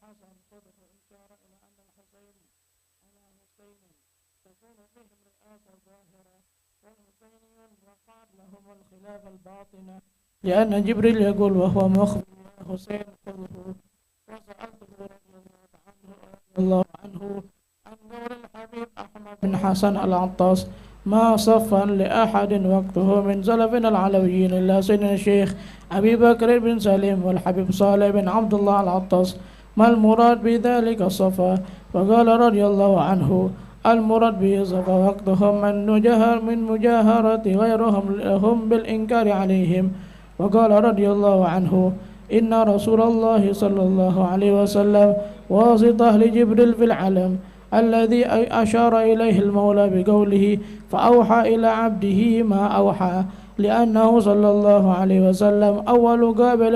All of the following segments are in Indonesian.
حسن خذه إشارة إلى أن الحسين على حسين تكون بهم رئاسة ظاهرة والحسينيون وقعت لهم الخلاف الباطنة لأن جبريل يقول وهو مخبر يا حسين خذه. وسألته رضي الله عنه عن نور الحبيب أحمد بن حسن العطاس ما صفا لأحد وقته من سلفنا العلويين إلا سيدنا الشيخ أبي بكر بن سليم والحبيب صالح بن عبد الله العطاس ما المراد بذلك الصفا؟ فقال رضي الله عنه المراد به صفا وقتهم من مجاهرة غيرهم لهم بالإنكار عليهم. وقال رضي الله عنه إن رسول الله صلى الله عليه وسلم واسطة لجبريل في العلم الذي أشار إليه المولى بقوله فأوحى إلى عبده ما أوحى لأنه صلى الله عليه وسلم أول قابل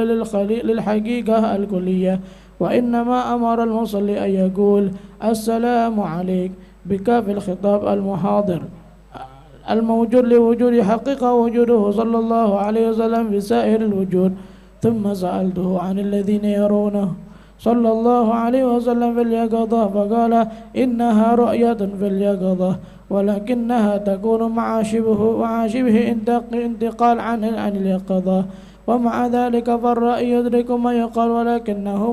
للحقيقة الكلية. وإنما أمر المصلي أن يقول السلام عليك بكاف الخطاب المحاضر الموجود لوجود حقيقة وجوده صلى الله عليه وسلم بسائر الوجود. ثم سألته عن الذين يرونه صلى الله عليه وسلم في اليقظة فقال إنها رؤية في اليقظة ولكنها تكون مع شبه انتقال عن اليقظة. ومع ذلك فالرأي يدرك ما يقال ولكنه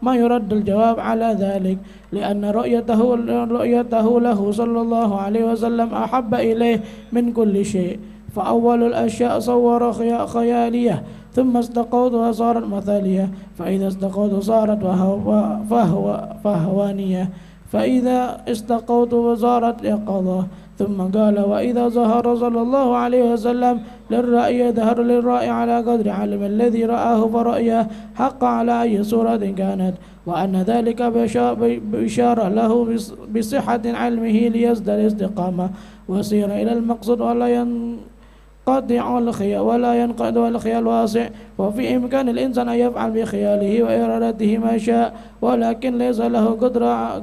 ما يرد الجواب على ذلك لأن رؤيته له صلى الله عليه وسلم أحب إليه من كل شيء. فأول الأشياء صور خيالية ثم استقوت وصارت مثالية فإذا استقوت صارت فهوانية فإذا استقوت وصارت يقظة. ثم قال وإذا ظهر صلى الله عليه وسلم للرأي يظهر للرأي على قدر علم الذي رآه فرأيه حق على أي صورة كانت وأن ذلك بشارة له بصحة علمه ليزداد استقامة ويصير إلى المقصود ولا ينقطع الخيال واسع. وفي إمكان الإنسان أن يفعل بخياله وإرادته ما شاء ولكن ليس له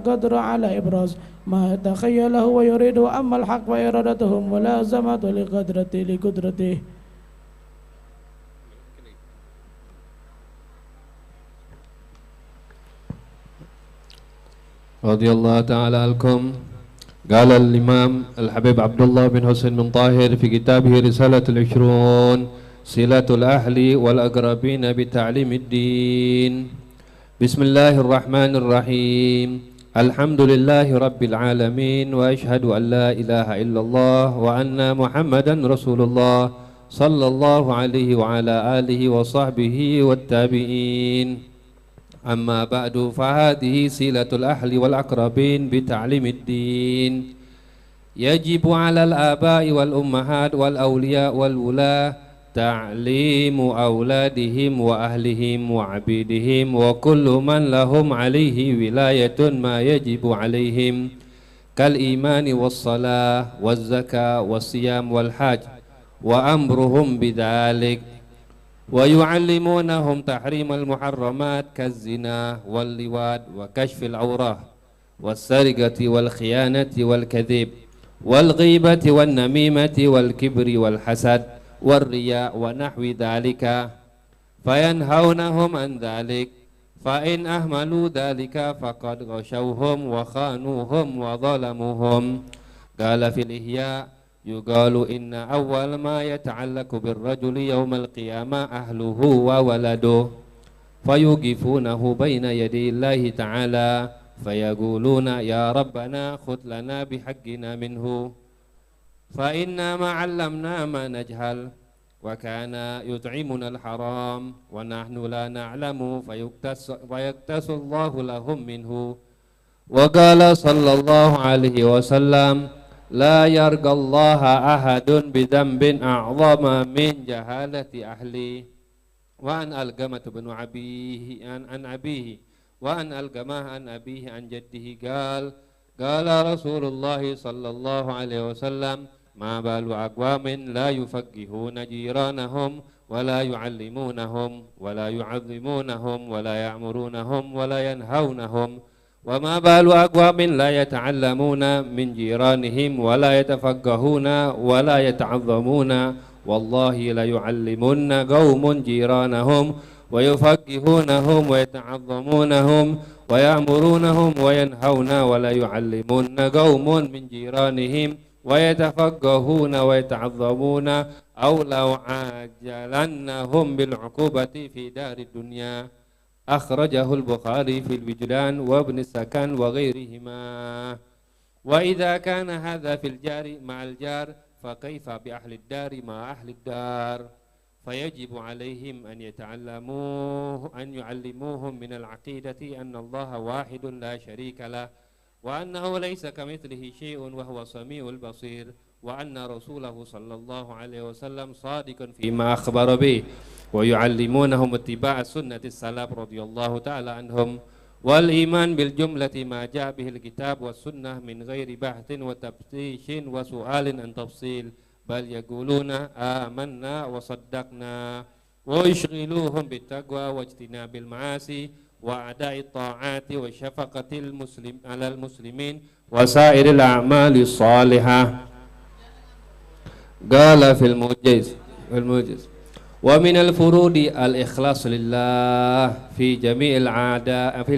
قدرة على إبراز ما يتخيله ويريده. أما الحق وإرادته ملازمة لقدرته. رضي الله تعالى عنكم. قال الإمام الحبيب عبد الله بن حسين بن طاهر في كتابه رسالة العشرون صلة الأهل والأقربين بتعليم الدين. بسم الله الرحمن الرحيم. الحمد لله رب العالمين وأشهد أن لا إله إلا الله وأن محمدا رسول الله صلى الله عليه وعلى آله وصحبه والتابعين. أما بعد فهذه صلة الأهل والأقربين بتعليم الدين. يجب على الآباء والأمهات والأولياء والولاة تعليم أولادهم وأهلهم وعبيدهم وكل من لهم عليه ولاية ما يجب عليهم كالإيمان والصلاة والزكاة والصيام والحج وأمرهم بذلك ويعلمونهم تحريم المحرمات كالزنا واللواط وكشف العورة والسرقة والخيانة والكذب والغيبة والنميمة والكبر والحسد والرياء ونحو ذلك فينهونهم عن ذلك فإن أهملوا ذلك فقد غشوهم وخانوهم وظلموهم. قال في الإحياء يقال إن أول ما يتعلق بالرجل يوم القيامة أهله وولده فيوقفونه بين يدي الله تعالى فيقولون يا ربنا خذ لنا بحقنا منه فإنا ما علمنا ما نجهل وكان يطعمنا الحرام ونحن لا نعلم فيكتس الله لهم منه. وقال صلى الله عليه وسلم لا يرقى الله أحد بذنب أعظم من جهالة أهله. وأن ألقمة بن أبيه عن أبيه وأن ألقمه عن أبيه عن جده قال رسول الله صلى الله عليه وسلم ما بال أقوام لا يفقهون جيرانهم ولا يعلمونهم ولا يعظمونهم ولا يأمرونهم ولا ينهونهم وما بال أقوام لا يتعلمون من جيرانهم ولا يتفقهون ولا يتعظمون والله لا يعلمن قوم جيرانهم ويفقهونهم ويتعظمونهم ويأمرونهم وينهون ولا يعلمون قوم من جيرانهم ويتفقهون ويتعظمون أو لو عاجلنهم بالعقوبة في دار الدنيا. أخرجه البخاري في الوجدان وابن السكن وغيرهما. وإذا كان هذا في الجار مع الجار فكيف بأهل الدار مع أهل الدار؟ فيجب عليهم أن يعلموهم من العقيدة أن الله واحد لا شريك له، وأنه ليس كمثله شيء وهو السميع البصير، وأن رسوله صلى الله عليه وسلم صادق فيما أخبر به، ويعلمونهم اتباع سنة السلف رضي الله تعالى عنهم، والإيمان بالجملة ما جاء به الكتاب والسنة من غير بحث وتفتيش وسؤال عن تفصيل، بل يقولون آمنا وصدقنا، ويشغلوهم بالتقوى واجتناب المعاصي وأداء الطاعات وشفقة على المسلمين وسائر الأعمال الصالحة. قال في الموجز ومن الفروض الإخلاص لله في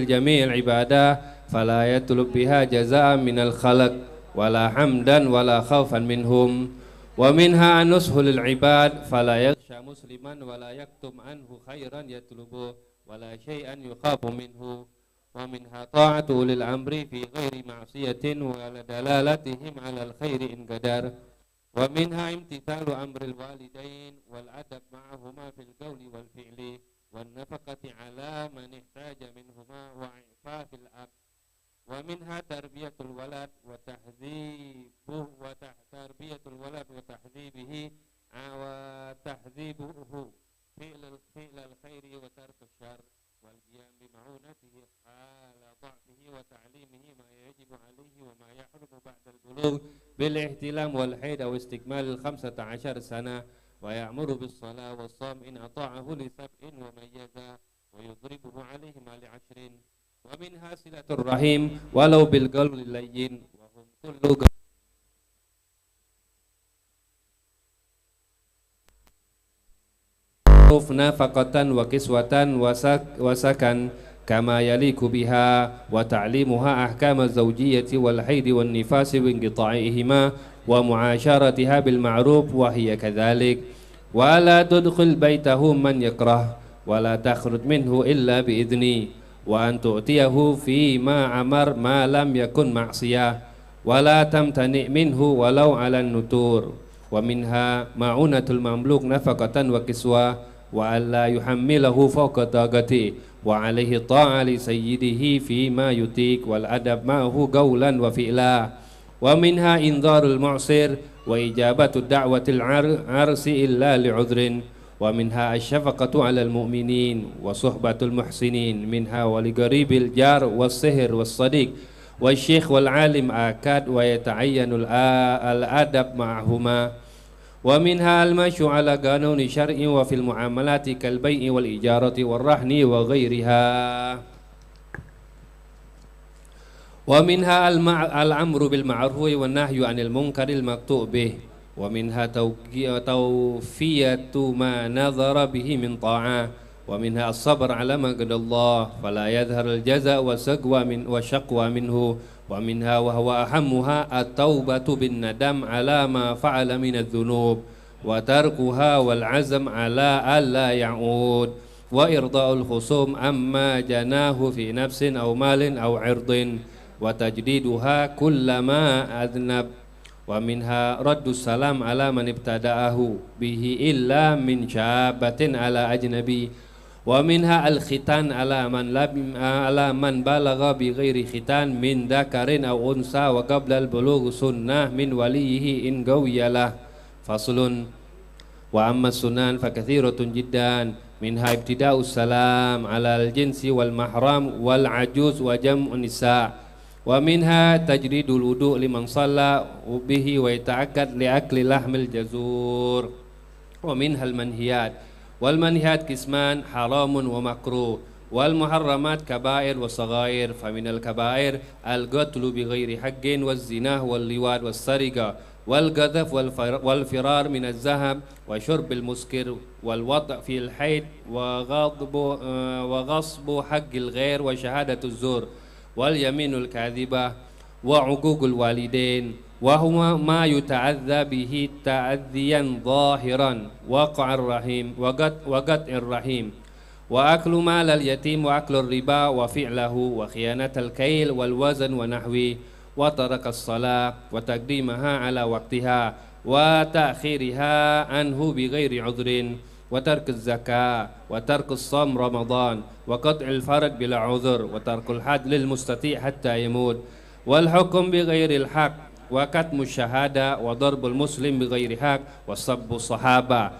جميع العبادات فلا يطلب بها جزاء من الخلق ولا حمدا ولا خوفا منهم. ومنها النصح للعباد فلا يخشى مسلما ولا يكتم عنه خيرا يطلبه ولا شيئا يخاف منه. ومنها طاعة أولي الأمر في غير معصية ودلالتهم على الخير إن قدر. ومنها امتثال أمر الوالدين والأدب معهما في القول والفعل والنفقة على من احتاج منهما وإعفاف الأب. ومنها تربية الولد وتهذيبه فعل الخير وترك الشر، والقيام بمعونته حال ضعفه وتعليمه ما يجب عليه وما يحرم بعد البلوغ بالاحتلام والحيض أو استكمال 15 سنة، ويأمر بالصلاة والصوم إن أطاعه ل7 وميزا ويضربه عليهما ل10. ومنها صلة الرحيم ولو بالقول اللين وهم كل نفقة وكسوة وسكن كما يليق بها، وتعليمها أحكام الزوجية والحيض والنفاس وانقطاعهما ومعاشرتها بالمعروف وهي كذلك. ولا تدخل بيته من يكره ولا تخرج منه إلا بإذنه، وأن تؤتيه فيما أمر ما لم يكن معصية، ولا تمتنع منه ولو على النتور. ومنها معونة المملوك نفقة وكسوة، وألا يحمله فوق طاقته، وعليه الطاعة لسيده فيما يطيق والأدب معه قولا وفعلا. ومنها إنذار المعسر وإجابة الدعوة العرس إلا لعذر. ومنها الشفقة على المؤمنين وصحبة المحسنين منها ولقريب الجار والصهر والصديق والشيخ والعالم آكاد ويتعين الأدب معهما. ومنها المشي على قانون شرع وفي المعاملات كالبيع والإجارة والرهن وغيرها. ومنها الأمر بالمعروف والنهي عن المنكر المقطوع به. ومنها توفية ما نظر به من طاعة. ومنها الصبر على ما قضى الله فلا يظهر الجزاء والشقوى منه. ومنها وهو أهمها التوبة بالندم على ما فعل من الذنوب وتركها والعزم على ألا يعود، وإرضاء الخصوم أما جناه في نفس أو مال أو عرض، وتجديدها كلما أذنب. ومنها رد السلام على من ابتدأه به إلا من شابة على أجنبي. ومنها الختان على من بلغ بغير ختان من ذكر أو أنثى وقبل البلوغ سنة من وليه إن قوي له. فصل. وأما السنن فكثيرة جدا، منها ابتداء السلام على الجنس والمحرم والعجوز وجمع النساء. ومنها تجريد الوضوء لمن صلى به ويتأكد لأكل لحم الجزور. ومنها المنهيات، والمنهيات قسمان حرام ومكروه، والمحرمات كبائر وصغائر. فمن الكبائر القتل بغير حق والزنا واللواط والسرقة والقذف والفرار من الذهب وشرب المسكر والوطأ في الحيض وغصب حق الغير وشهادة الزور واليمين الكاذبة وعقوق الوالدين وهو ما يتعذى به تأذيا ظاهرا وقع الرحيم وقطع الرحيم وأكل مال اليتيم وأكل الربا وفعله وخيانة الكيل والوزن ونحوه وترك الصلاة وتقديمها على وقتها وتأخيرها عنه بغير عذر وترك الزكاة وترك الصوم رمضان وقطع الفرج بلا عذر وترك الحج للمستطيع حتى يموت والحكم بغير الحق وكتم الشهادة وضرب المسلم بغير حق وسب الصحابة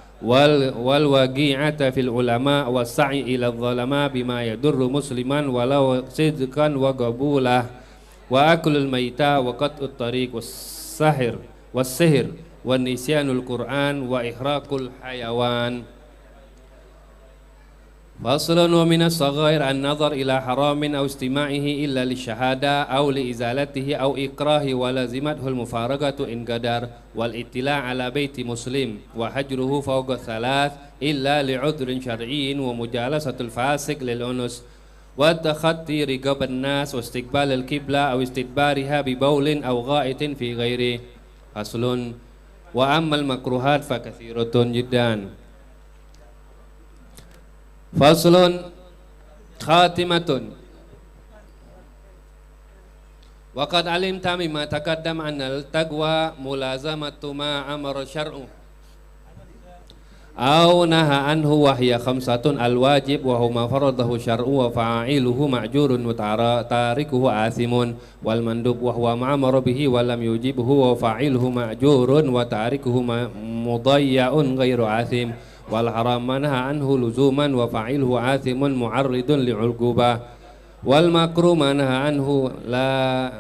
والوقيعة في العلماء والسعي إلى الظلماء بما يضر مسلما ولو صدقا وقبوله وأكل الميتة وقطع الطريق والسحر والنسيان القرآن وإحراق الحيوان. فصل ومن الصغائر النظر إلى حرام أو استماعه إلا للشهادة أو لإزالته أو إكراه ولزمته المفارقة إن قدر والاطلاع على بيت مسلم وحجره فوق 3 إلا لعذر شرعي ومجالسة الفاسق للأنس والتخطي رقاب الناس واستقبال القبلة أو استدبارها ببول أو غائط في غيره. فصل وأما المكروهات فكثيرة جدا. فصل خاتمة وقد علمت مما تقدم أن التقوى ملازمة ما أمر الشرع أو نهى عنه وهي 5 الواجب وهو ما فرضه الشرع وفاعله مأجور وتاركه آثم والمندوب وهو ما أمر به ولم يجبه وفاعله مأجور وتاركه مضيع غير آثم والحرام منهى عنه لزوما وفاعله آثم معرض لعقوبة والمكروه منهى عنه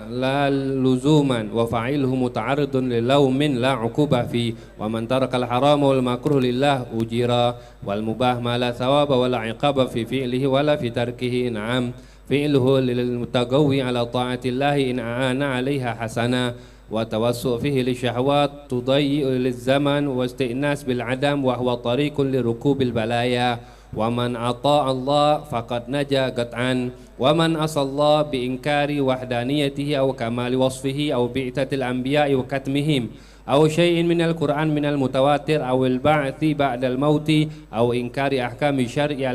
لا لزوما وفاعله متعرض للوم لا عقوبة فيه ومن ترك الحرام والمكروه لله أجيرا والمباح ما لا ثواب ولا عقاب في فعله ولا في تركه نعم فعله للمتقوي على طاعة الله إن أعان عليها حسنا وتوسع فيه للشهوات تضيء للزمن واستئناس بالعدم وهو طريق لركوب البلايا ومن أطاع الله فقد نجا قطعا ومن عصى الله بإنكار وحدانيته أو كمال وصفه أو بعثة الأنبياء وكتمهم أو شيء من القرآن من المتواتر أو البعث بعد الموت أو إنكار أحكام الشرع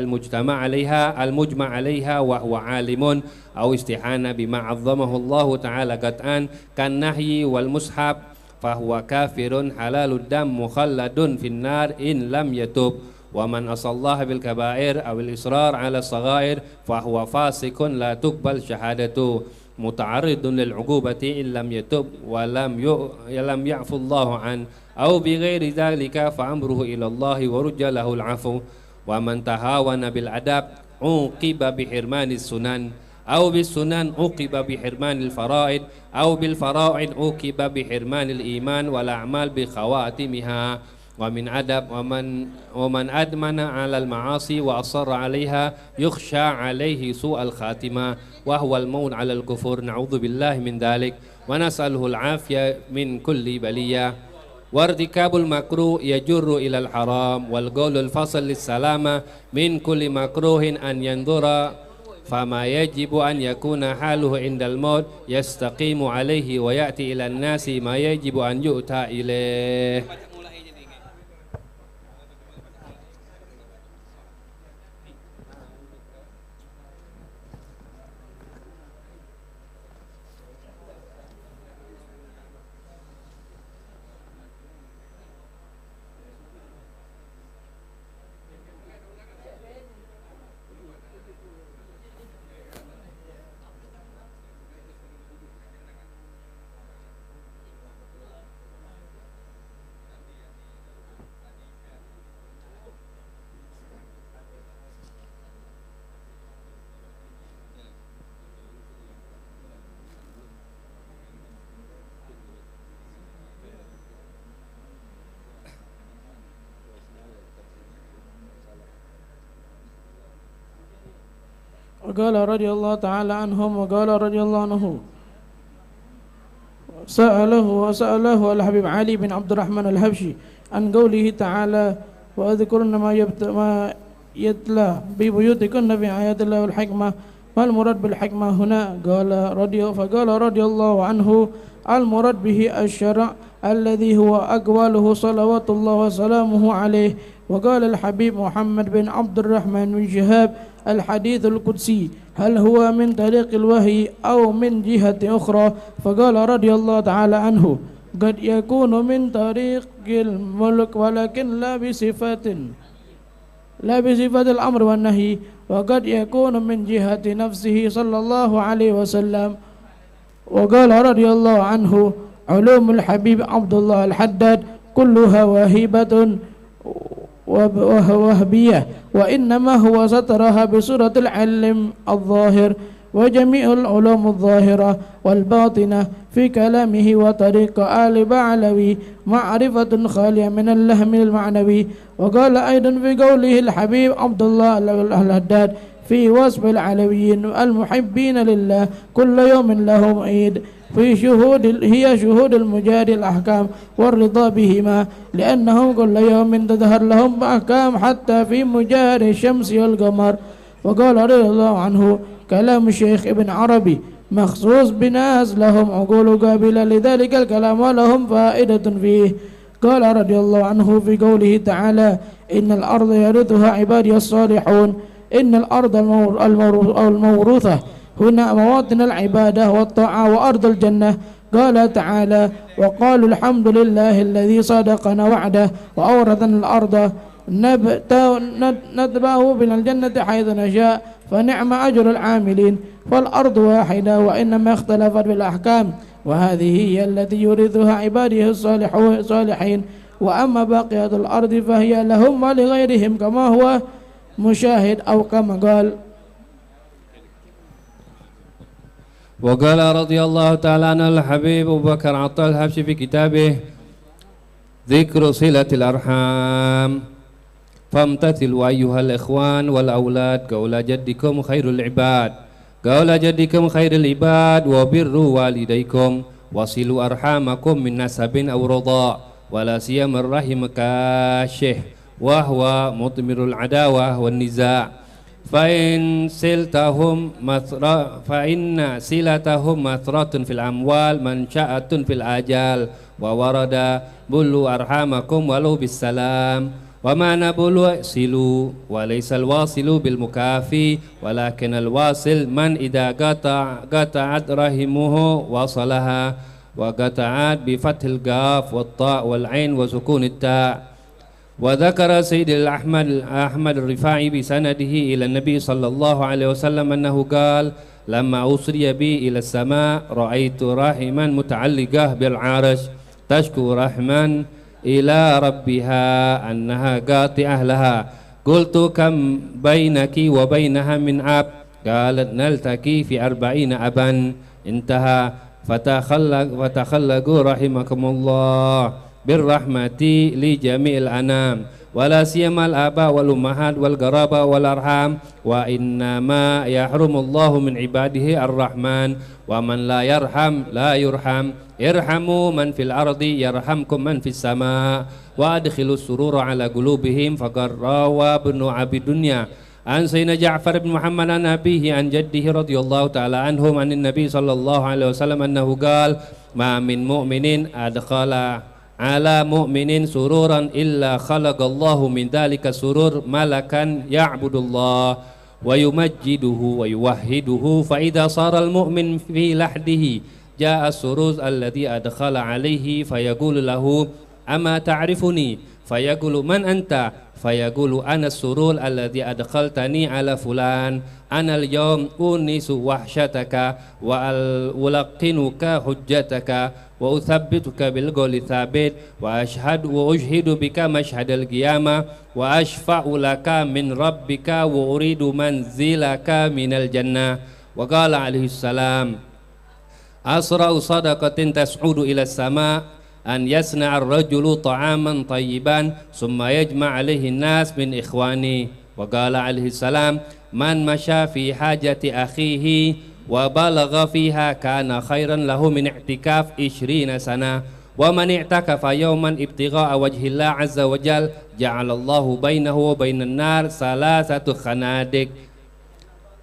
المجمع عليها وهو عالم أو استحانة بما عظمه الله تعالى قطعا كالنهي والمصحف فهو كافر حلال الدم مخلد في النار إن لم يتوب ومن عصى الله بالكبائر أو الإصرار على الصغائر فهو فاسق لا تقبل شهادته متعرض للعقوبة إن لم يتب ولم يعفو الله عنه أو بغير ذلك فأمره إلى الله ورجى له العفو ومن تهاون بالأدب عوقب بحرمان السنن أو بالسنن عوقب بحرمان الفرائض أو بالفرائض عوقب بحرمان الإيمان والأعمال بخواتمها ومن أدب ومن أدمن على المعاصي وأصر عليها يخشى عليه سوء الخاتمة وهو الموت على الكفر نعوذ بالله من ذلك ونسأله العافية من كل بلية وارتكاب المكروه يجر إلى الحرام والقول الفصل للسلامة من كل مكروه أن ينظر فما يجب أن يكون حاله عند الموت يستقيم عليه ويأتي إلى الناس ما يجب أن يؤتى إليه. وقال رضي الله تعالى عنهم وقال رضي الله عنه سأله الحبيب علي بن عبد الرحمن الحبشي عن قوله تعالى وأذكرن ما يتلى ببيوتكن في آيات الله والحكمة ما المراد بالحكمة هنا؟ فقال رضي الله عنه المراد به الشرع الذي هو أقواله صلوات الله وسلامه عليه. وقال الحبيب محمد بن عبد الرحمن بن شهاب الحديث القدسي هل هو من طريق الوحي أو من جهة أخرى؟ فقال رضي الله تعالى عنه قد يكون من طريق الملك ولكن لا بصفة الأمر والنهي، وقد يكون من جهة نفسه صلى الله عليه وسلم. وقال رضي الله عنه علوم الحبيب عبد الله الحداد كلها واهبة وهبية وإنما هو سترها بصورة العلم الظاهر، وجميع العلوم الظاهرة والباطنة في كلامه وطريق آل بعلوي معرفة خالية من اللهم المعنوي. وقال أيضا في قوله الحبيب عبد الله الحداد في وصف العلويين المحبين لله كل يوم لهم عيد هي شهود المجاري الأحكام والرضا بهما لأنهم كل يوم تظهر لهم أحكام حتى في مجاري الشمس والقمر. وقال رضي الله عنه كلام الشيخ ابن عربي مخصوص بناس لهم عقول قابلة لذلك الكلام ولهم فائدة فيه. قال رضي الله عنه في قوله تعالى إن الأرض يرثها عبادي الصالحون. إن الأرض الموروثة هنا مواطن العبادة والطاعة وأرض الجنة. قال تعالى وقالوا الحمد لله الذي صدقنا وعده وأورثنا الأرض نتبعه من الجنة حيث نشاء فنعم أجر العاملين. فالأرض واحدة وإنما اختلفت بالأحكام وهذه هي التي يورثها عباده الصالحين. وأما باقيات الأرض فهي لهم ولغيرهم كما هو مشاهد أو كما قال. وقال رضي الله تعالى عن الحبيب أبو بكر عطاء الحبشي في كتابه ذكر صلة الأرحام فامتثلوا أيها الإخوان والأولاد قول جدكم خير العباد وبروا والديكم وصلوا أرحامكم من نسب أو رضاء ولا سيما الرحم كاشه وهو مطمر العداوة والنزاع فإن صلتهم مثرة في الأموال منشأة في الآجال وورد بلوا أرحامكم ولو بالسلام وما نبلوا صلوا وليس الواصل بالمكافي ولكن الواصل من إذا قطعت رحمه وصلها وقطعت بفتح القاف والطاء والعين وسكون التاء. وذكر سيد أحمد الرفاعي بسنده إلى النبي صلى الله عليه وسلم أنه قال لما أسري بي إلى السماء رأيت رحما متعلقة بالعرش تشكو رحما إلى ربها أنها قاطعة لها قلت كم بينك وبينها من أب قالت نلتقي في 40 أبا انتهى. فتخلقوا رحمكم الله بالرحمة لجميع الأنام ولا سيما الآباء والأمهات والقرابة والأرحام وإنما يحرم الله من عباده الرحمن ومن لا يرحم لا يرحم ارحموا من في الأرض يرحمكم من في السماء وأدخلوا السرور على قلوبهم. فقد روى ابن أبي الدنيا عن سيدنا جعفر بن محمد عن أبيه عن جده رضي الله تعالى عنهم عن النبي صلى الله عليه وسلم أنه قال ما من مؤمن أدخل على مؤمن سرورا إلا خلق الله من ذلك السرور ملكا يعبد الله ويمجده ويوحده فإذا صار المؤمن في لحده جاء السرور الذي أدخل عليه فيقول له أما تعرفني فيقول من أنت فيقول أنا السرور الذي أدخلتني على فلان أنا اليوم أونس وحشتك وألقنك حجتك وأثبتك بالقول الثابت وأشهد بك مشهد القيامة وأشفع لك من ربك وأريد منزلك من الجنة. وقال عليه السلام أسرع صدقة تسعود إلى السماء أن يصنع الرجل طعاما طيبا ثم يجمع عليه الناس من إخوانه. وقال عليه السلام من مشى في حاجة أخيه وبلغ فيها كان خيرا له من اعتكاف 20 سنة ومن اعتكف يوما ابتغاء وجه الله عز وجل جعل الله بينه وبين النار 3 خنادق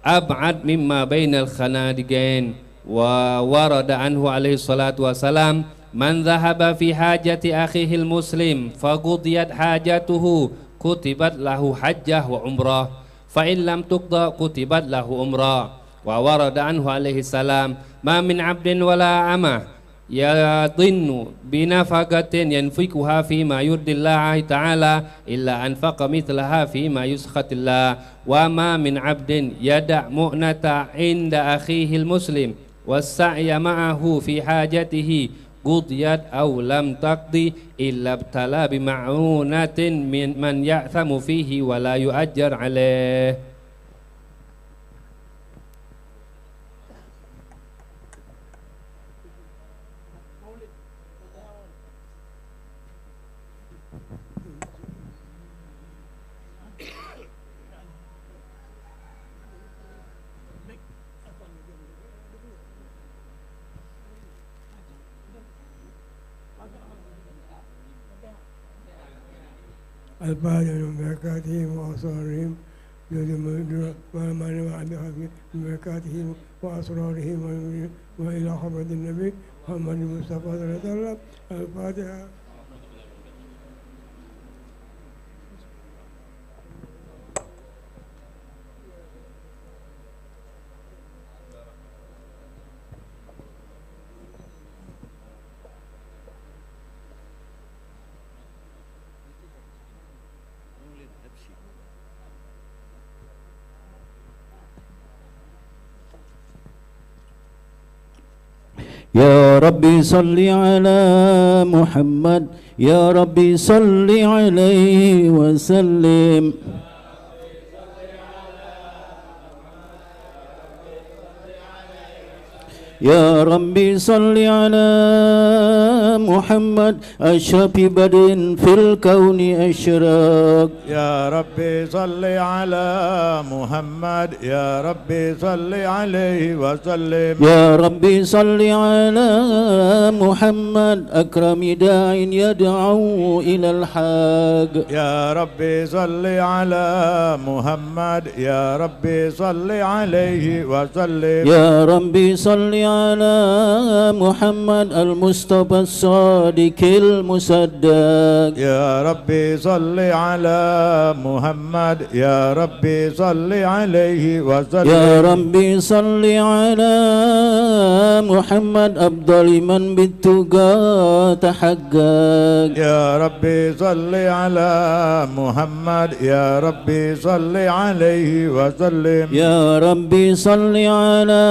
أبعد مما بين الخنادقين. وورد عنه عليه الصلاة والسلام من ذهب في حاجة أخيه المسلم فقضيت حاجته كتبت له حجة وعمرة فإن لم تقضى كتبت له عمرة. وورد عنه عليه السلام ما من عبد ولا أمة يظن بنفقة ينفقها فيما يرضي الله تعالى إلا أنفق مثلها فيما يسخط الله وما من عبد يدع مؤنة عند أخيه المسلم والسعي معه في حاجته قضيت أو لم تقضي إلا ابتلى بمعونة من يأثم فيه ولا يؤجر عليه. الفاتحة ببركاتهم وأسرارهم ببركاتهم وأسرارهم وإلى حضرة النبي محمد المصطفى صلى الله عليه وسلم. الفاتحة. يا ربي صل على محمد يا ربي صل عليه وسلم. يا ربي صل على محمد أشرف بدر في الكون أشراق. يا ربي صل على محمد يا ربي صل عليه وسلم. يا ربي صل على محمد أكرم داع يدعو إلى الحق. يا ربي صل على محمد يا ربي صل عليه وسلم. يا ربي صل على محمد المصطفى الصادق المصدق. يا ربي صل على محمد يا ربي صل عليه وسلم. يا ربي صل على محمد أفضل من بالتقى تحقق. يا ربي صل على محمد يا ربي صل عليه وسلم. يا ربي صل على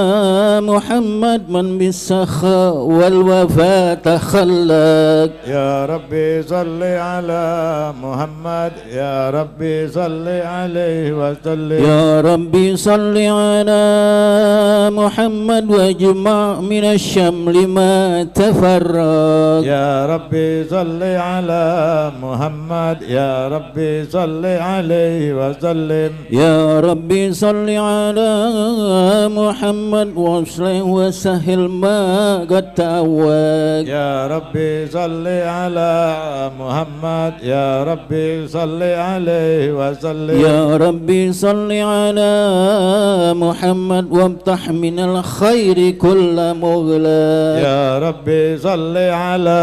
محمد من بالسخاء والوفاء تخلق. يا ربي صل على محمد يا ربي صل عليه وسلم. يا ربي صل على محمد واجمع من الشمل ما تفرق. يا ربي صل على محمد يا ربي صل عليه وسلم. يا ربي صل على محمد واصلح وسهل ما قد تعوق. يا ربي صل على محمد يا ربي صل عليه وسلم. يا ربي صل على محمد وامتح من الخير كل مغلق. يا ربي صل على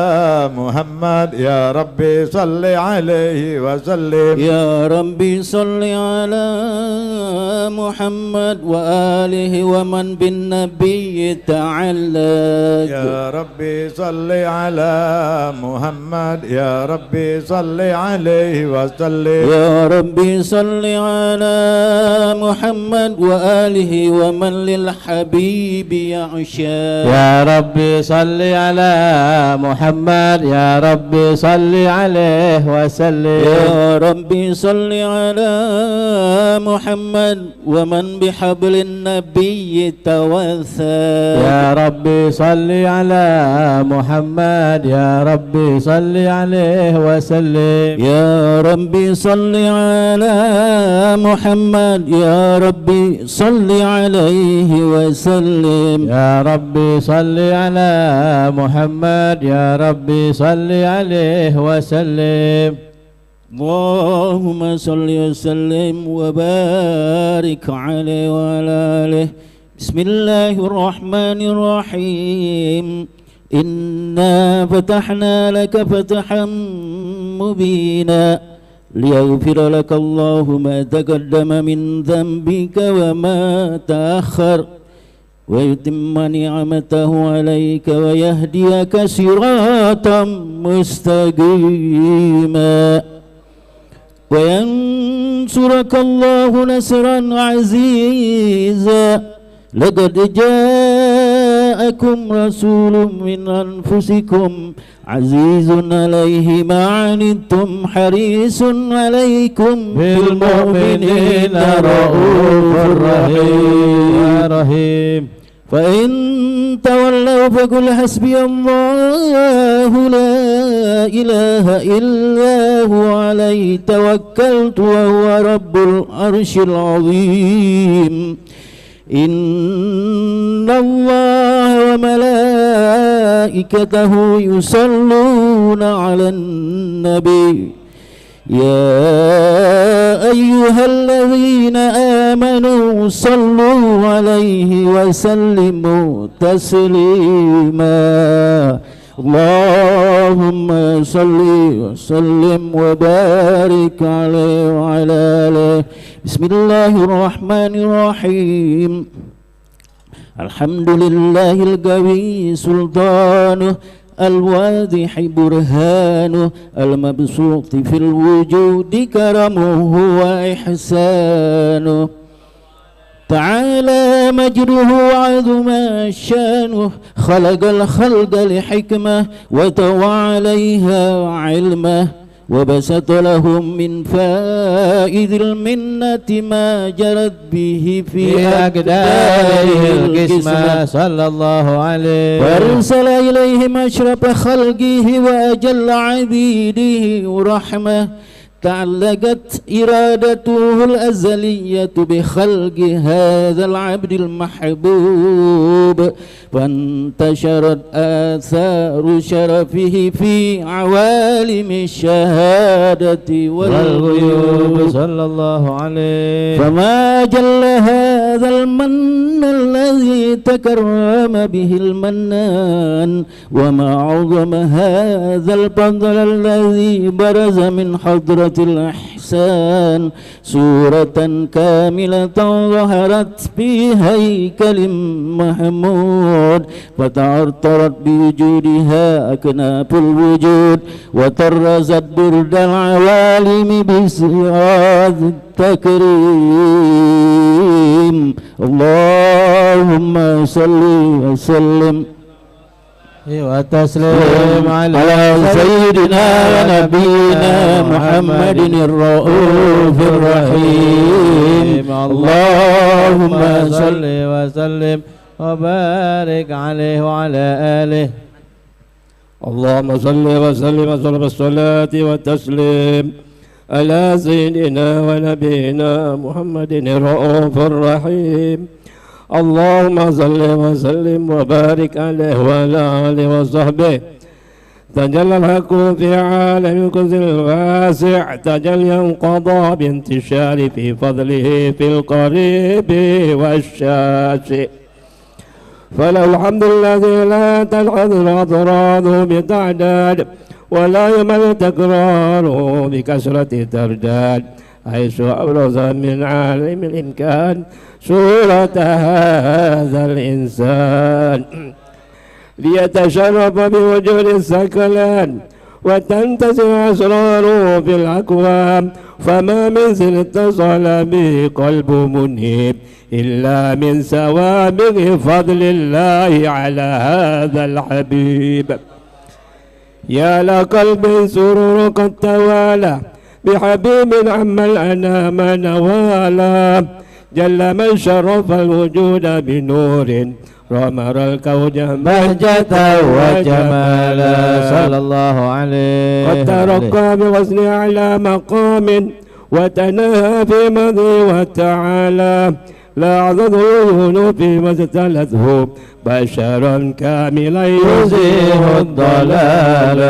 محمد يا ربي صل عليه وسلم. يا ربي صل على محمد وآله ومن بالنبي تعلق. يا ربي صل على محمد يا ربي صل عليه وسلم. يا ربي صل على محمد وآله ومن للحبيب يعشق. يا ربي صل على محمد يا ربي صل عليه وسلم. يا ربي صل على محمد ومن بحبل النبي توثق. يا ربي صل على محمد يا ربي صل عليه وسلم يا ربي صل على محمد يا ربي صل عليه وسلم يا ربي صل على محمد يا ربي صل عليه وسلم اللهم صل وسلم وبارك عليه وعلى آله. بسم الله الرحمن الرحيم. إنا فتحنا لك فتحا مبينا ليغفر لك الله ما تقدم من ذنبك وما تأخر ويتم نعمته عليك ويهديك صراطا مستقيما وينصرك الله نصرا عزيزا. لقد جاءكم رسول من أنفسكم عزيز عليه ما عنتم حريص عليكم بالمؤمنين رؤوف رحيم. فإن تولوا فقل حسبي الله لا إله إلا هو عليه توكلت وهو رب العرش العظيم. إن الله وملائكته يصلون على النبي يا أيها الذين آمنوا صلوا عليه وسلموا تسليما. اللهم صل وسلم وبارك عليه وعلى آله. بسم الله الرحمن الرحيم. الحمد لله القوي سلطانه الواضح برهانه المبسوط في الوجود كرمه وإحسانه. تعالى مجده وعظم شانه خلق الخلق لحكمة وطوى عليها علمه وبسط لهم من فائد المنة ما جرت به في أقداره القسمة صلى الله عليه. وأرسل إليهم أشرف خلقه وأجل عبيده ورحمة تعلقت إرادته الأزلية بخلق هذا العبد المحبوب فانتشرت آثار شرفه في عوالم الشهادة والغيوب صلى الله عليه. فما جل هذا المن الذي تكرم به المنان وما عظم هذا الفضل الذي برز من حضرة الإحسان صورة كاملة ظهرت في هيكل محمود فتعطرت بوجودها أكناف الوجود وطرزت برد العوالم بسعاد التكريم. اللهم صل وسلم وتسليم على سيدنا ونبينا محمد الرؤوف الرحيم. اللهم صل وسلم وبارك عليه وعلى آله. اللهم صل وسلم وسلم الصلاة والتسليم على سيدنا ونبينا محمد الرؤوف الرحيم. اللهم صل وسلم وبارك عليه وعلى آله وصحبه. تجلى الحق في عالم الكنز الواسع تجليا انقضى بانتشار في فضله في القريب والشاشع. فله الحمد الذي لا تنحد أضراده بتعداد ولا يمل تكراره بكثرة ترداد حيث أبرز من عالم الإمكان صورة هذا الإنسان ليتشرف بوجود الثقلان وتنتزع أسراره في الأكوان فما من ذي اتصل به قلب منيب إلا من سوابغ فضل الله على هذا الحبيب. يا لقلب سرور قد توالى بحبيب عم الأنام نوالا جل من شرف الوجود بنور رمر الكون بهجة وجمالا صلى الله عليه قد ترقى بوزن أعلى مقام وتناهى في مضي وتعالى لا عضد العيون فيما استلته بشرا كاملا يزيه الضلال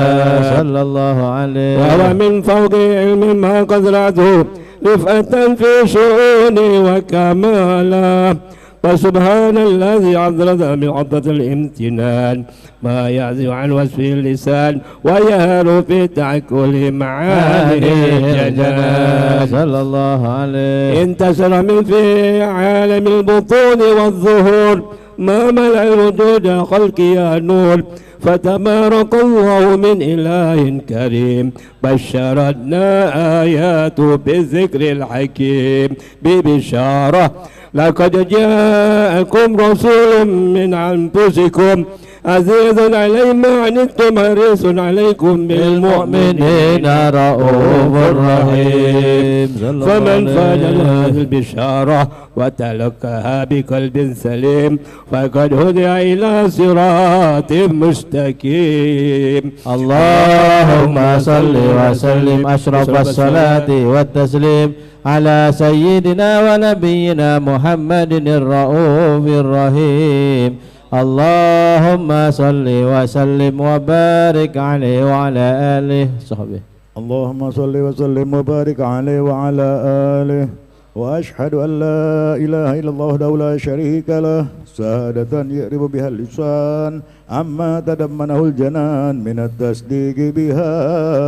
صلى الله عليه وهو من فوق علم ما قد رأته رفعة في شؤونه وكمالا فسبحان الذي عذرت من عضة الامتنان ما يعزو عن وصف اللسان ويهر في تعكل معاني الجنان صلى الله عليه انتشر من في عالم البطون والظهور ما ملأ الوجود خلق يا نور فتبارك الله من إله كريم بشرتنا آيات بالذكر الحكيم ببشارة لقد جاءكم رسول من أنفسكم عزيز عليه ما عنتم حريص عليكم بالمؤمنين رؤوف رحيم فمن فاز هذه البشارة وتلقاها بقلب سليم فقد هدي إلى صراط مستقيم. اللهم صل وسلم أشرف الصلاة والتسليم على سيدنا ونبينا محمد الرؤوف الرحيم. اللهم صل وسلم وبارك عليه وعلى آله وصحبه. اللهم صل وسلم وبارك عليه وعلى آله. وأشهد أن لا إله إلا الله وحده لا شريك له شهادة يقرب بها اللسان عما تضمنه الجنان من التصديق بها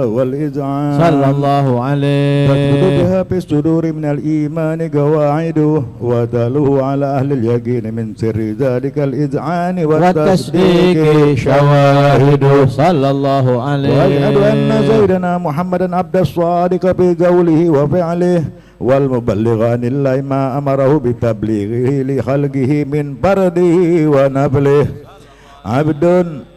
والإذعان صلى الله عليه تثبت بها في الصدور من الإيمان قواعده وتلوه على أهل اليقين من سر ذلك الإذعان والتصديق شواهده صلى الله عليه. وأشهد أن سيدنا محمدا عبد الصادق في قوله وفعله والمبلغ عن الله ما أمره بتبليغه لخلقه من برده ونبله عبد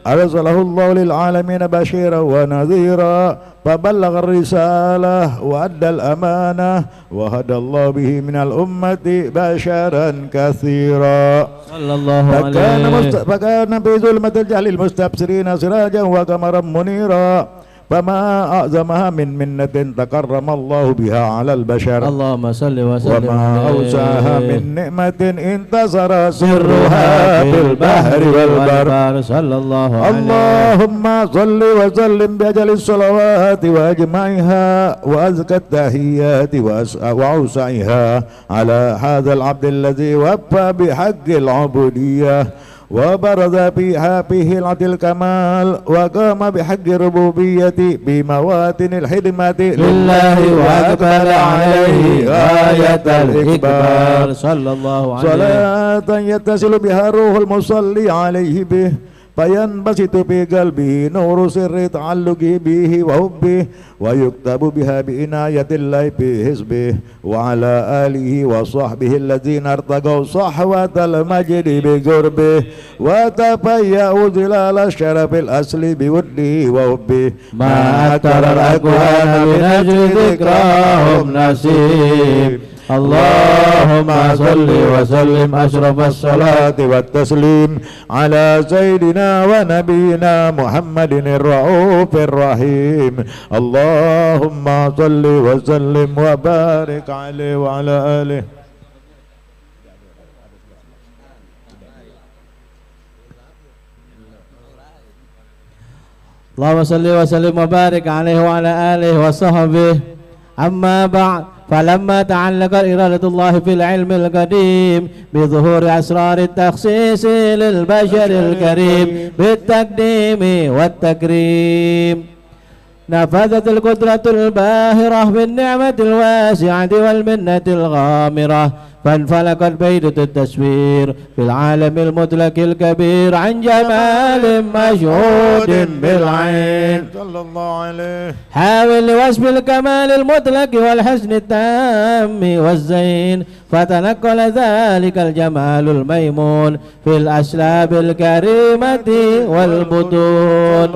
أرسله الله للعالمين بشيرا ونذيرا فبلغ الرسالة وأدى الأمانة وهدى الله به من الأمة بشرا كثيرا صلى الله عليه. فكان في ظلمة الجهل المستبصرين سراجا وقمرا منيرا فما أعظمها من منة تكرم الله بها على البشر. اللهم صل وسلم وما أوسعها من نعمة انتصر سرها في البحر والبر. صلى الله عليه. اللهم صل وسلم بأجل الصلوات وأجمعها وأزكى التحيات وأوسعها على هذا العبد الذي وفى بحق العبودية وبرز فيها فيه العدل الكمال وقام بحق الربوبية بمواتن الخدمة لله وأكبر عليه غاية الإكبار. صلى الله عليه. صلاة يتصل بها الروح المصلي عليه به فينبسط في قلبه نور سر تعلقه به وحبه ويكتب بها بعناية الله في حزبه وعلى آله وصحبه الذين ارتقوا صحوة المجد بقربه وتفيأوا ظلال الشرف الأصل بوده وحبه ما أكثر الأكوان من أجل ذكراهم نسيب. اللهم صل وسلم أشرف الصلاة والتسليم على سيدنا ونبينا محمد الرؤوف الرحيم. اللهم صل وسلم وبارك عليه وعلى آله. اللهم صل وسلم وبارك عليه وعلى آله وصحبه. أما بعد فلما تعلق إرادة الله في العلم القديم بظهور أسرار التخصيص للبشر الكريم بالتقديم والتكريم نفذت القدرة الباهرة بالنعمة الواسعة والمنة الغامرة فانفلقت بيدة التصوير في العالم المطلق الكبير عن جمال مشهود بالعين. صلى الله عليه. حاول لوصف الكمال المطلق والحسن التام والزين فتنقل ذلك الجمال الميمون في الأسلاب الكريمة والبطون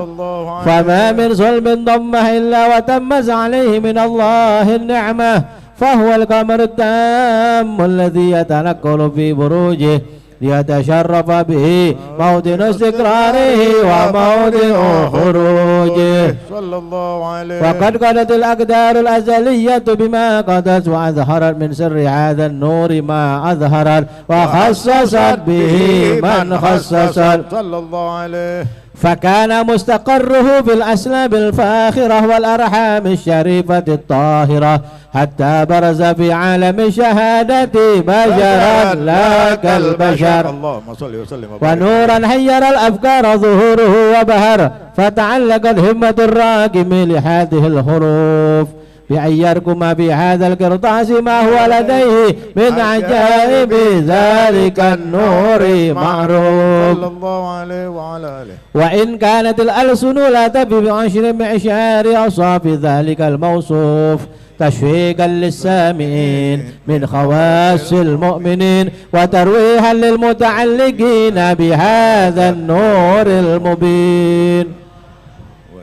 فما من صلب ضمه إلا وتمز عليه من الله النعمة فهو القمر التام الذي يتنقل في بروجه ليتشرف به موطن استقراره وموضع خروجه. صلى الله عليه. وقد قضت الأقدار الأزلية بما قضت وأظهرت من سر هذا النور ما أظهرت وخصصت به من خصصت. صلى الله عليه. فكان مستقره في الأسلاب الفاخرة والأرحام الشريفة الطاهرة حتى برز في عالم الشهادة بشرا لا كالبشر. اللهم صل وسلم وبارك. ونورا حير الأفكار ظهوره وبهر فتعلقت همة الراكم لهذه الحروف بأن يركم في هذا القرطاس ما هو لديه من عجائب ذلك النور معروف. صلى الله عليه وعلى آله. وإن كانت الألسن لا تفي بعشر معشار أوصاف ذلك الموصوف تشويقا للسامعين من خواص المؤمنين وترويحا للمتعلقين بهذا النور المبين.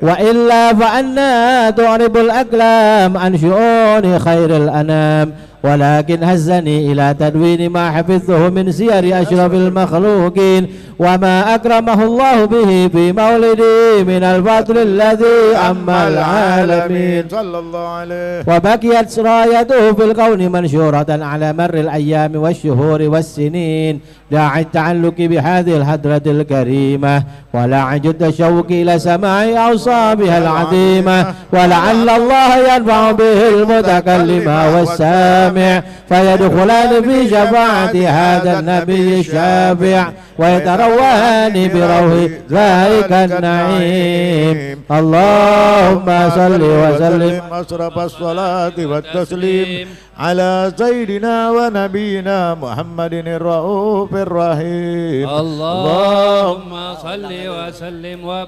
وإلا فأنا تعرب الأقلام عن شؤون خير الأنام ولكن هزني إلى تدوين ما حفظته من سير أشرف المخلوقين وما أكرمه الله به في مولدي من الفضل الذي أما العالمين. صلى الله عليه. وبقيت رايته في الكون منشورة على مر الأيام والشهور والسنين داعي التعلق بهذه الحضرة الكريمة ولا جد الشوق إلى سماع أوصافها العظيمة ولعل الله ينفع به المتكلم والسامع فيدخلان في شفاعة هذا النبي الشافع ويتروان بروح ذلك النعيم. اللهم صل وسلم أشرف الصلاة والتسليم على سيدنا ونبينا محمد الرؤوف الرحيم. اللهم صل وسلم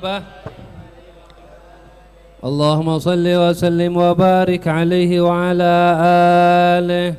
اللهم صل وسلم وبارك عليه وعلى آله.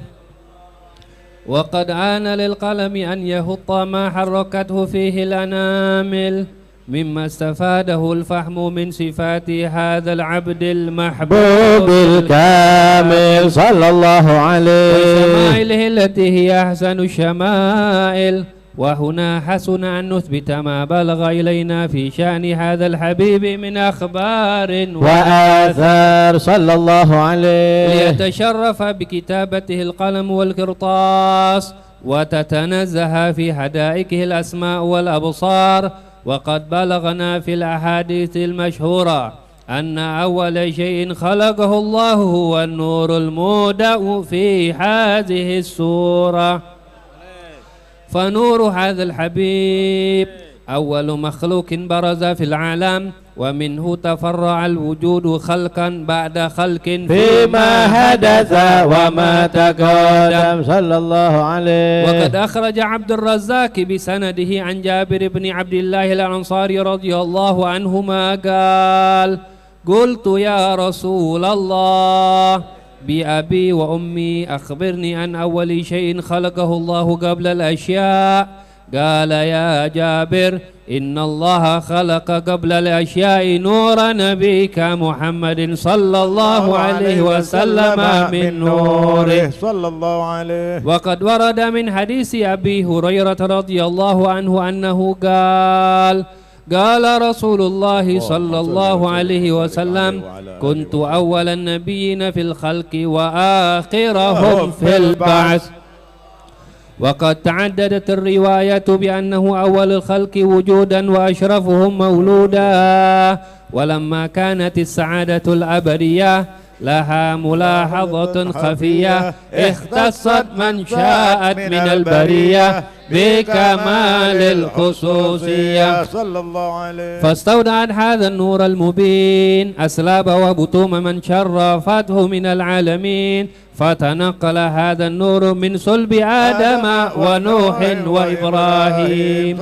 وقد آن للقلم أن يهط ما حركته فيه الأنامل مما استفاده الفهم من صفات هذا العبد المحبوب الكامل صلى الله عليه وشمائله التي هي أحسن الشمائل. وهنا حسن أن نثبت ما بلغ إلينا في شأن هذا الحبيب من أخبار وآثار صلى الله عليه ليتشرف بكتابته القلم والقرطاس وتتنزه في حدائقه الأسماء والأبصار. وقد بلغنا في الأحاديث المشهورة أن أول شيء خلقه الله هو النور المودع في هذه السورة. فنور هذا الحبيب أول مخلوق برز في العالم ومنه تفرع الوجود خلقا بعد خلق فيما حدث وما تقدم صلى الله عليه. وقد أخرج عبد الرزاق بسنده عن جابر بن عبد الله الأنصاري رضي الله عنهما قال قلت يا رسول الله بأبي وأمي أخبرني عن أول شيء خلقه الله قبل الأشياء. قال يا جابر إن الله خلق قبل الأشياء نور نبيك محمد صلى الله عليه وسلم من نوره صلى الله عليه. وقد ورد من حديث أبي هريرة رضي الله عنه أنه قال رسول الله صلى الله عليه وسلم كنت أول النبيين في الخلق وآخرهم في البعث. وقد تعددت الرواية بأنه أول الخلق وجودا وأشرفهم مولودا. ولما كانت السعادة الأبدية لها ملاحظة خفية اختصت من شاءت من البرية بكمال الخصوصية صلى الله عليه. فاستودعت هذا النور المبين أسلاب وبطوم من شرفته من العالمين فتنقل هذا النور من صلب آدم ونوح وإبراهيم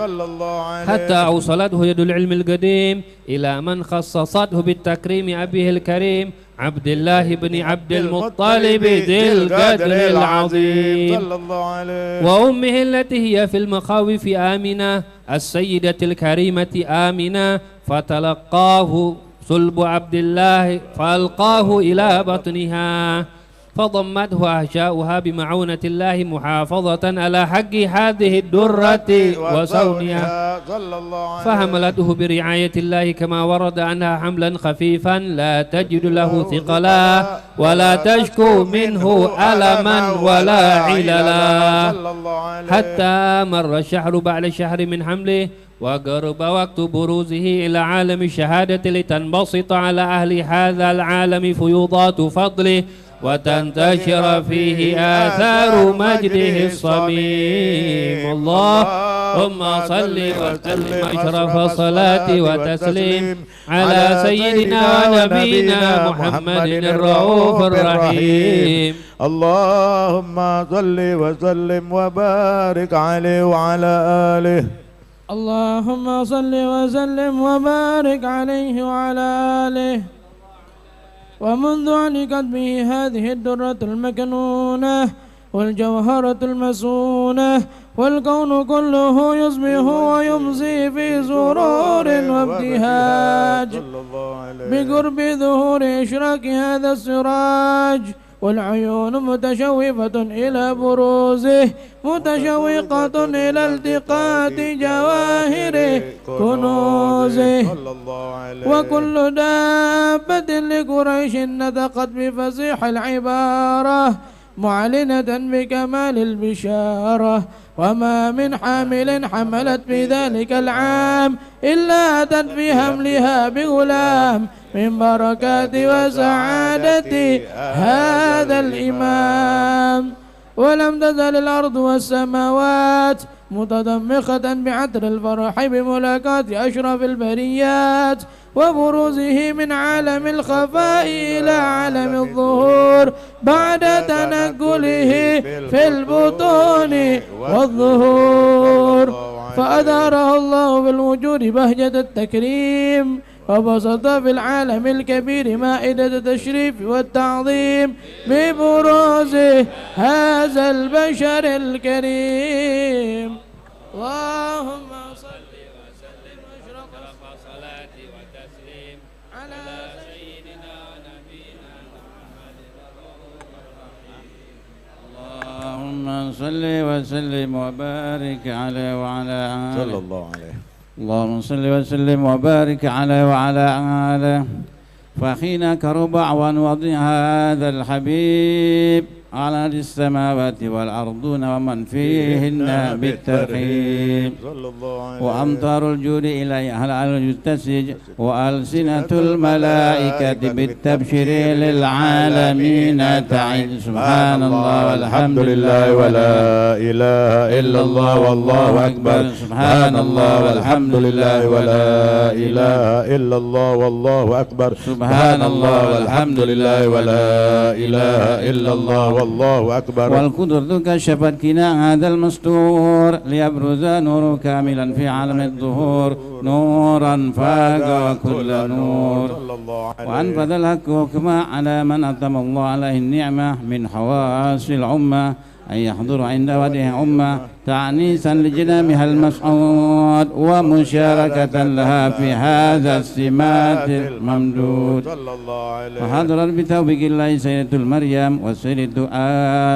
حتى أوصلته يد العلم القديم إلى من خصصته بالتكريم أبيه الكريم عبد الله بن عبد المطلب ذي القدر العظيم وأمه التي هي في المخاوف آمنة السيدة الكريمة آمنة فتلقاه صلب عبد الله فألقاه إلى بطنها فضمته أحشاؤها بمعونة الله محافظة على حق هذه الدرة وصونها، فحملته برعاية الله كما ورد عنها حملا خفيفا لا تجد له ثقلا ولا تشكو منه ألما ولا عللا، حتى مر الشهر بعد شهر من حمله وقرب وقت بروزه إلى عالم الشهادة لتنبسط على أهل هذا العالم فيوضات فضله وتنتشر فيه آثار مجده الصميم. اللهم صل وسلم أشرف الصلاة وتسليم على سيدنا ونبينا محمد الرؤوف الرحيم. اللهم صل وسلم وبارك عليه وعلى آله. اللهم صل وسلم وبارك عليه وعلى آله. ومنذ علقت به هذه الدرة المكنونة والجوهرة المسونة والكون كله يصبح ويمسي في سرور وابتهاج بقرب ظهور إشراق هذا السراج، والعيون متشوفة إلى بروزه متشوقة إلى التقاط جواهر كنوزه، وكل دابة لقريش نطقت بفصيح العبارة معلنة بكمال البشارة، وما من حامل حملت في ذلك العام إلا أتت في حملها بغلام من بركات وسعادة هذا الإمام. ولم تزل الأرض والسماوات متضمخة بعطر الفرح بملاقاة أشرف البريات وبروزه من عالم الخفاء إلى عالم الظهور بعد تنقله في البطون والظهور، فأظهره الله بالوجود بهجة التكريم وبسط في العالم الكبير مائدة التشريف والتعظيم ببروزه هذا البشر الكريم. اللهم صل وسلم أشرف الصلاة وتسليم على سيدنا ونبينا محمد الرؤوف الرحيم. اللهم صل وسلم وبارك عليه وعلى آله. صلى الله عليه. اللهم صل وسلم وبارك عليه وعلى آله. فأخينا كربع ونوضع هذا الحبيب على السماوات والأرضون ومن فيهن بالترحيب، وأمطار الجود إليه أهل التسج وألسنة الملائكة بالتبشير للعالمين تعيد. سبحان الله والحمد لله ولا إله إلا الله والله أكبر. سبحان الله والحمد لله ولا إله إلا الله والله أكبر. سبحان الله والحمد لله ولا إله إلا الله والله أكبر. والقدرة كشفت كناع هذا المستور ليبرز نور كاملا في عالم الظهور نورا فاق كل نور، وأنفذ الحق حكما على من أتم الله عليه النعمة من حواس العمة أن يحضر عند وجه أمة تعنيسا لجنامها المسعود ومشاركة لها في هذا السمات الممدود، وحضرت بتوبك الله سيدة المريم وسيدة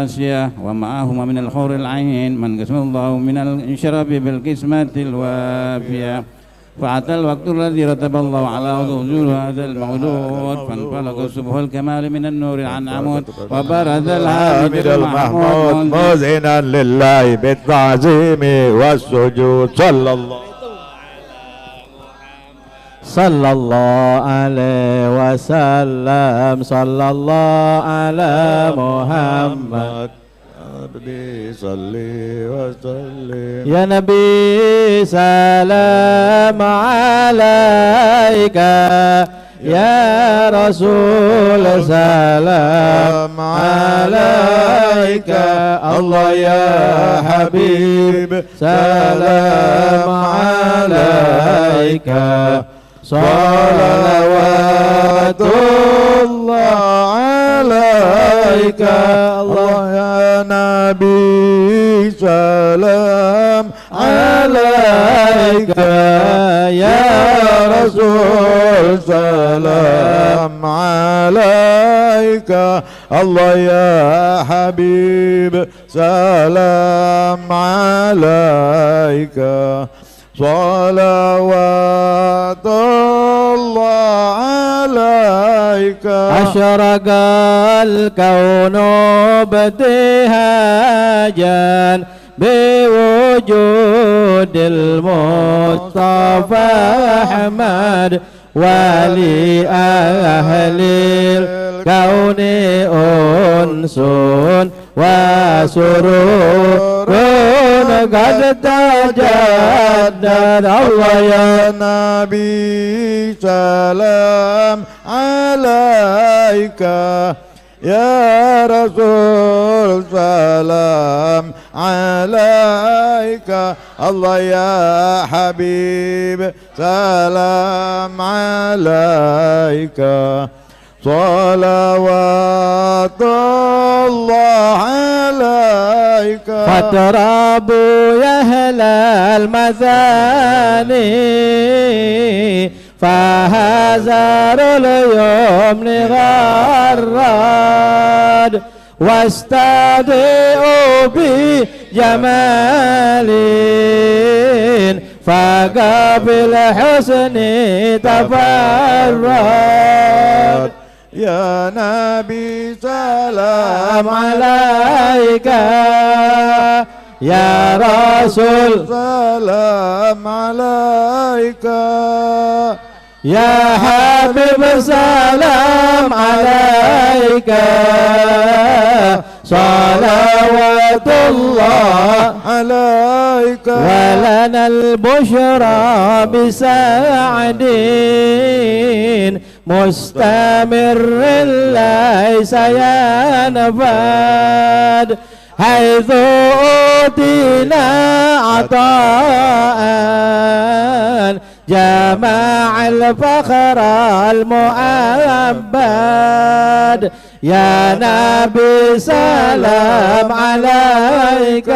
آسيا ومعهما من الحور العين من قسم الله من الانشراف بالقسمة الوافية، فأتى الوقت الذي رتب الله على وجود هذا المولود فانفلق سبح الكمال من النور عن عمود وبرز الحامد المحمود مذعنا لله بالتعظيم والسجود. صلى الله عليه وسلم. صلى الله على محمد. صلي وسلم يا نبي سلام عليك، يا رسول سلام عليك، الله يا حبيب سلام عليك، صلوات الله عليك، الله يا نبي سلام عليك يا رسول سلام عليك الله يا حبيب سلام عليك صلوات الله عليك أشرق الكون ابتهاجا بوجود المصطفى أحمد ولأهل الكون أنس وسرور قد تجدد الله يا نبي سلام عليك يا رسول سلام عليك الله يا حبيب سلام عليك صلوات الله عليك فاطربوا يا أهل المثاني فهزار اليمن غراد واستدعوا بجمال فقبل حسن تفرد يا نبي سلام عليك يا رسول سلام عليك يا حبيب سلام عليك صلوات الله عليك ولنا البشرى بسعد مستمر ليس ينفد حيث أوتينا عطاء جمع الفخر المؤبد يا نبي سلام عليك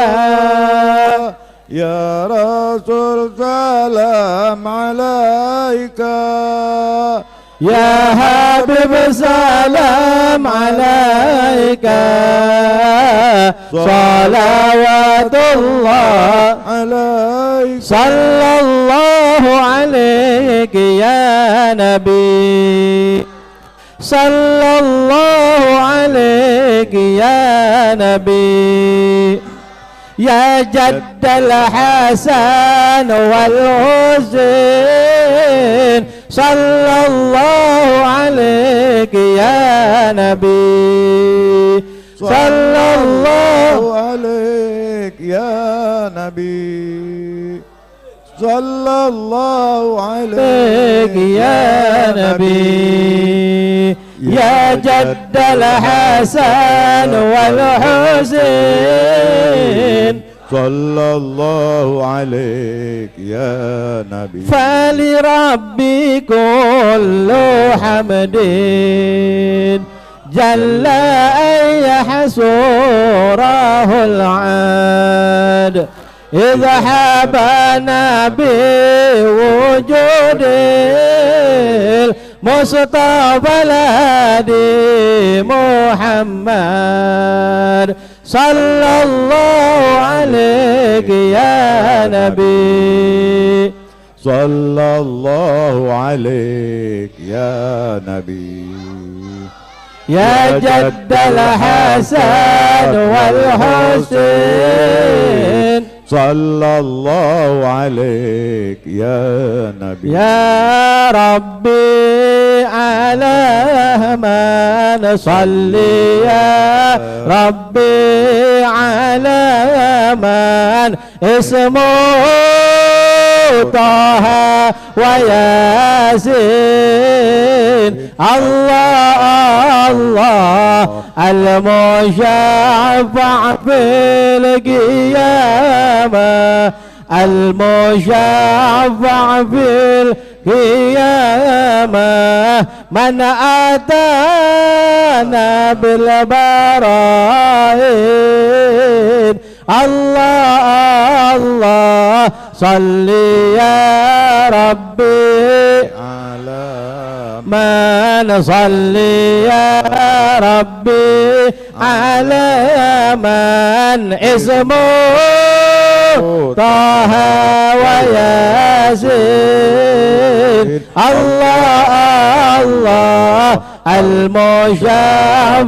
يا رسول سلام عليك يا حبيب سلام عليك صلوات الله عليك صلى الله عليك يا نبي صلى الله عليك يا نبي يا جد الحسن والحسين صلى الله عليك يا نبي صلى الله عليك يا نبي صلى الله عليك يا نبي يا جد الحسن والحسين صلى الله عليك يا نبي فلربي كل حمد جل أن يحصره العاد إذ حبنا بوجود المصطفى الهادي محمد صلى الله عليك يا نبي صلى الله عليك يا نبي يا جد الحسن والحسين صلى الله عليك يا نبي يا ربي على من صلي يا ربي على من اسمه طه وياسين الله الله المشفع في القيامة المشفع في القيامة من أتانا بالبراهين الله الله صل يا ربي على من صل يا ربي على من اسمه طه وياسين الله الله المشفع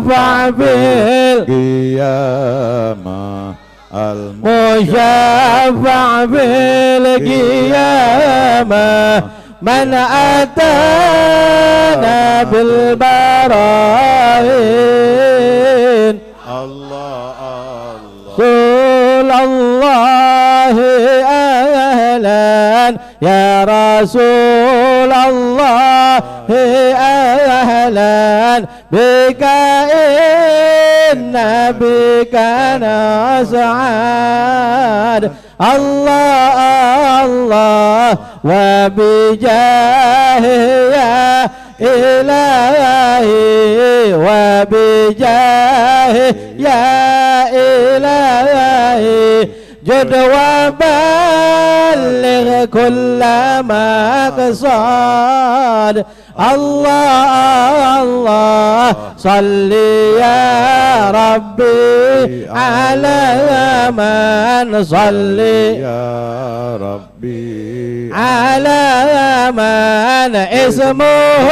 قيامة مشفع بالقيامة من أتانا بالبراهين الله رسول الله أهلا يا رسول الله أهلا بك إن بك نسعد الله الله وبجاه يا إلهي وبجاه يا إلهي جد وبلغ كل مقصد الله الله صل يا ربي على من صل يا ربي على من اسمه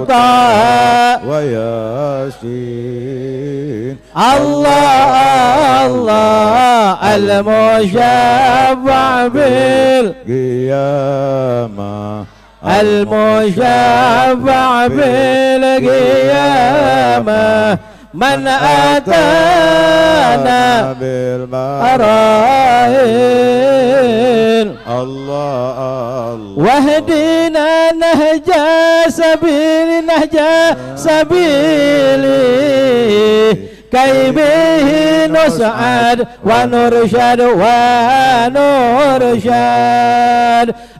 طه وياسين الله الله المشفع بالقيامة المشفع بالقيامة من أتانا بالبراهين الله واهدنا نهج سبيلي كي به نسعد ونرشد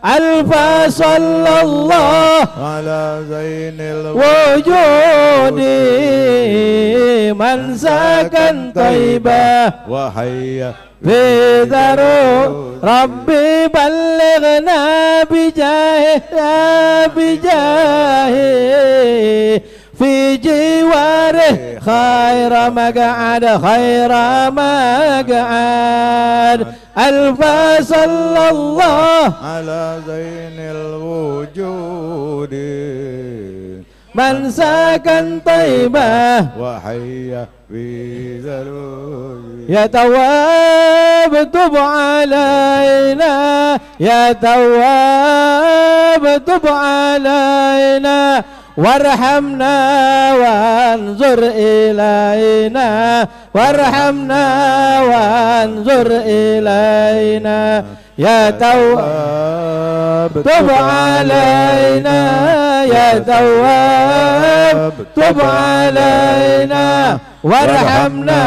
ألف صلى الله على زين الوجود من سكن طيبة وحي في ذرو ربي بلغنا بجاهه في جواره خير مقعد ألف صلى الله على زين الوجود من سكن طيبة وحي في ذروج يا تواب تب علينا يا تواب تب علينا وارحمنا وانظر إلينا يا تواب تب علينا يا تواب تب علينا وارحمنا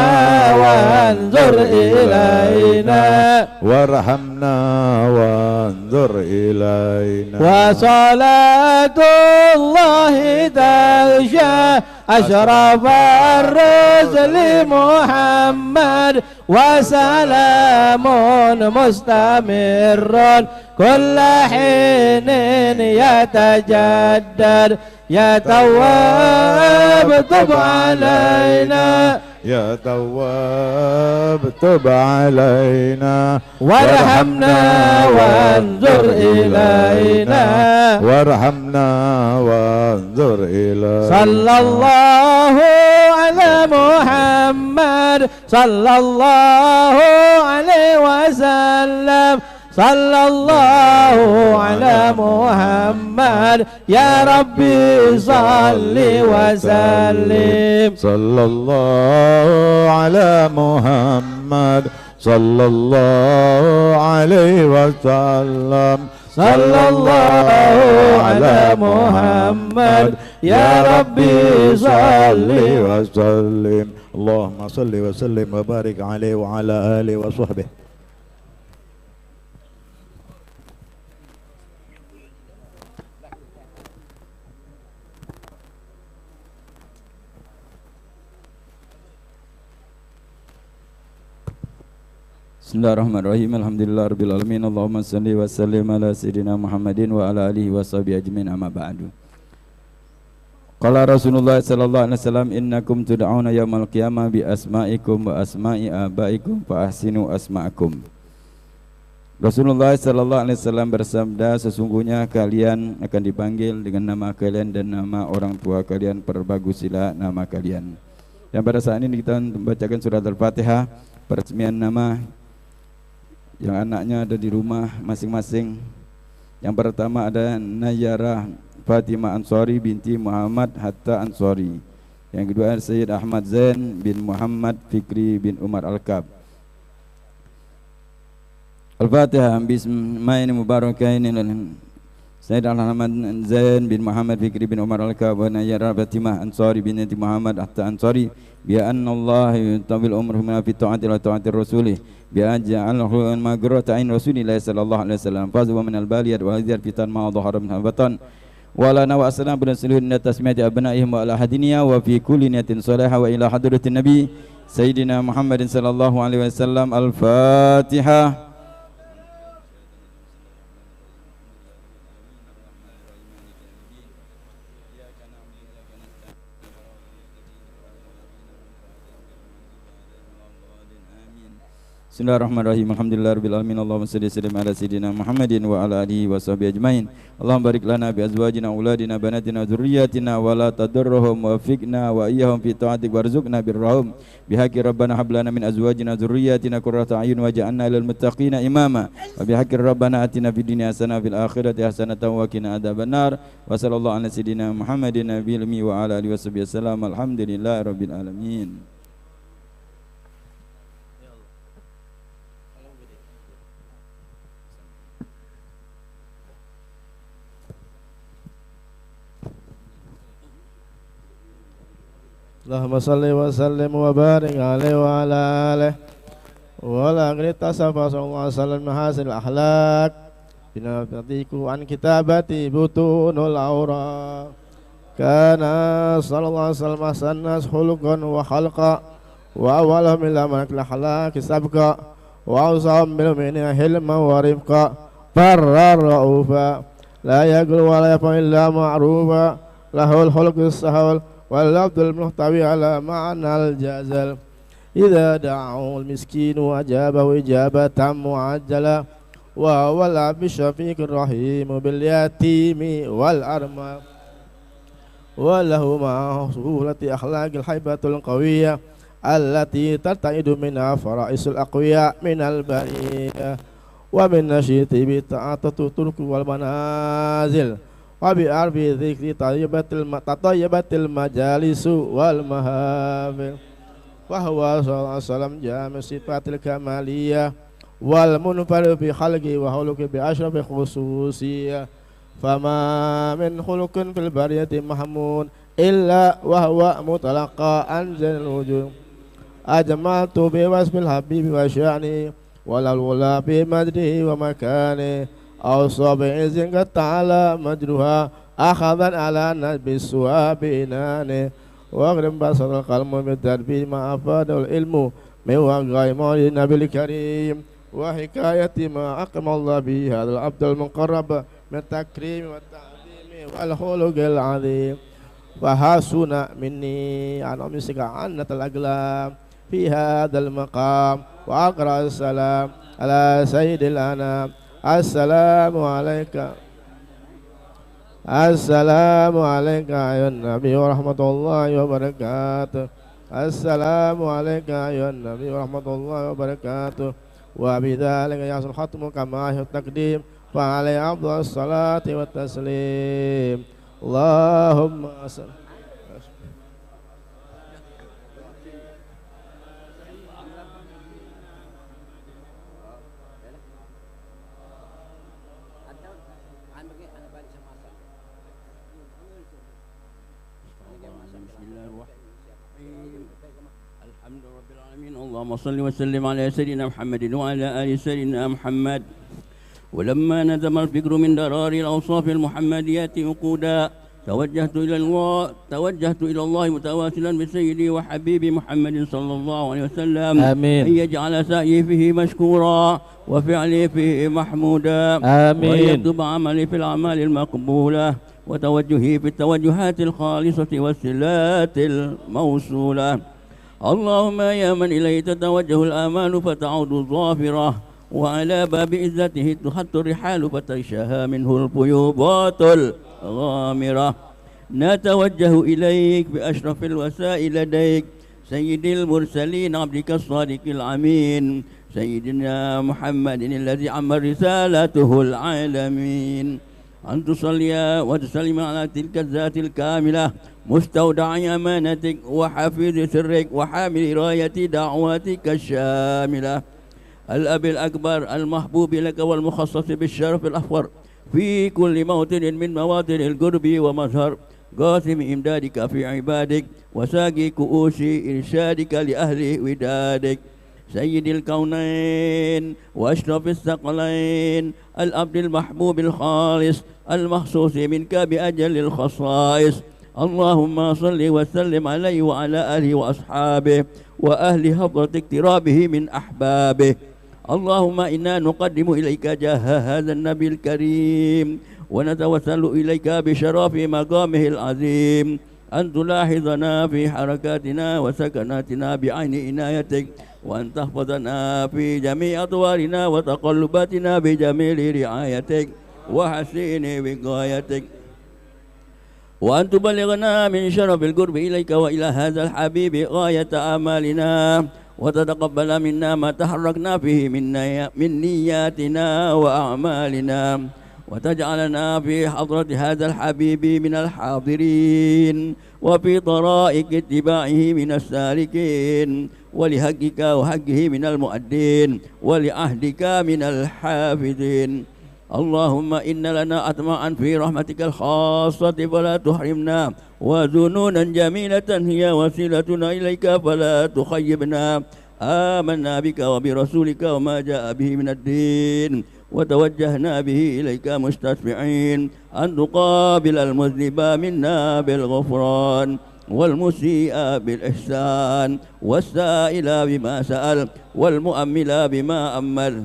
وانظر إلينا وصلاة الله تغشى أشرف الرسل محمد وسلام مستمر كل حين يتجدد يا تواب تب علينا يا تواب تب علينا وارحمنا وانظر إلينا صلى الله على محمد صلى الله عليه وسلم صلى الله على محمد يا ربي صل وسلم صلى الله على محمد صلى الله عليه وسلم صلى الله على محمد يا ربي صل وسلم اللهم صل وسلم وبارك عليه وعلى آله وصحبه. Bismillahirrahmanirrahim. Alhamdulillahirabbil alamin. Allahumma shalli wa sallim ala sayyidina Muhammadin wa ala alihi washabihi ajmain, amma ba'du. Qala Rasulullah sallallahu alaihi wasallam, innakum tud'auna yaumal qiyamah bi asma'ikum wa asma'i abaikum fa ahsinu asma'akum. Rasulullah sallallahu alaihi wasallam bersabda, sesungguhnya kalian akan dipanggil dengan nama kalian dan nama orang tua kalian, perbagusilah nama kalian. Dan pada saat ini kita membacakan surat Al-Fatihah, peresmian nama yang anaknya ada di rumah masing-masing. Yang pertama ada Nayarah Fatimah Ansari binti Muhammad Hatta Ansari. Yang kedua Sayyid Ahmad Zain bin Muhammad Fikri bin Umar Al-Kab. Al-Fatihah. Bismillahirrahmanirrahim. Mubarakain Sayyid Ahmad Zain bin Muhammad Fikri bin Umar Al-Kab wa Nayarah Fatimah Ansari binti Muhammad Hatta Ansari. Bi anna Allah yutawil umruhum fi ta'ati wa ta'ati rasulih bi aj'alahu maghrat ain Rasulillah sallallahu alaihi wasallam fazu min al-baliyat wa hadhar fitan ma dhahara min al-batan wa lana wa aslam bi rasulin tasmiyati abnaihim wa ala hadiniya wa fi kulli niyatin salihah wa ila hadratin nabi sayyidina Muhammadin sallallahu alaihi wasallam. Al-Fatihah. Bismillahirrahmanirrahim. Alhamdulillahirabbil alamin. Allahumma shalli wa sallim ala sayyidina Muhammadin wa ala alihi wa sahbihi ajmain. Allahumma barik lana bi azwajina auladina banatina dzurriyyatina wa la tadurruhum wa fiqna wa iyyahum fi ta'atik warzuqna birrahum bihaqqi rabbana hab lana min azwajina dzurriyyatina qurrata a'yun waj'alna lil muttaqina imama wa bihaqqi rabbana atina fid dunya hasanah fil akhirati hasanah wa qina adzabannar wa sallallahu ala sayyidina Muhammadin nabiyil ummi wa ala alihi wa sahbihi wasallam. Alhamdulillahirabbil alamin. Allahumma salli wa sallim wa barik alaihi wa ala alihi wa la tasafa sallallahu alaihi wasallam mahasil akhlaq binatiku an kitabati butunul aura kana sallallahu alaihi wasallam sannas khuluqan wa khalqa wa awalahum ila manakil akhlaq sabqa wa awsahum bil mu'minina hilma wa rifqa farrar ra'ufa la yaqul wa la yaf'al illa ma'rufa lahul khuluqus sahal والعبد المحتوي على معنى الجزل إذا دعوا المسكين أجابه إجابة معجلة وهو الأب الشفيق الرحيم باليتيم والأرمى وله مع سهولة أخلاق الحيبة القوية التي ترتعد منها فرائس الأقوياء من البرية ومن نشيط بتعاطة الترك والمنازل وبأرب ذكر تطيبت المجالس والمهافل وهو صلى الله عليه وسلم جامع صفات الكمالية والمنفرد في خلقه وخلق بأشرف خصوصية فما من خلق في البرية محمود إلا وهو متلقى عن زين الوجود أجمعت بوصف الحبيب وشأنه والأولى بمجده ومكانه أوصى بعز قد تعالى مجرها أخذا على نجب السواب إنانه واغرم بصر القلم بالتربية ما أفاده العلم من وقع مولد النبي الكريم وحكاية ما أقم الله به هذا العبد المقرب من التكريم والتعظيم والخلق العظيم فحسن مني أن أمسك عنة الأقلام في هذا المقام وأقرأ السلام على سيد الأنام. السلام عليك أيها النبي ورحمة الله وبركاته. السلام عليك أيها النبي ورحمة الله وبركاته. وبذلك يحصل ختم كما التقديم فعليه أفضل الصلاة والتسليم. اللهم صل اللهم صل وسلم على سيدنا محمد وعلى آل سيدنا محمد. ولما نظم الفكر من درار الأوصاف المحمدية عقودا توجهت إلى الله متواصلا بسيدي وحبيبي محمد صلى الله عليه وسلم آمين. أن يجعل سعيي فيه مشكورا وفعلي فيه محمودا، آمين. وأن يكتب عملي في الأعمال المقبولة، وتوجهي في التوجهات الخالصة والصلات الموصولة. اللهم يا من إليه تتوجه الآمال فتعود ظافرة، وعلى باب عزته تحط الرحال فتغشاها منه الفيوضات الغامرة. نتوجه إليك بأشرف الوسائل لديك سيد المرسلين عبدك الصادق الأمين سيدنا محمد الذي عم رسالته العالمين، أن تصلي وتسلم على تلك الذات الكاملة مستودع أمانتك وحفيظ سرك وحامل راية دعواتك الشاملة، الأب الأكبر المحبوب لك والمخصص بالشرف الأفخر في كل موطن من مواطن القرب ومظهر، قاسم إمدادك في عبادك وساقي كؤوس إرشادك لأهل ودادك، سيد الكونين وأشرف الثقلين، الأب المحبوب الخالص المخصوص منك بأجل الخصائص. اللهم صل وسلم عليه وعلى آله وأصحابه وأهل حفظة اقترابه من أحبابه. اللهم إنا نقدم إليك جاه هذا النبي الكريم، ونتوسل إليك بشرف مقامه العظيم أن تلاحظنا في حركاتنا وسكناتنا بعين عنايتك، وأن تحفظنا في جميع أطوارنا وتقلباتنا بجميل رعايتك وحسين وقايتك، وأن تبلغنا من شرف القرب إليك وإلى هذا الحبيب غاية آمالنا، وتتقبل منا ما تحركنا فيه من نياتنا وأعمالنا، وتجعلنا في حضرة هذا الحبيب من الحاضرين، وفي طرائق اتباعه من السالكين، ولحقك وحقه من المؤدين، ولعهدك من الحافظين. اللهم إن لنا أطمعا في رحمتك الخاصة فلا تحرمنا، وذنونا جميلة هي وسيلتنا إليك فلا تخيبنا. آمنا بك وبرسولك وما جاء به من الدين، وتوجهنا به إليك مستشفعين أن تقابل المذنب منا بالغفران، والمسيء بالإحسان، والسائل بما سأل، والمؤمل بما أمل،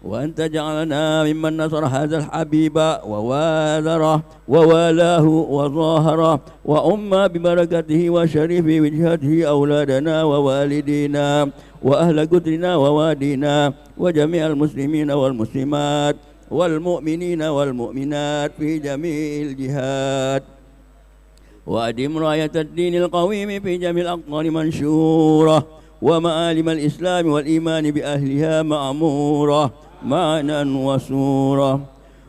وأن تجعلنا ممن نصر هذا الحبيب وواذره ووالاه وظاهره، وأم ببركته وشريف وجهته أولادنا ووالدينا وأهل قدرنا ووادينا وجميع المسلمين والمسلمات والمؤمنين والمؤمنات في جميع الجهات، وأدم راية الدين القويم في جميع الأقطار منشورة، ومعالم الإسلام والإيمان بأهلها معمورة معنا وسورة،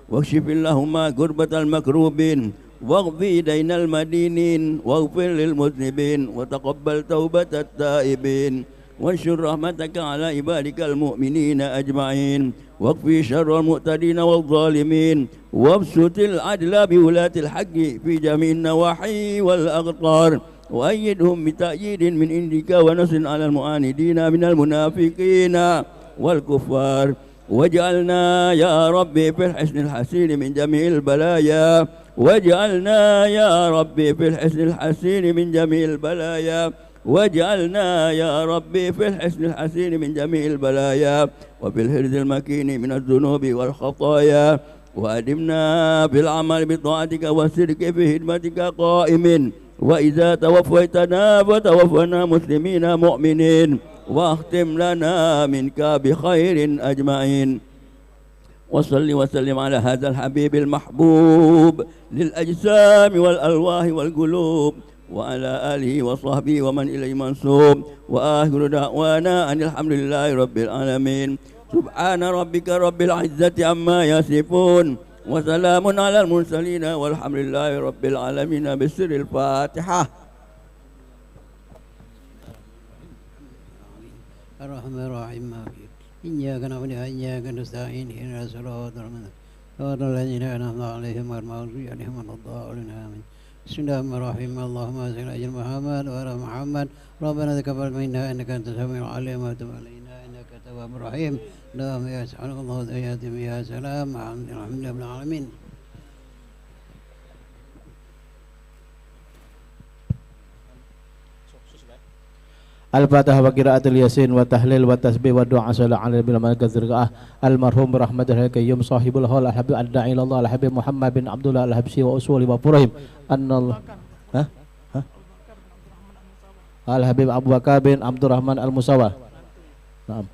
واكشف اللهم كربة المكروبين، واغفي دين المدينين، واغفر للمذنبين، وتقبل توبة التائبين، وانشر رحمتك على عبادك المؤمنين أجمعين، واكفي شر المعتدين والظالمين، وابسط العدل بولاة الحق في جميع النواحي والأقطار، وأيدهم بتأييد من عندك ونصر على المعاندين من المنافقين والكفار، واجعلنا يا ربي في الحسن الحسين من جميع البلايا، واجعلنا يا ربي في الحسن الحسين من جميع البلايا، واجعلنا يا ربي في الحسن الحسين من جميع البلايا، وفي الحرز المكين من الذنوب والخطايا، وأدمنا بالعمل بطاعتك والسلك في خدمتك قائم، وإذا توفيتنا فتوفنا مسلمين مؤمنين، واختم لنا منك بخير أجمعين. وصل وسلم على هذا الحبيب المحبوب للأجسام والألواح والقلوب، وعلى آله وصحبه ومن إليه منسوب، وآخر دعوانا أن الحمد لله رب العالمين. سبحان ربك رب العزة عما يصفون، وسلام على المرسلين، والحمد لله رب العالمين. بسر الفاتحة. الرحمن الرحيم إياك نعبد وإياك نستعين اهدنا الصراط المستقيم صراط الذين أنعمت عليهم غير المغضوب عليهم ولا الضالين آمين. بسم الله الرحمن الرحيم. اللهم صل على أجل محمد وعلى محمد. ربنا تقبل منا إنك أنت السميع العليم وتب علينا إنك التواب الرحيم. اللهم يا سبحانك الله وتحياتهم يا سلام الحمد لله رب العالمين. Al-Fatihah wa qiraatul Yasin wa tahlil wa tasbih wa du'a sallallahu alaihi wa sallam al-marhum rahmatul qayyum sahibul haul al-habib ad-da'i ilallah al-habib Muhammad bin Abdullah al-Habsyi wa usuli wa furahim annallah al-habib Abu Bakar bin Abdurrahman al-Musawa. Naam.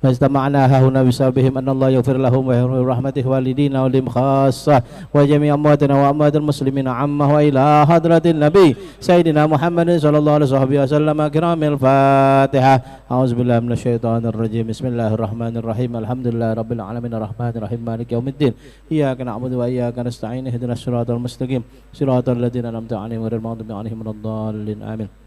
فاجتمعنا هنا بسببهم أن الله يغفر لهم ويغفر رحمته والدينا ولهم خاصة وجميع أمواتنا وأموات المسلمين عامة وإلى حضرة النبي سيدنا محمد صلى الله عليه وسلم كرام الفاتحة. أعوذ بالله من الشيطان الرجيم. بسم الله الرحمن الرحيم. الحمد لله رب العالمين الرحمن الرحيم مالك يوم الدين. إياك نعبد وإياك نستعين اهدنا الصراط المستقيم صراط الذين أنعمت عليهم غير المغضوب عليهم ولا الضالين آمين.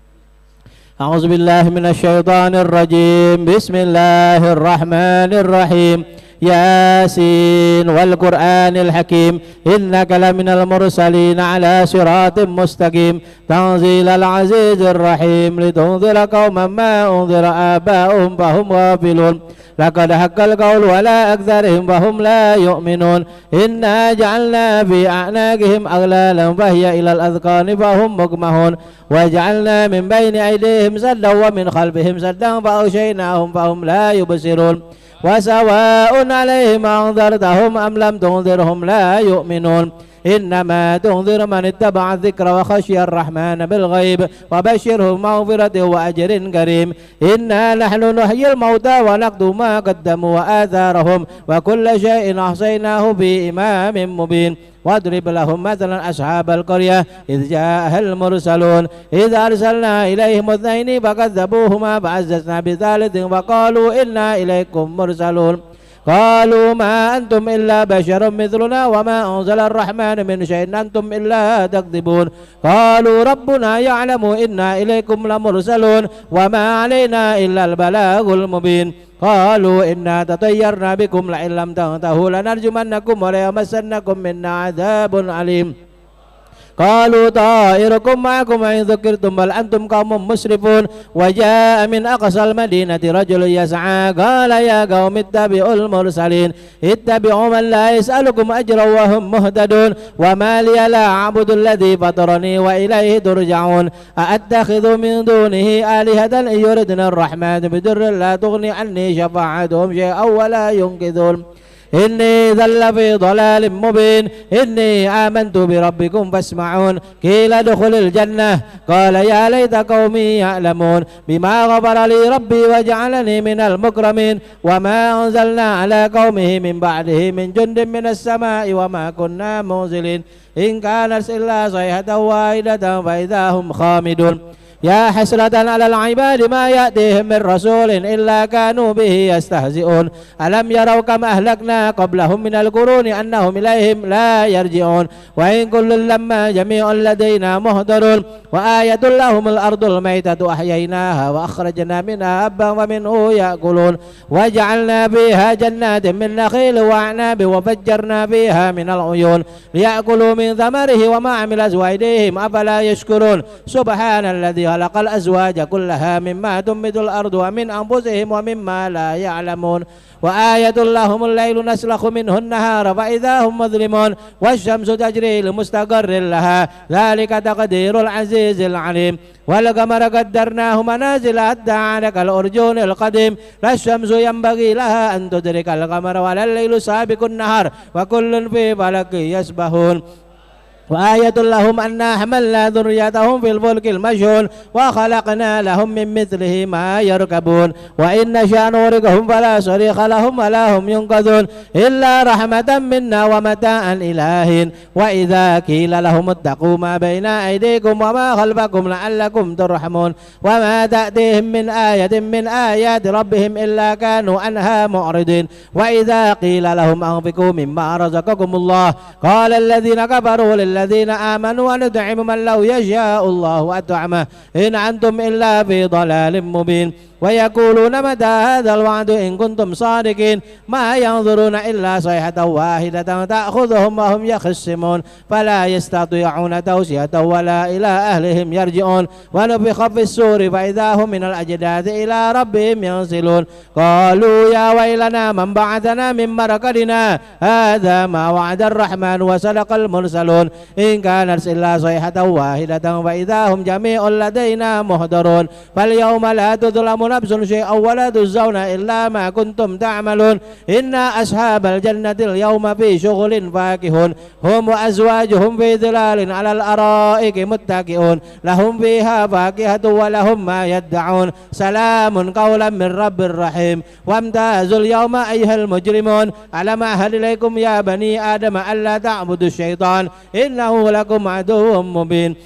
أعوذ بالله من الشيطان الرجيم. بسم الله الرحمن الرحيم. ياسين والقرآن الحكيم إنك لمن المرسلين على صراط مستقيم تنزيل العزيز الرحيم لتنذر قوما ما أنذر آباؤهم فهم غافلون لقد حق القول ولا أكثرهم وهم لا يؤمنون إنا جعلنا في أعناقهم أغلالا فهي إلى الأذقان فهم مقمحون وجعلنا من بين أيديهم سدا ومن خلفهم سدا فأغشيناهم فهم لا يبصرون وسواء عليهم أنذرتهم أم لم تنذرهم لا يؤمنون إنما تنذر من اتبع الذكر وخشي الرحمن بالغيب وبشره مغفرة وأجر كريم. إنا نحن نحيي الموتى ونكتب ما قدموا وآثارهم وكل شيء أحصيناه في إمام مبين. واضرب لهم مثلا أصحاب القرية إذ جاءها المرسلون إذ أرسلنا إليهم اثنين فكذبوهما فعززنا بثالث وقالوا إنا إليكم مرسلون قالوا ما أنتم إلا بشر مثلنا وما أنزل الرحمن من شيء أنتم إلا تكذبون قالوا ربنا يعلم إنا إليكم لمرسلون وما علينا إلا البلاغ المبين قالوا إنا تطيرنا بكم لئن لم تنتهوا لنرجمنكم وليمسنكم منا عذاب عليم قالوا طائركم معكم إن ذكرتم بل أنتم قوم مسرفون وجاء من أقصى المدينة رجل يسعى قال يا قوم اتبعوا المرسلين اتبعوا من لا يسألكم أجرا وهم مهتدون وما لي لا أعبد الذي فطرني وإليه ترجعون أأتخذ من دونه آلهة إن يردنا الرحمن بضر لا تغني عني شفاعتهم شيئا ولا ينقذون إني ذل في ضلال مبين إني آمنت بربكم فاسمعون قيل ادخل الجنة قال يا ليت قومي يعلمون بما غفر لي ربي وجعلني من المكرمين وما أنزلنا على قومه من بعده من جند من السماء وما كنا منزلين إن كانت إلا صيحة واحدة فإذا هم خامدون يا حسرة على العباد ما يأتيهم من رسول إلا كانوا به يستهزئون ألم يروا كم أهلكنا قبلهم من القرون أنهم إليهم لا يرجعون وإن كل لما جميع لدينا مهدرون وآية لهم الأرض الميتة أحييناها وأخرجنا منها حبا ومنه يأكلون وجعلنا فيها جنات من نخيل وأعناب وفجرنا فيها من العيون ليأكلوا من ثمره وما عملت أيديهم أفلا يشكرون سبحان الذي خلق الأزواج كلها مما تنبت الأرض ومن أنفسهم ومما لا يعلمون وآية لهم الليل نسلخ منه النهار فإذا هم مظلمون والشمس تجري لمستقر لها ذلك تقدير العزيز العليم والقمر قدرناه منازل حتى عاد كالأرجون القديم لا الشمس ينبغي لها أن تدرك القمر ولا الليل سابق النهار وكل في فلك يسبحون وآية لهم أنا حملنا ذريتهم في الفلك المشحون وخلقنا لهم من مثله ما يركبون وإن نشأ نغرقهم فلا صريخ لهم ولا هم ينقذون إلا رحمة منا ومتاعا إلى حين وإذا قيل لهم اتقوا ما بين أيديكم وما خلفكم لعلكم ترحمون وما تأتيهم من آية من آيات ربهم إلا كانوا عنها معرضين وإذا قيل لهم أنفقوا مما رزقكم الله قال الذين كفروا الذين آمنوا ونطعم من لو يشاء الله أطعمه إن أنتم إلا في ضلال مبين ويقولون متى هذا الوعد إن كنتم صادقين ما ينظرون إلا صيحة واحدة تأخذهم وهم يخصمون فلا يستطيعون توصية ولا إلى أهلهم يرجعون ونفخ في السور فإذا هم من الأجداث إلى ربهم ينسلون قالوا يا ويلنا من بعثنا من مرقدنا هذا ما وعد الرحمن وصدق المرسلون إن كانت إلا صيحة واحدة فإذا هم جميع لدينا محضرون فاليوم لا تظلم نفس شيئا ولا تجزون إلا ما كنتم تعملون إنا أصحاب الجنة اليوم في شغل فاكهون هم وأزواجهم في ظلال على الأرائك متكئون لهم فيها فاكهة ولهم ما يدعون سلام قولا من رب رحيم وامتازوا اليوم أيها المجرمون ألم أعهد إليكم يا بني آدم ألا تعبدوا الشيطان إنه لكم عدو مبين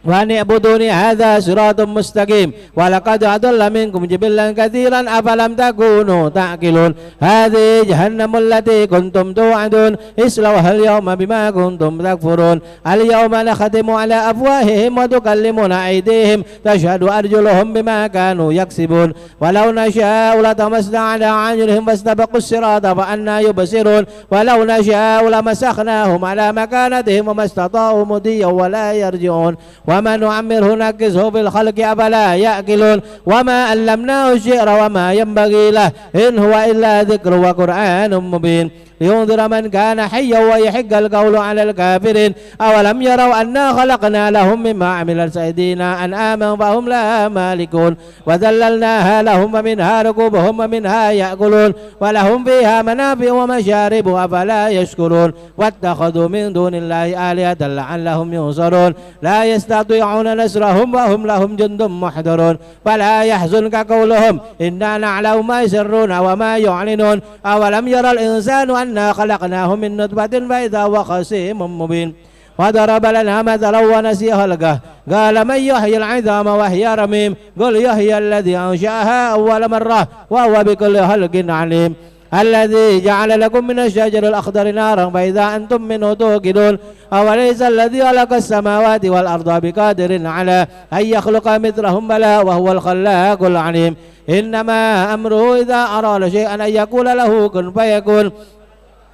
وأن اعبدوني هذا صراط مستقيم ولقد أضل منكم جبلا كثيرا أفلم تكونوا تعقلون هذه جهنم التي كنتم توعدون اصلوها اليوم بما كنتم تكفرون اليوم نختم على أفواههم وتكلمنا أيديهم تشهد أرجلهم بما كانوا يكسبون ولو نشاء لطمسنا على أعينهم فاستبقوا الصراط فأنى يبصرون ولو نشاء لمسخناهم على مكانتهم وما استطاعوا مضيا ولا يرجعون وما نعمره نكسه في الخلق أفلا يأكلون وما علمناه الشعر وما ينبغي له إن هو إلا ذكر وقرآن مبين لينذر من كان حيا ويحق القول على الكافرين أولم يروا أنا خلقنا لهم مما عملت أيدينا أنعاما فهم لها مالكون وذللناها لهم ومنها ركوبهم ومنها يأكلون ولهم فيها منافع ومشارب أفلا يشكرون واتخذوا من دون الله آلهة لعلهم ينصرون لا يستطيعون نصرهم وهم لهم جند محضرون فلا يحزنك قولهم إنا نعلم ما يسرون وما يعلنون أولم يرى الإنسان أنا خلقناه من نطفة فإذا هو خصيم مبين وضرب لنا مثلا ونسي خلقه قال من يحيي العظام وهي رميم قل يحيي الذي أنشأها أول مرة وهو بكل خلق عليم الذي جعل لكم من الشجر الأخضر نارا فإذا أنتم منه توقدون أوليس الذي خلق السماوات والأرض بقادر على أن يخلق مثلهم بلى وهو الخلاق العليم إنما أمره إذا أراد شيئا أن يقول له كن فيكون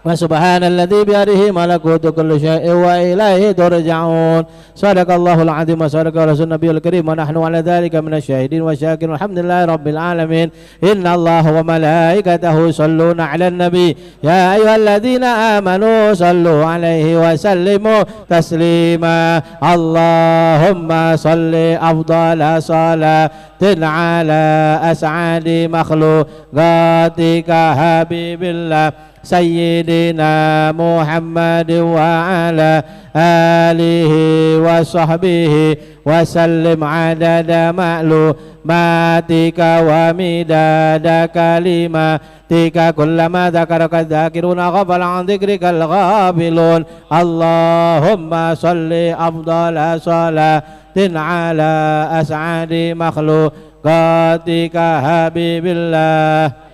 وسبحان الذي بيده ملكوت كل شيء وإليه ترجعون صدق الله العظيم وصدق رسول النبي الكريم ونحن على ذلك من الشاهدين والشاكرين والحمد لله رب العالمين إن الله وملائكته يصلون على النبي يا أيها الذين آمنوا صلوا عليه وسلموا تسليما اللهم صل أفضل صلاة على أسعد مخلوقاتك حبيب الله سيدنا محمد وعلى آله وصحبه وسلم عدد معلوماتك ومداد كلماتك كلما ذكرك الذاكرون غفل عن ذكرك الغافلون اللهم صل أفضل صلاة على أسعد مخلوقاتك حبيب الله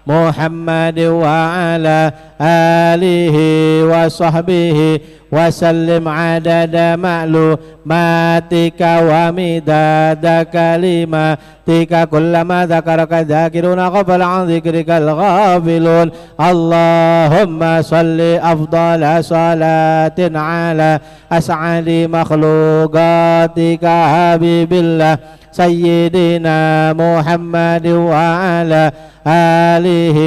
محمد وعلى آله وصحبه وسلم عدد معلوماتك ومداد كلماتك كلما ذكرك الذاكرون غفل عن ذكرك الغافلون اللهم صل أفضل صلاة على أسعد مخلوقاتك حبيب الله سيدنا محمد وعلى آله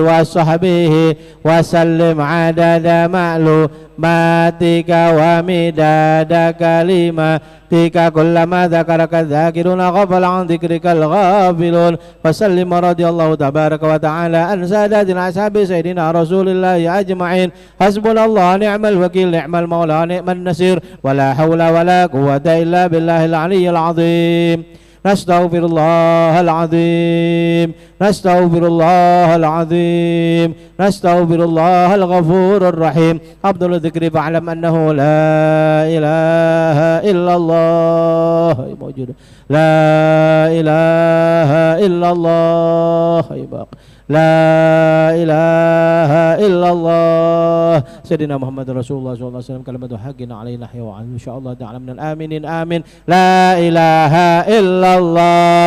وصحبه وسلم عدد معلوماتك ومداد كلماتك كلما ذكرك الذاكرون غفل عن ذكرك الغافلون وسلم رضي الله تبارك وتعالى عن ساداتنا أصحاب سيدنا رسول الله أجمعين حسبنا الله نعم الوكيل نعم المولى نعم النصير ولا حول ولا قوة إلا بالله العلي العظيم نستغفر الله العظيم نستغفر الله العظيم نستغفر الله الغفور الرحيم أفضل الذكر فاعلم أنه لا إله إلا الله موجود لا إله إلا الله لا إله إلا الله سيدنا محمد رسول الله صلى الله عليه وسلم كلمة حق علينا نحيا وعنه إن شاء الله تعالى من الآمنين آمين لا إله إلا الله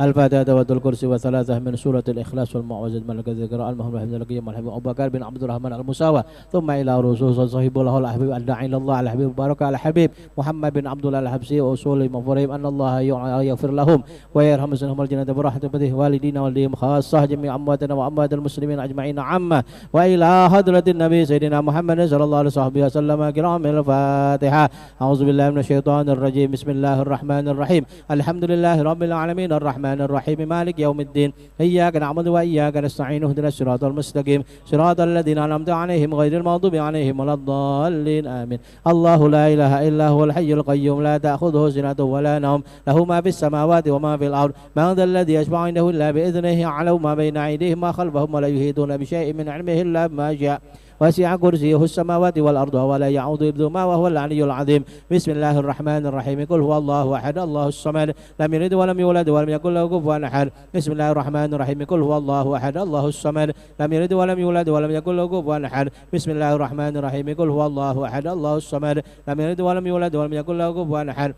الفاتحة والكرسي وثلاثة من سورة الإخلاص والمعوذات من الذكر المهم الحمد لله والحبيب أبو بكر بن عبد الرحمن المساوى ثم إلى رسول صاحب الله الحبيب الداعي إلى الله الحبيب بارك على الحبيب محمد بن عبد الله الحبسي وأصول مفرهم أن الله يغفر لهم ويرحم سنهم الجنة برحمة بده والدينا والديهم خاصة جميع أمواتنا وأموات المسلمين أجمعين عامة وإلى حضرة النبي سيدنا محمد صلى الله عليه وسلم كرام الفاتحة. أعوذ بالله من الشيطان الرجيم. بسم الله الرحمن الرحيم. الحمد لله رب العالمين الرحمن الرحيم مالك يوم الدين إياك نعبد وإياك نستعين اهدنا الصراط المستقيم صراط الذين أنعمت عليهم غير المغضوب عليهم ولا الضالين آمين. الله لا إله إلا هو الحي القيوم لا تأخذه سنة ولا نوم له ما في السماوات وما في الأرض من ذا الذي يشفع عنده إلا بإذنه يعلم ما بين أيديهم ما خلفهم ولا يحيطون بشيء من علمه إلا بما شاء وسع كرسيه السماوات والأرض ولا يعوض حفظهما وهو العلي العظيم. بسم الله الرحمن الرحيم. قل هو الله أحد الله الصمد لم يلد ولم يولد ولم يكن له كفوا أحد. بسم الله الرحمن الرحيم. قل هو الله أحد الله الصمد لم يلد ولم يولد ولم يكن له كفوا أحد. بسم الله الرحمن الرحيم. قل هو الله أحد الله الصمد لم يلد ولم يولد ولم يكن له كفوا أحد.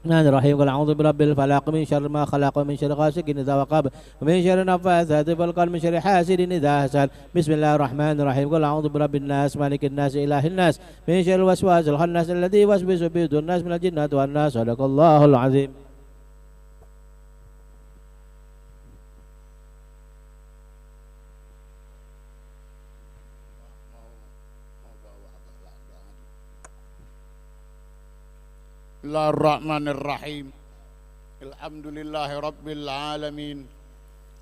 الرحمن الرحيم. قل أعوذ برب الفلق من شر ما خلق ومن شر غاسق إذا وقب ومن شر النفاثات في العقد من شر حاسد إذا حسد. بسم الله الرحمن الرحيم. قل أعوذ برب الناس مالك الناس إله الناس من شر الوسواس الخناس الذي يوسوس في صدور الناس من الجنة والناس. صدق الله العظيم. Bismillahirrahmanirrahim. Alhamdulillahi Rabbil Alamin.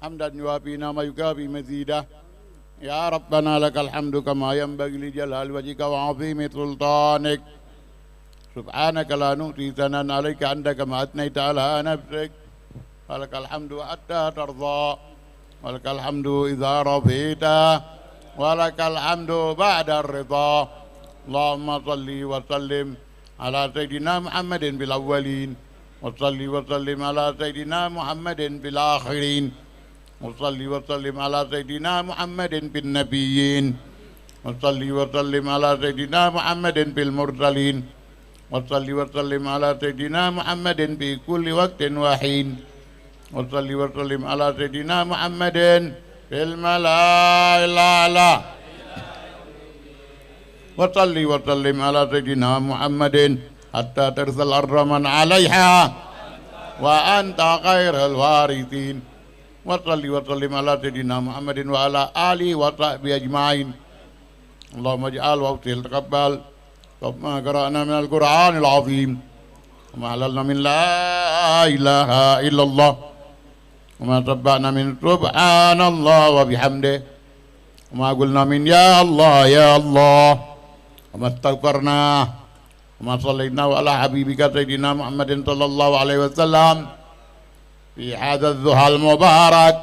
Hamdan yuafi nama yukafi mazidah. Ya Rabbana lakal hamdu kama yanbaghi li jalali wajhika wa 'azimi sultanik. Subhanaka la nu'ti thanan 'alaika anta kama atnaita ala nafsik. Walakal hamdu hatta tardha. Walakal hamdu idza radita. Walakal hamdu ba'da ridha. Allahumma salli wa sallim على سيدنا محمد في الأولين وصلي وسلم على سيدنا محمد في الآخرين وصلي وسلم على سيدنا محمد في النبيين وصلي وسلم على سيدنا محمد في المرسلين وصلي وسلم على سيدنا محمد في كل وقت وحين وصلي وسلم على سيدنا محمد في الملائكة الأعلى وصلي وسلم على سيدنا محمد حتى ترث الأرض من عليها وأنت خير الوارثين وصلي وسلم على سيدنا محمد وعلى آله وصحبه أجمعين. اللهم اجعل وأوصل تقبل ما قرأنا من القرآن العظيم وما أعلنا من لا إله إلا الله وما سبحنا من سبحان الله وبحمده وما قلنا من يا الله يا الله وما استغفرنا وما صلينا على حبيبك سيدنا محمد صلى الله عليه وسلم في هذا الضحى المبارك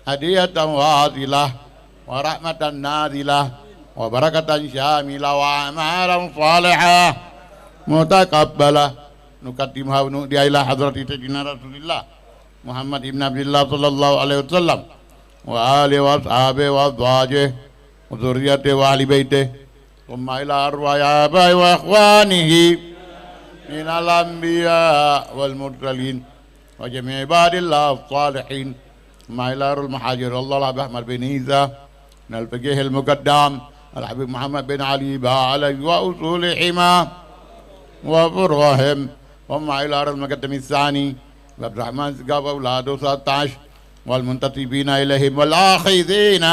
هدية واصلة ورحمة نازلة وبركة شاملة وأعمالا صالحة متقبلة نقدمها ونؤديها إلى حضرة سيدنا رسول الله محمد بن عبد الله صلى الله عليه وسلم وآله وأصحابه وأزواجه وذريته وأهل بيته ثم إلى أرواح آبائه وإخوانه من الأنبياء والمرسلين وجميع عباد الله الصالحين ثم إلى أرواح المحاجر الله الحبيب أحمد بن عيسى من الفقيه المقدم الحبيب محمد بن علي عليه وأصول حما وفرهم ثم إلى أرواح المقدم الثاني عبد الرحمن سقاف أولاده 16 والمنتسبين إليهم والآخذين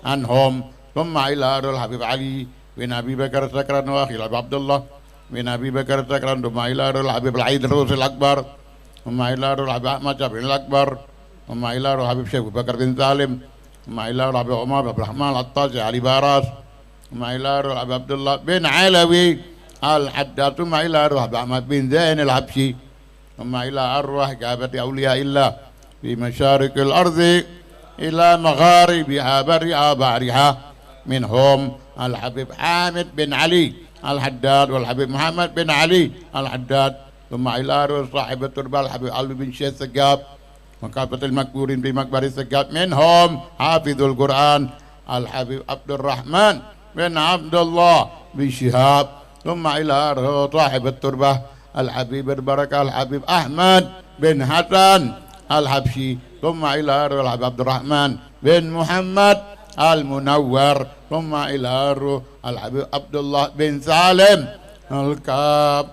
عنهم ثم إلى أرواح الحبيب علي بن أبي بكر السكران وأخي عبد الله بن أبي بكر السكران ثم إلى أرواح الحبيب العيدروس الأكبر ثم إلى أرواح الحبيب أحمد بن الأكبر ثم إلى أرواح الحبيب شيخ بكر بن سالم ثم إلى أرواح الحبيب عمر بن عبد الرحمن العطاس علي باراس ثم إلى أرواح الحبيب عبد الله بن علوي الحداد ثم إلى أرواح الحبيب أحمد بن زين الحبشي ثم إلى أرواح كافة أولياء الله في مشارق الأرض إلى مغاربها برها بحرها منهم الحبيب حامد بن علي الحداد والحبيب محمد بن علي الحداد ثم إلى أرواح صاحب التربة الحبيب علي بن شيخ السقاف وكافة المقبورين في مقبرة السقاف منهم حافظ القرآن الحبيب عبد الرحمن بن عبد الله بن شهاب ثم إلى أرواح صاحب التربة الحبيب البركة الحبيب أحمد بن حسن الحبشي ثم إلى روح الحبيب عبد الرحمن بن محمد المنور ثم إلى روح الحبيب عبد الله بن سالم الكاب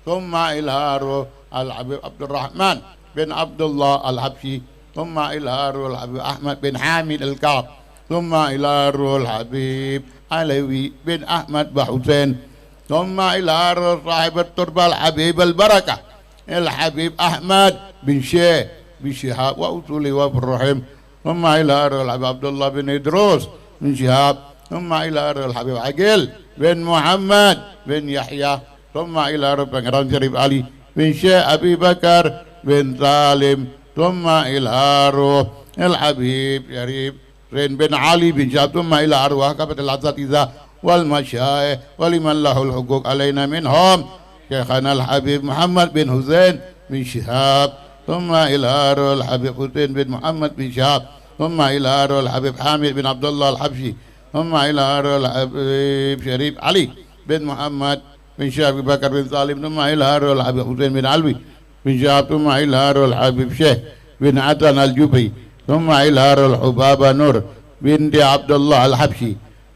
ثم إلى روح الحبيب عبد الرحمن بن عبد الله الحبشي ثم إلى روح الحبيب أحمد بن حامد الكاب ثم إلى روح الحبيب علوي بن أحمد بحسين ثم إلى روح صاحب التربة الحبيب البركة الحبيب أحمد بن شيخ بن شهاب وأصولي وإبراهيم ثم إلى روح الحبيب عبد الله بن إدروس بن شهاب ثم إلى روح الحبيب عقيل بن محمد بن يحيى ثم إلى روح Pangeran Syarif Ali bin Syekh Abi Bakar bin Salim ثم إلى روح الحبيب شريف بن علي بن شهاب ثم إلى أرواح كافة الأساتذة والمشايخ ولمن له الحقوق علينا منهم شيخنا الحبيب محمد بن حسين بن شهاب ثم إلى روح الحبيب حسين بن محمد بن شهاب ثم إلى روح الحبيب حامد بن عبد الله الحبشي ثم إلى روح الحبيب شريف علي بن محمد بن شيخ أبي بكر بن سالم ثم إلى روح الحبيب حسين بن علوي بن شهاب ثم إلى روح الحبيب شيخ بن عدن الجبري ثم إلى روح الحبابة نور بنت عبد الله الحبشي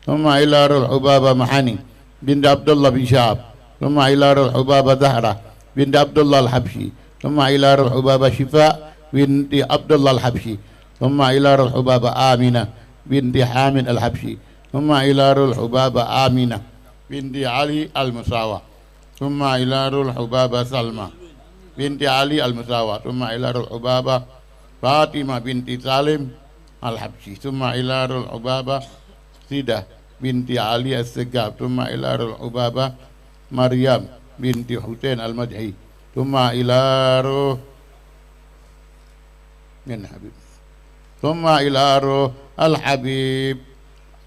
ثم إلى روح الحبابة محاني بنت عبد الله بن شهاب ثم إلى روح الحبابة زهرة بنت عبد الله الحبشي ثم إلى روح الحبابة شفاء بنت عبد الله الحبشي ثم إلى روح الحبابة آمنة بنت حامد الحبشي ثم إلى روح الحبابة آمنة بنت علي المساوى ثم إلى روح الحبابة سلمى بنت علي المساوى ثم إلى روح الحبابة فاطمة بنت سالم الحبشي ثم إلى روح الحبابة سيدة بنت علي السقاف ثم إلى روح الحبابة مريم بنت حسين المدحي ثم إلى روح من حبيب ثم إلى روح الحبيب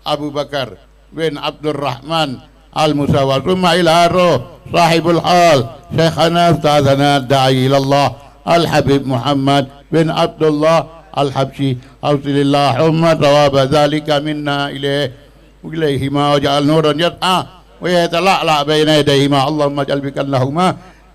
أبو بكر بن عبد الرحمن المساوى ثم إلى روح صاحب الحال شيخنا أستاذنا الداعي إلى الله الحبيب محمد بن عبد الله الحبشي أوصل اللهم ثواب ذلك منا إليهما واجعل نورا يسعى ويتلألأ بين يديهما اللهم اجعل بك لهما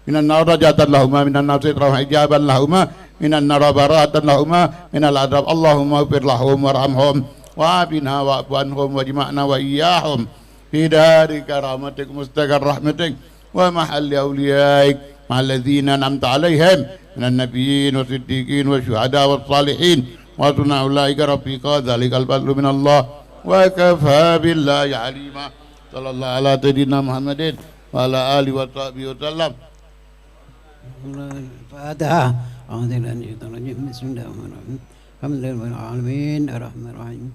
من النار رجعة لهما من النار سترا وحجابا لهما من النار براءة لهما من العذاب اللهم اغفر لهم وارحمهم وعافنا واعف عنهم واجمعنا وإياهم في دار كرامتك مستقر رحمتك ومحل أوليائك مع الذين أنعمت عليهم من النبيين والصديقين والشهداء والصالحين وحسن أولئك رفيقا ذلك الفضل من الله وكفى بالله عليما صلى الله على سيدنا محمد وعلى آله وصحبه وسلم. الفاتحة أعوذ بالله من الشيطان الرجيم بسم الله الرحمن الرحيم الحمد لله رب العالمين الرحمن الرحيم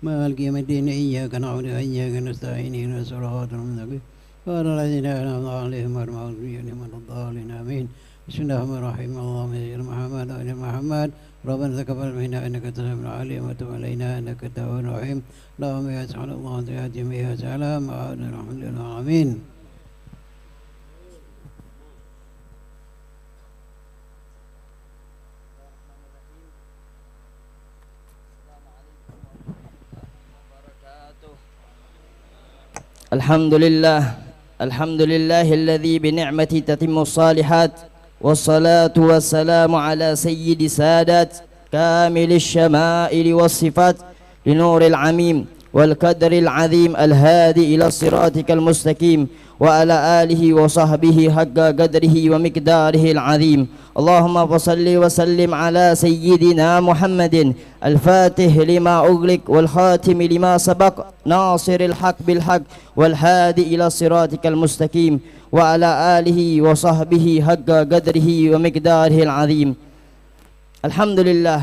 مالك يوم الدين إياك نعبد وإياك نستعين اهدنا الصراط المستقيم صراط الذين أنعمت عليهم غير المغضوب عليهم ولا الضالين آمين. بسم الله الرحمن الرحيم اللهم صل على محمد وعلى محمد ربنا تقبل منا إنك أنت السميع العليم وتب علينا إنك أنت التواب الرحيم اللهم يا سبحان الله يا جميع سلام الحمد لله آمين. الحمد لله الذي بنعمته تتم الصالحات والصلاة والسلام على سيد سادات كامل الشمائل والصفات لنور العميم والقدر العظيم الهادي إلى صراطك المستقيم وعلى آله وصحبه حق قدره ومقداره العظيم. اللهم صل وسلم على سيدنا محمد الفاتح لما أغلق والخاتم لما سبق ناصر الحق بالحق والهادي إلى صراطك المستقيم وعلى آله وصحبه حق قدره ومقداره العظيم. Alhamdulillah.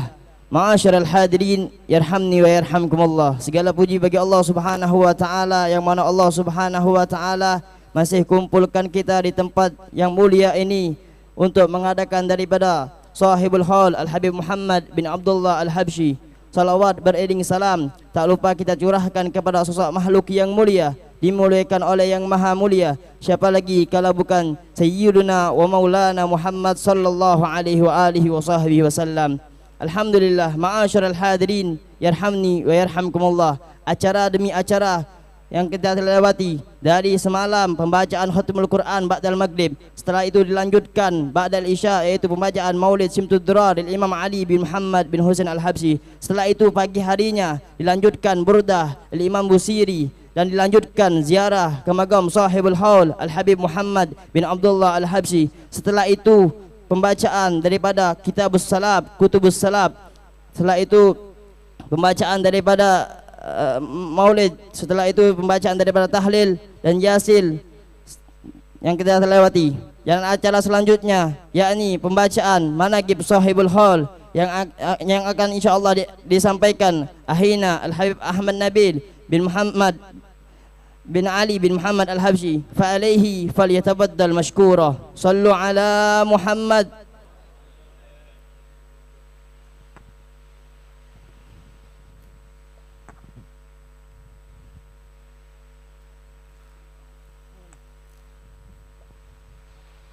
Ma'asyiral hadirin, yarhamni wa yarhamkumullah. Segala puji bagi Allah Subhanahu wa taala yang mana Allah Subhanahu wa taala masih kumpulkan kita di tempat yang mulia ini untuk mengadakan daripada sahibul haul Al-Habib Muhammad bin Abdullah Al-Habsyi. Salawat beriring salam tak lupa kita curahkan kepada sosok makhluk yang mulia, dimuliakan oleh yang maha mulia. Siapa lagi kalau bukan Sayyiduna wa Maulana Muhammad sallallahu alaihi wa alihi wa sahbihi wasallam. Alhamdulillah, ma'asyiral hadirin, yarhamni wa yarhamkumullah. Acara demi acara yang kita lewati dari semalam pembacaan khatimul Quran ba'dal maghrib, setelah itu dilanjutkan ba'dal isya yaitu pembacaan Maulid Simtud Durar dari Imam Ali bin Muhammad bin Husain Al-Habsyi. Setelah itu pagi harinya dilanjutkan burdah dari Imam Busiri dan dilanjutkan ziarah ke makam Sahibul Haul Al-Habib Muhammad bin Abdullah Al-Habsyi. Setelah itu pembacaan daripada Kitabus Salab, Kutubus Salab. Setelah itu pembacaan daripada Maulid. Setelah itu pembacaan daripada tahlil dan yasil yang kita lewati. Dan acara selanjutnya yakni pembacaan manaqib Sahibul Haul yang akan insyaallah disampaikan Ahina Al-Habib Ahmad Nabil bin Muhammad bin Ali bin Muhammad Al-Habsyi. Fa alaihi falyatabaddal mashkura. Sallu ala Muhammad.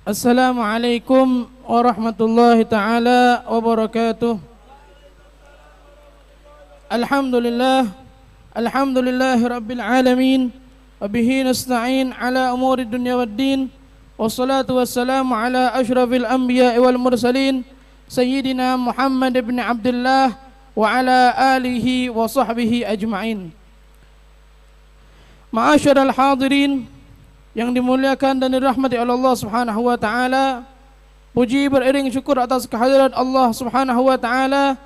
Assalamualaikum warahmatullahi taala wabarakatuh. Alhamdulillahi rabbil alamin, wa bihi nasta'in ala umuri dunya waddin, wassalatu wassalamu ala asyrafil anbiya'i wal mursalin sayyidina Muhammad ibn Abdullah wa ala alihi wa sahbihi ajma'in. Ma'asyiral hadirin yang dimuliakan dan dirahmati oleh Allah Subhanahu wa taala, puji beriring syukur atas kehadiran Allah Subhanahu wa taala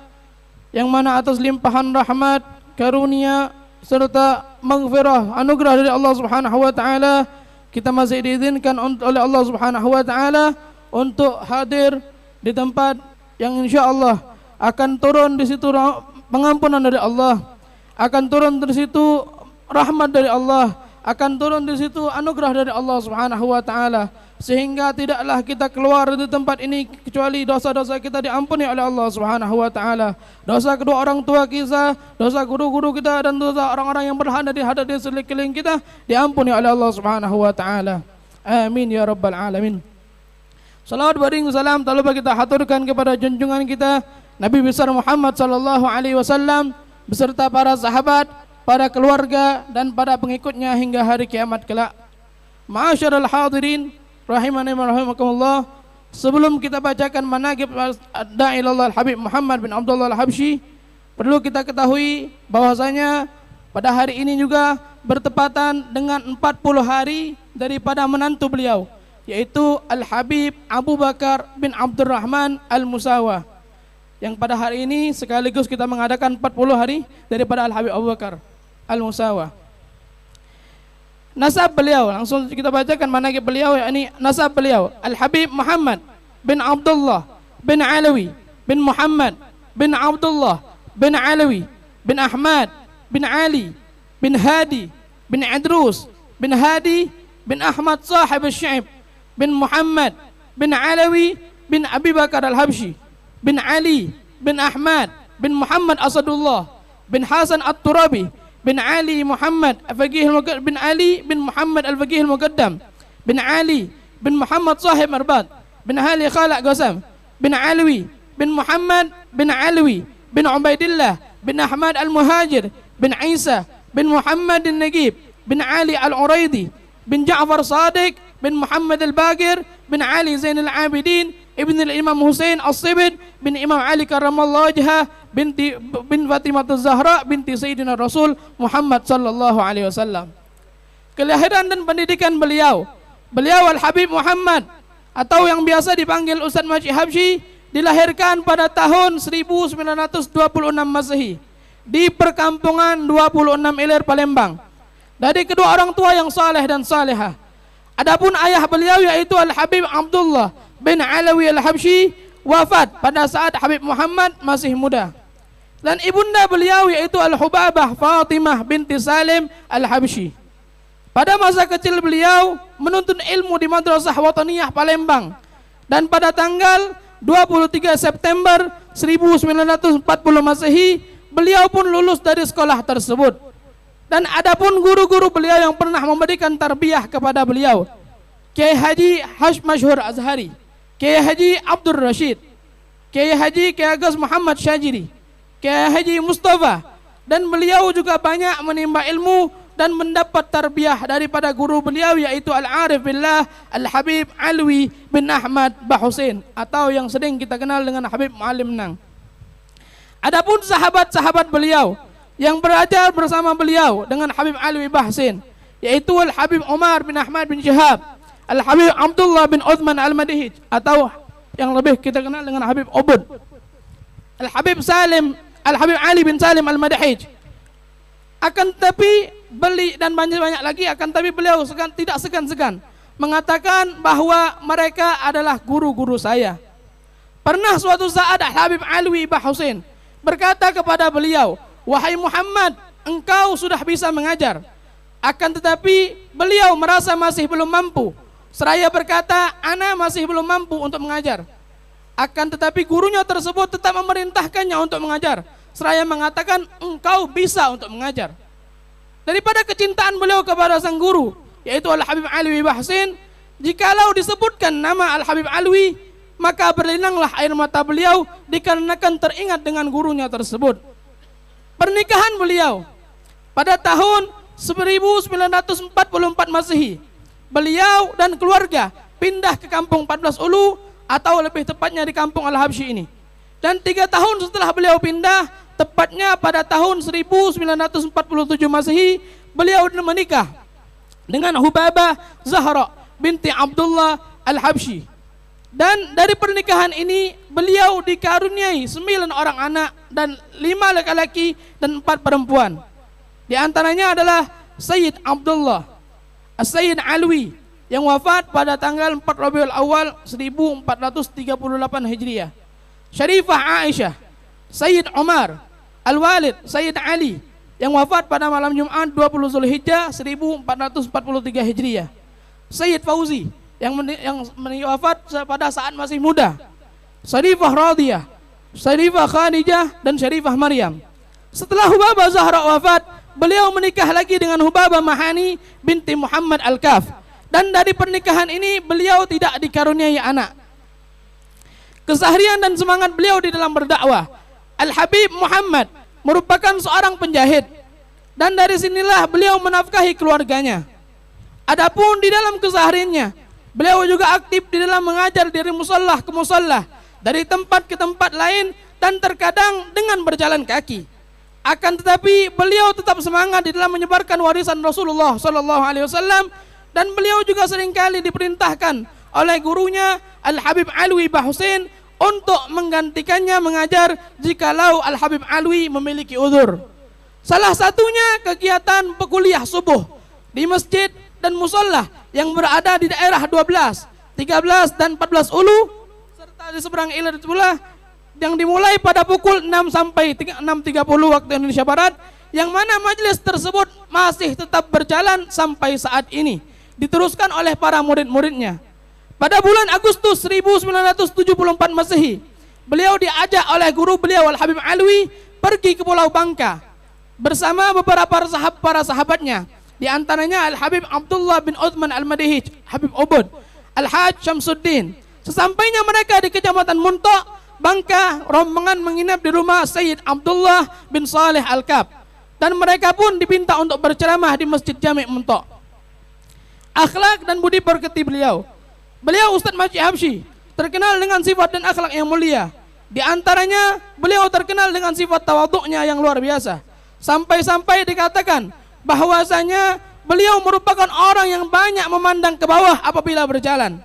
yang mana atas limpahan rahmat, karunia serta maghfirah, anugerah dari Allah Subhanahu wa taala, kita masih diizinkan oleh Allah Subhanahu wa taala untuk hadir di tempat yang insyaallah akan turun di situ pengampunan dari Allah, akan turun di situ rahmat dari Allah, akan turun di situ anugerah dari Allah Subhanahu wa taala, sehingga tidaklah kita keluar dari tempat ini kecuali dosa-dosa kita diampuni oleh Allah Subhanahu wa taala. Dosa kedua orang tua kita, dosa guru-guru kita dan dosa orang-orang yang berada di sekeliling kita diampuni oleh Allah Subhanahu wa taala. Amin ya rabbal alamin. Salawat beriring salam tak lupa kita haturkan kepada junjungan kita Nabi besar Muhammad sallallahu alaihi wasallam beserta para sahabat, para keluarga dan para pengikutnya hingga hari kiamat kelak. Ma'asyiral hadirin rahimani wa rahimakumullah, sebelum kita bacakan manaqib Da'ilallah Al-Habib Muhammad bin Abdullah Al-Habsyi, perlu kita ketahui bahwasanya pada hari ini juga bertepatan dengan 40 hari daripada menantu beliau, yaitu Al-Habib Abu Bakar bin Abdurrahman Al-Musawa, yang pada hari ini sekaligus kita mengadakan 40 hari daripada Al-Habib Abu Bakar Al-Musawa. Nasab beliau, langsung kita bacakan manaqib beliau, yakni nasab beliau Al-Habib Muhammad bin Abdullah bin Alawi bin Muhammad bin Abdullah bin Alawi bin Ahmad bin Ali bin Hadi bin Idrus bin Hadi bin Ahmad sahib al-Syaib bin Muhammad bin Alawi bin Abi Bakar Al-Habsyi bin Ali bin Ahmad bin Muhammad Asadullah bin Hasan At-Turabi bin Ali Muhammad Al-Faqih bin Ali bin Muhammad Al-Faqih Al-Muqaddam bin Ali bin Muhammad Sahib Marbat bin Ali Khalaq Qasam bin Alwi bin Muhammad bin Alwi bin Ubaidillah bin Ahmad Al-Muhajir bin Isa bin Muhammad Al-Nagib bin Ali Al-Uraidi bin Ja'far Sadiq bin Muhammad Al-Baqir bin Ali Zain Al-Abidin ibn al-Imam Husain As-Sibit bin Imam Ali Karramallahu wajhah bin Fatimah Az-Zahra binti Sayyidina Rasul Muhammad sallallahu alaihi wasallam. Kelahiran dan pendidikan beliau Al-Habib Muhammad atau yang biasa dipanggil Ustaz Majid Habsyi dilahirkan pada tahun 1926 Masehi di perkampungan 26 Ilir Palembang dari kedua orang tua yang saleh dan salehah. Adapun ayah beliau yaitu Al-Habib Abdullah bin Alawi Al-Habsyi wafat pada saat Habib Muhammad masih muda. Dan ibunda beliau yaitu Al-Hubabah Fatimah binti Salim Al-Habsyi. Pada masa kecil beliau menuntut ilmu di Madrasah Wataniyah Palembang. Dan pada tanggal 23 September 1940 Masehi, beliau pun lulus dari sekolah tersebut. Dan adapun guru-guru beliau yang pernah memberikan tarbiyah kepada beliau, Kiai Haji Masyhur Azhari, Kiai Haji Abdul Rashid, Kiai Haji Kiai Agus Muhammad Syajiri, Kiai Haji Mustafa, dan beliau juga banyak menimba ilmu dan mendapat tarbiyah daripada guru beliau yaitu Al-Arif Billah Al-Habib Alwi bin Ahmad Bahusin atau yang sering kita kenal dengan Habib Muallim Nang. Adapun sahabat-sahabat beliau yang belajar bersama beliau dengan Habib Alwi Bahusin yaitu Al-Habib Umar bin Ahmad bin Syihab, Al-Habib Abdullah bin Uthman Al-Madihij atau yang lebih kita kenal dengan Habib Ubud, Al-Habib Ali bin Salim Al-Madihij. Akan tetapi dan banyak lagi, akan tapi beliau tidak segan-segan mengatakan bahwa mereka adalah guru-guru saya. Pernah suatu saat Habib Alwi Bahusin berkata kepada beliau, "Wahai Muhammad, engkau sudah bisa mengajar." Akan tetapi beliau merasa masih belum mampu. Seraya berkata, "Ana masih belum mampu untuk mengajar." Akan tetapi gurunya tersebut tetap memerintahkannya untuk mengajar. Seraya mengatakan, "Engkau bisa untuk mengajar." Daripada kecintaan beliau kepada sang guru yaitu Al-Habib Alwi Bahusin, jikalau disebutkan nama Al-Habib Alwi, maka berlinanglah air mata beliau dikarenakan teringat dengan gurunya tersebut. Pernikahan beliau pada tahun 1944 Masehi, beliau dan keluarga pindah ke kampung 14 Ulu atau lebih tepatnya di kampung Al-Habsyi ini. Dan 3 tahun setelah beliau pindah, tepatnya pada tahun 1947 Masehi, beliau menikah dengan Hubabah Zahra binti Abdullah Al-Habsyi. Dan dari pernikahan ini beliau dikaruniai 9 orang anak dan 5 laki-laki dan 4 perempuan. Di antaranya adalah Sayyid Abdullah As-Sayyid Alwi yang wafat pada tanggal 4 Rabiul Awal 1438 Hijriah. Syarifah Aisyah, Sayyid Umar, Al-Walid Sayyid Ali yang wafat pada malam Jumat 20 Zulhijjah 1443 Hijriah. Sayyid Fauzi yang wafat pada saat masih muda. Syarifah Radiyah, Syarifah Khadijah dan Syarifah Maryam. Setelah Hubabah Zahra wafat, beliau menikah lagi dengan Hubabah Mahani binti Muhammad Al-Kaf. Dan dari pernikahan ini beliau tidak dikaruniai anak. Keseharian dan semangat beliau di dalam berdakwah. Al-Habib Muhammad merupakan seorang penjahit dan dari sinilah beliau menafkahi keluarganya. Adapun di dalam kesehariannya, beliau juga aktif di dalam mengajar dari musallah ke musallah, dari tempat ke tempat lain dan terkadang dengan berjalan kaki. Akan tetapi beliau tetap semangat di dalam menyebarkan warisan Rasulullah SAW dan beliau juga seringkali diperintahkan oleh gurunya Al-Habib Alwi Bahusin untuk menggantikannya mengajar jikalau Al-Habib Alwi memiliki uzur. Salah satunya kegiatan kuliah subuh di masjid dan musallah yang berada di daerah 12, 13 dan 14 Ulu serta di seberang ilir pula yang dimulai pada pukul 6 sampai 6.30 waktu Indonesia Barat, yang mana majelis tersebut masih tetap berjalan sampai saat ini, diteruskan oleh para murid-muridnya. Pada bulan Agustus 1974 Masehi, beliau diajak oleh guru beliau Al-Habib Alwi pergi ke Pulau Bangka bersama beberapa para sahabatnya, di antaranya Al-Habib Abdullah bin Uthman Al-Madihij, Habib Ubud, Al-Haj Syamsuddin. Sesampainya mereka di Kecamatan Muntok, Bangka, rombongan menginap di rumah Sayyid Abdullah bin Saleh Al-Kab dan mereka pun diminta untuk berceramah di Masjid Jami' Muntok. Akhlak dan budi pekerti beliau. Beliau Ustadz Masjid Habsyi terkenal dengan sifat dan akhlak yang mulia. Di antaranya beliau terkenal dengan sifat tawaduknya yang luar biasa. Sampai-sampai dikatakan bahwasanya beliau merupakan orang yang banyak memandang ke bawah apabila berjalan.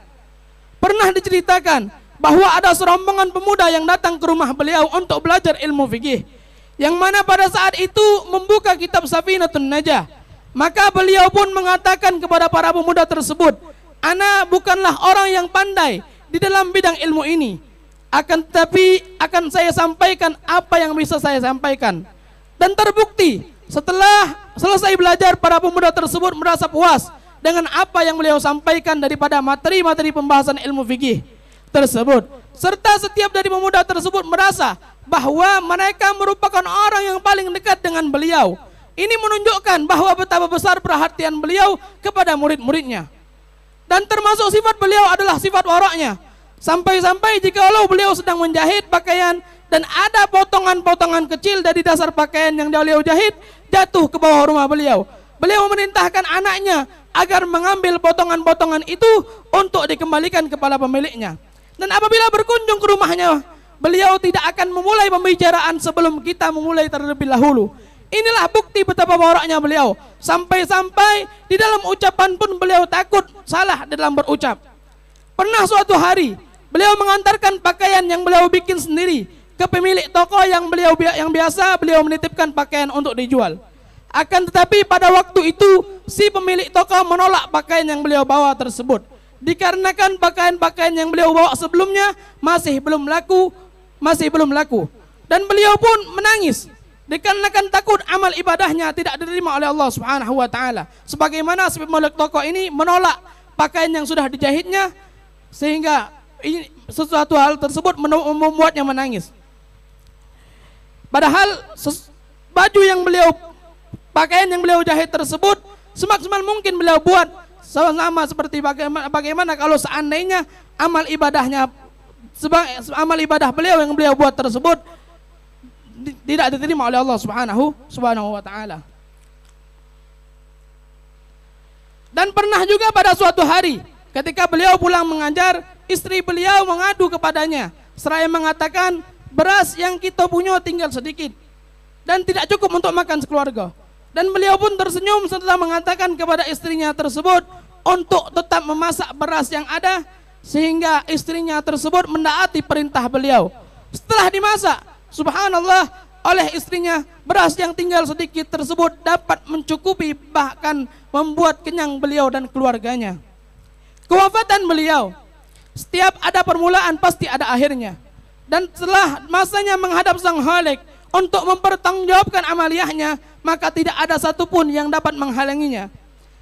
Pernah diceritakan bahwa ada serombongan pemuda yang datang ke rumah beliau untuk belajar ilmu fikih, yang mana pada saat itu membuka kitab Safinatun Najah. Maka beliau pun mengatakan kepada para pemuda tersebut, "Ana bukanlah orang yang pandai di dalam bidang ilmu ini. Akan tetapi akan saya sampaikan apa yang bisa saya sampaikan." Dan terbukti setelah selesai belajar, para pemuda tersebut merasa puas dengan apa yang beliau sampaikan daripada materi-materi pembahasan ilmu fikih tersebut. Serta setiap dari pemuda tersebut merasa bahwa mereka merupakan orang yang paling dekat dengan beliau. Ini menunjukkan bahwa betapa besar perhatian beliau kepada murid-muridnya. Dan termasuk sifat beliau adalah sifat waraknya. Sampai-sampai jikalau beliau sedang menjahit pakaian dan ada potongan-potongan kecil dari dasar pakaian yang beliau jahit jatuh ke bawah rumah beliau, beliau memerintahkan anaknya agar mengambil potongan-potongan itu untuk dikembalikan kepada pemiliknya. Dan apabila berkunjung ke rumahnya, beliau tidak akan memulai pembicaraan sebelum kita memulai terlebih dahulu. Inilah bukti betapa waraknya beliau. Sampai-sampai di dalam ucapan pun beliau takut salah dalam berucap. Pernah suatu hari beliau mengantarkan pakaian yang beliau bikin sendiri ke pemilik toko yang biasa beliau menitipkan pakaian untuk dijual. Akan tetapi pada waktu itu si pemilik toko menolak pakaian yang beliau bawa tersebut, dikarenakan pakaian-pakaian yang beliau bawa sebelumnya masih belum laku. Dan beliau pun menangis dikarenakan takut amal ibadahnya tidak diterima oleh Allah Subhanahu wa taala. Sebagaimana si pemilik toko ini menolak pakaian yang sudah dijahitnya, sehingga sesuatu hal tersebut membuatnya menangis. Padahal pakaian yang beliau jahit tersebut semaksimal mungkin beliau buat sama seperti bagaimana kalau seandainya amal ibadah beliau yang beliau buat tersebut tidak diterima oleh Allah Subhanahu wa taala. Dan pernah juga pada suatu hari ketika beliau pulang mengajar, istri beliau mengadu kepadanya seraya mengatakan, beras yang kita punya tinggal sedikit dan tidak cukup untuk makan sekeluarga. Dan beliau pun tersenyum serta mengatakan kepada istrinya tersebut untuk tetap memasak beras yang ada, sehingga istrinya tersebut mendaati perintah beliau. Setelah dimasak, subhanallah, oleh istrinya, beras yang tinggal sedikit tersebut dapat mencukupi bahkan membuat kenyang beliau dan keluarganya. Kewafatan beliau, setiap ada permulaan pasti ada akhirnya. Dan setelah masanya menghadap Sang Khalik untuk mempertanggungjawabkan amaliyahnya, maka tidak ada satupun yang dapat menghalanginya.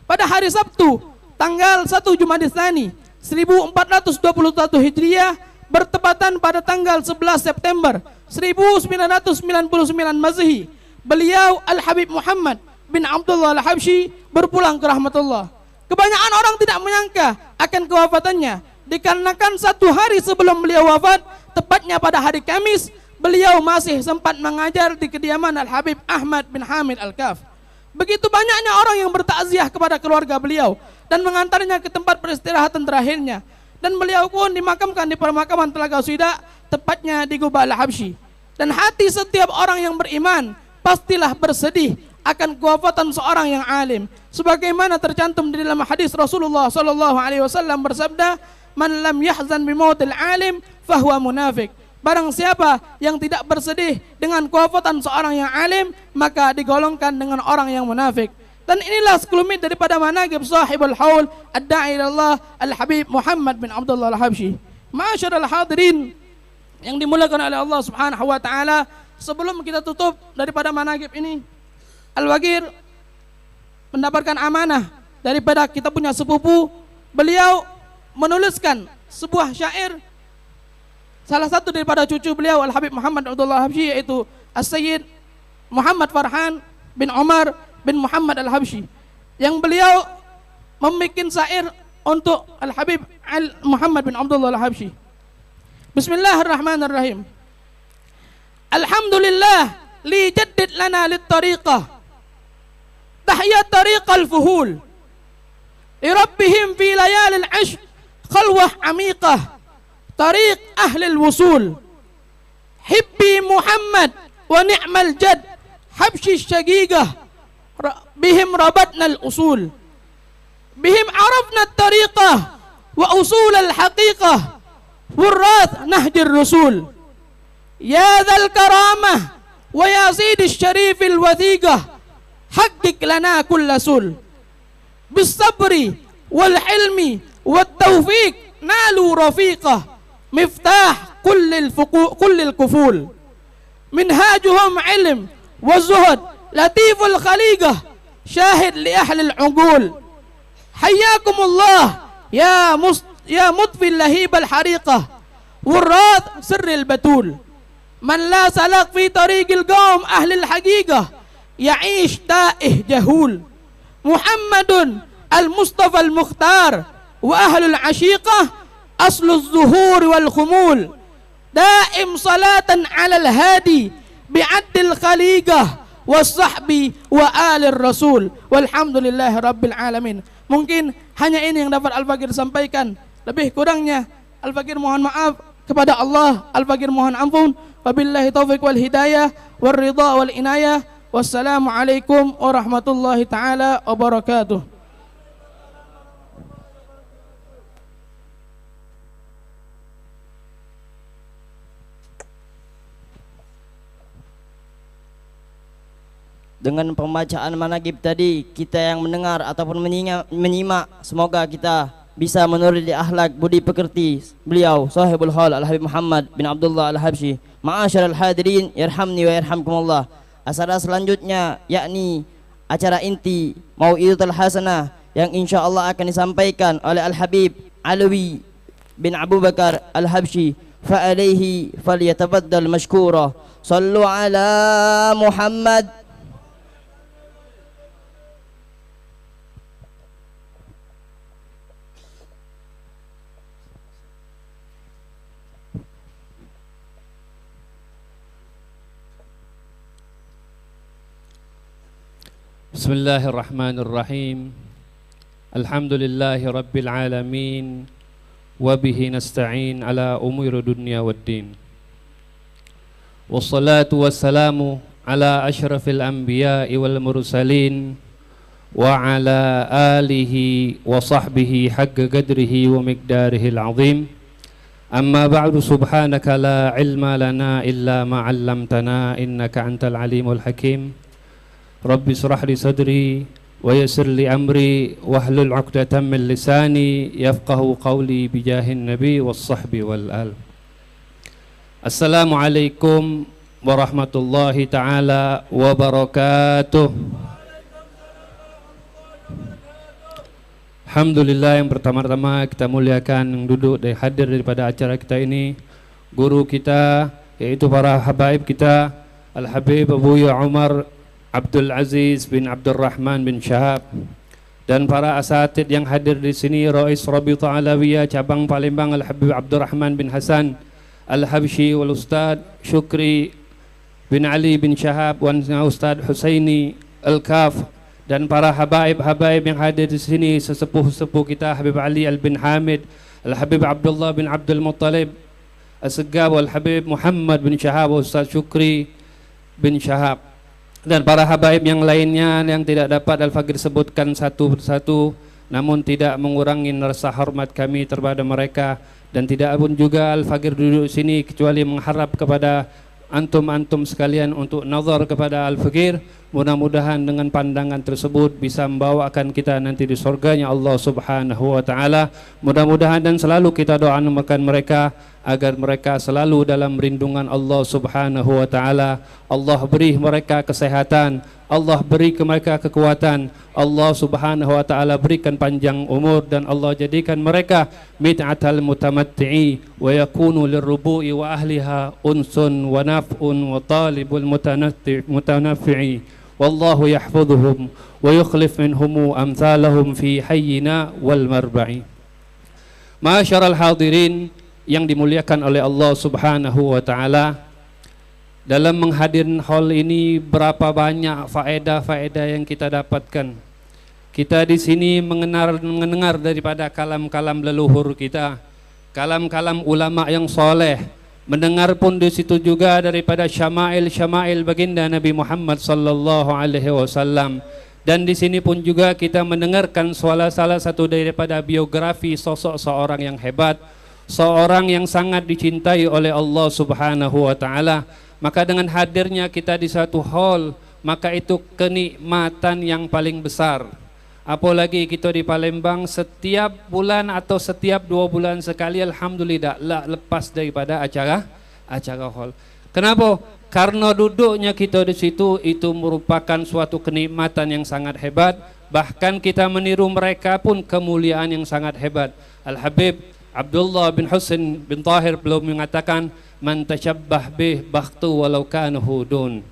Pada hari Sabtu, tanggal 1 Jumadil Tsani 1421 Hijriah, bertepatan pada tanggal 11 September 1999 Masehi, beliau Al-Habib Muhammad bin Abdullah Al-Habsyi berpulang ke rahmatullah. Kebanyakan orang tidak menyangka akan kewafatannya, dikarenakan satu hari sebelum beliau wafat, tepatnya pada hari Kamis, beliau masih sempat mengajar di kediaman Al-Habib Ahmad bin Hamid Al-Kaf. Begitu banyaknya orang yang bertakziah kepada keluarga beliau dan mengantarnya ke tempat peristirahatan terakhirnya. Dan beliau pun dimakamkan di pemakaman Telaga Sida, tepatnya di Gubah Al-Habsyi. Dan hati setiap orang yang beriman pastilah bersedih akan kewafatan seorang yang alim. Sebagaimana tercantum di dalam hadis Rasulullah SAW bersabda, "Man lam yahzan bimautil alim fahuwa munafik." Barang siapa yang tidak bersedih dengan kewafatan seorang yang alim, maka digolongkan dengan orang yang munafik. Dan inilah sekelumit daripada manaqib sahibul haul ad-da'i ilallah Al-Habib Muhammad bin Abdullah Al-Habsyi. Ma'asyiral hadirin yang dimuliakan oleh Allah Subhanahu wa taala, sebelum kita tutup daripada manaqib ini, Al-Wagir mendapatkan amanah daripada kita punya sepupu. Beliau menuliskan sebuah syair salah satu daripada cucu beliau Al-Habib Muhammad Abdullah Al-Habsyi, yaitu As-Sayyid Muhammad Farhan bin Umar bin Muhammad Al-Habsyi, yang beliau membuat syair untuk Al-Habib Muhammad bin Abdullah Al-Habsyi. Bismillahirrahmanirrahim. Alhamdulillah li jaddid lana lit tariqah tahiyat tariqal fuhul li rabbihim fi layalil ashq khalwah amiqah tariq ahlil wusul hibbi Muhammad wa ni'mal jad habsyi syaqiqah bihim rabatna al-usul bihim arafna at-tariqah wa usul al-haqiqah wurrath nahjir rusul ya dhal karamah wa ya sidi syarif al-wathiqah haqiq lana kulla sul bis sabri wal hilmi wat tawfiq nalu rafiqah miftah kullil kuful minhajuhum ilm wa zuhud latiful khaliqah syahid li ahli al-uqul hayyakumullah ya mutfil lahib al-hariqah wurrath sirril batul man la salak fi tariqil qawm ahli al-haqiqah ya'ish ta'ih jahul Muhammadun al-Mustafa al-Mukhtar wa ahlul ashiqah أصل الظهور والخمول دائم صلاة على الهادي بعد الخليقة wasahbi wa alir rasul walhamdulillahi rabbil alamin. Mungkin hanya ini yang dapat Al-Fakir sampaikan. Lebih kurangnya Al-Fakir mohon maaf kepada Allah, Al-Fakir mohon ampun. Wabillahi taufiq wal hidayah wal ridha wal inayah. Wassalamualaikum warahmatullahi taala wabarakatuh. Dengan pembacaan manaqib tadi, kita yang mendengar ataupun menyimak, semoga kita bisa menuruni akhlak budi pekerti beliau sahibul hal Al-Habib Muhammad bin Abdullah Al-Habsyi. Ma'asyiral hadirin yarhamni wa yarhamkumullah. Acara selanjutnya yakni acara inti Mau'idatul Hasanah yang insyaallah akan disampaikan oleh Al-Habib Alwi bin Abu Bakar Al-Habsyi. Fa alaihi falyatafaddal mashkura. Sallu ala Muhammad. Bismillahirrahmanirrahim. Alhamdulillahi rabbil alamin. Wabihi nasta'in ala umuri dunya waddin. Wassalatu wassalamu ala ashrafil anbiya'i wal mursalin wa ala alihi wa sahbihi haqqa qadrihi wa miqdarihi al-azim. Amma ba'du, subhanaka la ilma lana illa ma 'allamtana innaka antal alimul hakim. Rabbi shrah li sadri wa yassir li amri wahlul 'uqdatam min lisani yafqahu qawli bijahin nabi was sahbi wal al. Assalamualaikum warahmatullahi taala wabarakatuh. Alhamdulillah, yang pertama-tama kita muliakan yang duduk dan hadir daripada acara kita ini, guru kita yaitu para habaib kita Al-Habib Abu Ya Umar Abdul Aziz bin Abdurrahman bin Syahab, dan para asatid yang hadir di sini, Rais Rabita Alawiyah cabang Palembang Al-Habib Abdurrahman bin Hasan Al-Habsyi wal Ustad Syukri bin Ali bin Syahab wan Ustad Husaini Al-Kaf, dan para habaib-habaib yang hadir di sini, sesepuh-sepuh kita Habib Ali Al-Bin Hamid, Al-Habib Abdullah bin Abdul Muttalib As-Segab, Al-Habib Muhammad bin Syahab, Ustad Syukri bin Syahab, dan para habaib yang lainnya yang tidak dapat Al-Fakir sebutkan satu persatu, namun tidak mengurangi rasa hormat kami terhadap mereka, dan tidak pun juga Al-Fakir duduk sini kecuali mengharap kepada antum-antum sekalian untuk nazar kepada Al-Fakir. Mudah-mudahan dengan pandangan tersebut bisa membawakan kita nanti di surganya Allah Subhanahu wa taala. Mudah-mudahan dan selalu kita doakan mereka agar mereka selalu dalam lindungan Allah Subhanahu wa taala. Allah beri mereka kesehatan, Allah beri ke mereka kekuatan, Allah Subhanahu wa taala berikan panjang umur, dan Allah jadikan mereka mid'atal mutamatti'i wa yakunu lirrubu'i wa ahliha unsun wa naf'un wa talibul mutanaffi'i. Wallahu yahfadhuhum wa yukhlif minhum amsalahum fi hayyina wal marba'i. Ma'asyiral hadirin yang dimuliakan oleh Allah Subhanahu wa taala, dalam menghadirin hal ini berapa banyak faedah-faedah yang kita dapatkan. Kita di sini mendengar daripada kalam-kalam leluhur kita, kalam-kalam ulama yang soleh. Mendengar pun di situ juga daripada syama'il baginda Nabi Muhammad sallallahu alaihi wasallam. Dan di sini pun juga kita mendengarkan salah satu daripada biografi sosok seorang yang hebat, seorang yang sangat dicintai oleh Allah Subhanahu wa taala. Maka dengan hadirnya kita di satu hall, maka itu kenikmatan yang paling besar. Apalagi kita di Palembang setiap bulan atau setiap 2 bulan sekali, alhamdulillah lepas daripada acara hall. Kenapa? Karena duduknya kita di situ itu merupakan suatu kenikmatan yang sangat hebat. Bahkan kita meniru mereka pun kemuliaan yang sangat hebat. Al-Habib Abdullah bin Husain bin Tahir belum mengatakan, man tasyabbah bih bakhtu walau kana hudun.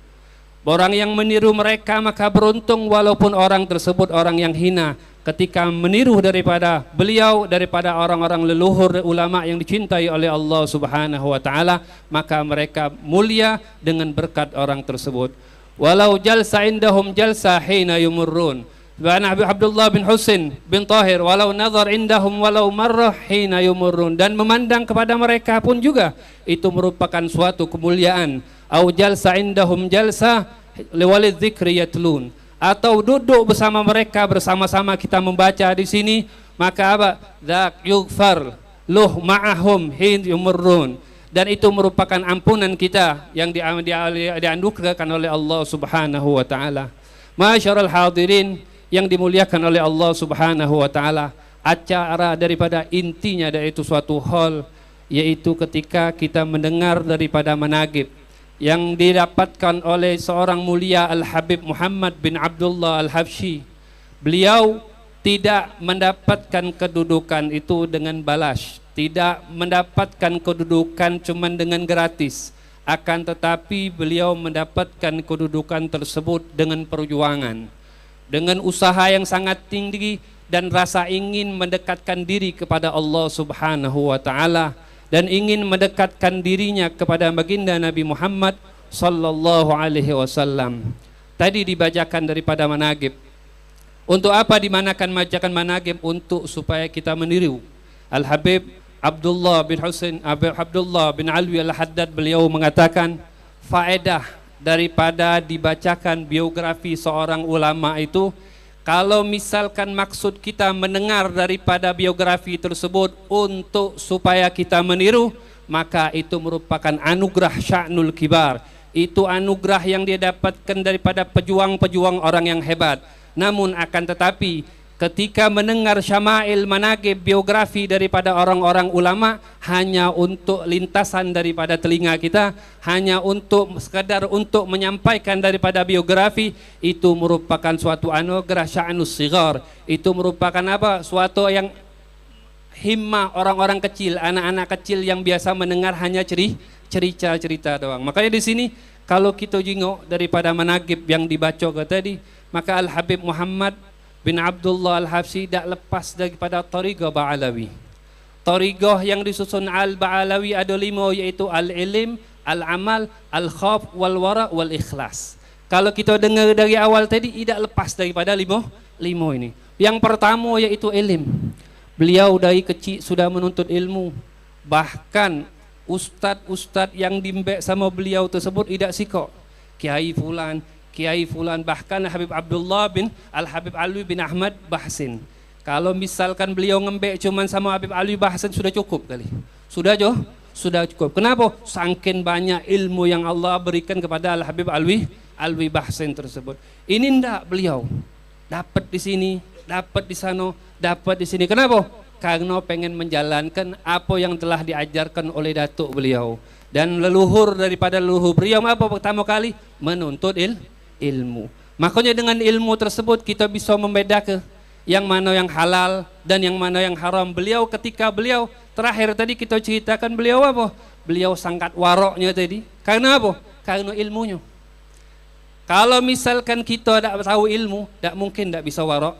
Orang yang meniru mereka maka beruntung walaupun orang tersebut orang yang hina. Ketika meniru daripada beliau, daripada orang-orang leluhur ulama yang dicintai oleh Allah Subhanahu wa taala, maka mereka mulia dengan berkat orang tersebut. walau jalsa indahum jalsa hina yumurrun. Nabi Abdullah bin Husain bin Tahir, walau nazar indahum walau marrah hina yumurrun, dan memandang kepada mereka pun juga itu merupakan suatu kemuliaan. Au jalsa indahum jalsa liwalid dzikri yatlun, atau duduk bersama mereka, bersama-sama kita membaca di sini, maka apa? Dzak yughfar luh ma'ahum hin yumurrun, dan itu merupakan ampunan kita yang dianugerahkan oleh Allah Subhanahu wa taala. Masyarul hadirin yang dimuliakan oleh Allah Subhanahu wa taala, acara daripada intinya dari itu suatu hal, yaitu ketika kita mendengar daripada manaqib yang didapatkan oleh seorang mulia Al-Habib Muhammad bin Abdullah Al-Habsyi. Beliau tidak mendapatkan kedudukan itu dengan balas, tidak mendapatkan kedudukan cuman dengan gratis, akan tetapi beliau mendapatkan kedudukan tersebut dengan perjuangan, dengan usaha yang sangat tinggi dan rasa ingin mendekatkan diri kepada Allah Subhanahu wa taala, dan ingin mendekatkan dirinya kepada baginda Nabi Muhammad sallallahu alaihi wasallam. Tadi dibacakan daripada manaqib. Untuk apa dimanakan bacakan manaqib? Untuk supaya kita meniru Al-Habib Abdullah bin Husain Abdullah bin Alwi Al-Haddad. Beliau mengatakan faedah daripada dibacakan biografi seorang ulama itu, kalau misalkan maksud kita mendengar daripada biografi tersebut untuk supaya kita meniru, maka itu merupakan anugerah sya'nul kibar. Itu anugerah yang dia dapatkan daripada pejuang-pejuang orang yang hebat. Namun akan tetapi ketika mendengar syama'il manaqib biografi daripada orang-orang ulama hanya untuk lintasan daripada telinga kita, hanya untuk sekadar untuk menyampaikan daripada biografi, itu merupakan suatu anugerah sya'nus sigar. Itu merupakan apa? Suatu yang himmah orang-orang kecil, anak-anak kecil yang biasa mendengar hanya cerita-cerita doang. Makanya di sini kalau kita jengok daripada manaqib yang dibaca tadi, maka Al-Habib Muhammad bin Abdullah Al-Habsyi tidak lepas daripada Tariqah Ba'alawi. Tariqah yang disusun Al-Ba'alawi ada 5, yaitu Al-Ilim, Al-Amal, Al-Khawf, Wal-Wara, Wal-Ikhlas. Kalau kita dengar dari awal tadi, tidak lepas daripada 5 ini. Yang pertama yaitu ilim. Beliau dari kecil sudah menuntut ilmu. Bahkan ustad-ustad yang dimbek sama beliau tersebut tidak sikok. Kiai fulan, bahkan Habib Abdullah bin Al-Habib Alwi bin Ahmad Bahsin. Kalau misalkan beliau ngembek cuman sama Habib Alwi Bahsin sudah cukup kali. Sudah cukup. Kenapa? Saking banyak ilmu yang Allah berikan kepada Al-Habib Alwi Bahsin tersebut. Ini ndak beliau dapat di sini, dapat di sana, dapat di sini. Kenapa? Karena pengen menjalankan apa yang telah diajarkan oleh datuk beliau. Dan leluhur daripada leluhur beliau apa pertama kali? Menuntut ilmu. Makanya dengan ilmu tersebut kita bisa membedakan yang mana yang halal dan yang mana yang haram. Beliau ketika beliau terakhir tadi kita ceritakan beliau apa? Beliau sangat waroknya tadi. Karena apa? Karena ilmunya. Kalau misalkan kita tidak tahu ilmu, tidak mungkin tidak bisa warok.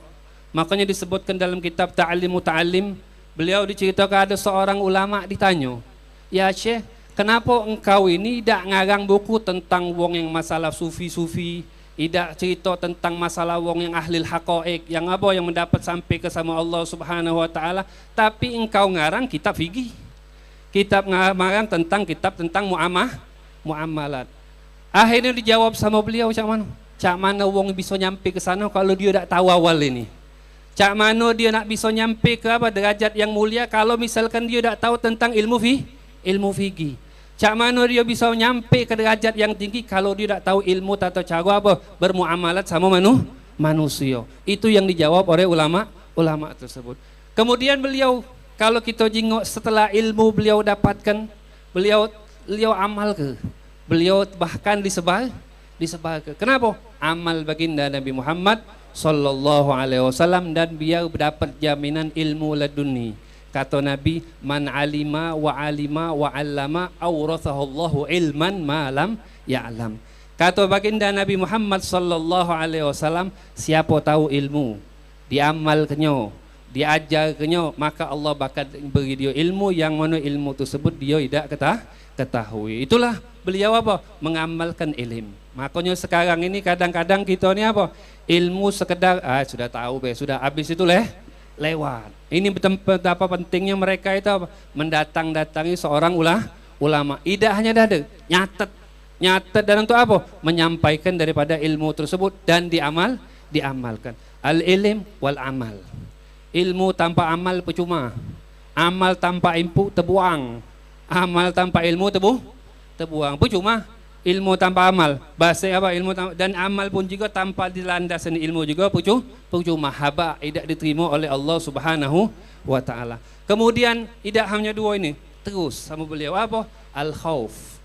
Makanya disebutkan dalam kitab Ta'alimu Ta'alim, beliau diceritakan ada seorang ulama ditanya, ya Syekh, kenapa engkau ini tidak ngarang buku tentang wong yang masalah sufi-sufi, tidak cerita tentang masalah wong yang ahlil haqa'iq, yang apa yang mendapat sampai ke sama Allah Subhanahu wa taala, tapi engkau ngarang kitab fikih. Kitab ngarang tentang muamalat. Akhirnya dijawab sama beliau, cak mana wong bisa nyampe ke sana kalau dia tidak tahu awal ini. Cak mana dia nak bisa nyampe ke apa derajat yang mulia kalau misalkan dia tidak tahu tentang ilmu fikih. Cak mana dia bisa nyampe ke derajat yang tinggi kalau dia tidak tahu ilmu tata cara apa bermuamalat sama manusia. Itu yang dijawab oleh ulama tersebut. Kemudian beliau kalau kita jengok setelah ilmu beliau dapatkan, beliau amal ke. Beliau bahkan disebar ke. Kenapa? Amal baginda Nabi Muhammad sallallahu alaihi wasallam, dan biar dapat jaminan ilmu laduni. Kata Nabi, man alima wa 'allama awrathahu ilman ma lam ya'lam. Kata baginda Nabi Muhammad sallallahu alaihi wasallam, siapa tahu ilmu, diamalkannya, diajarkannya, maka Allah bakal beri dia ilmu yang mana ilmu tersebut dia tidak ketahui. Itulah beliau apa? Mengamalkan ilmu. Makanya sekarang ini kadang-kadang kita ni apa? Ilmu sekedar sudah tahu sudah habis itu lewat. Ini betapa pentingnya mereka itu apa? Mendatang-datangi seorang ulama. Tidak hanya ada nyatet dan untuk apa? Menyampaikan daripada ilmu tersebut dan diamalkan. Al-ilm wal amal. Ilmu tanpa amal percuma. Amal tanpa ilmu terbuang. Amal tanpa ilmu terbuang. Percuma ilmu tanpa amal. Bahasa apa? Ilmu dan amal pun juga tanpa dilandaskan ilmu juga percuma. Haba, tidak diterima oleh Allah Subhanahu wa taala. Kemudian tidak hanya dua ini. Terus sama beliau apa? Al-khauf.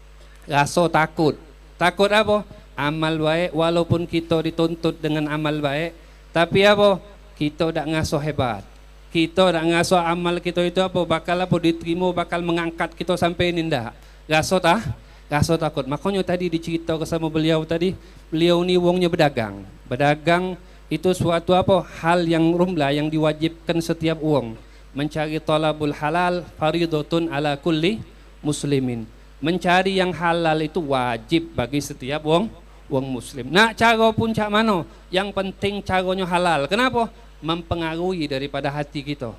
Rasa takut. Takut apa? Amal baik walaupun kita dituntut dengan amal baik, tapi apa? Kita tak ngaso hebat. Kita tak ngaso amal kita itu apa? Bakal diterima, bakal mengangkat kita sampai ini ndak. Rasa takut. Makanya tadi dicerita sama beliau tadi, beliau ni wongnya berdagang. Berdagang itu suatu apa? Hal yang rumlah yang diwajibkan setiap wong. Mencari talabul halal faridatun ala kulli muslimin. Mencari yang halal itu wajib bagi setiap wong muslim. Nak cara pun cak mano, yang penting caranya halal. Kenapa? Mempengaruhi daripada hati kita.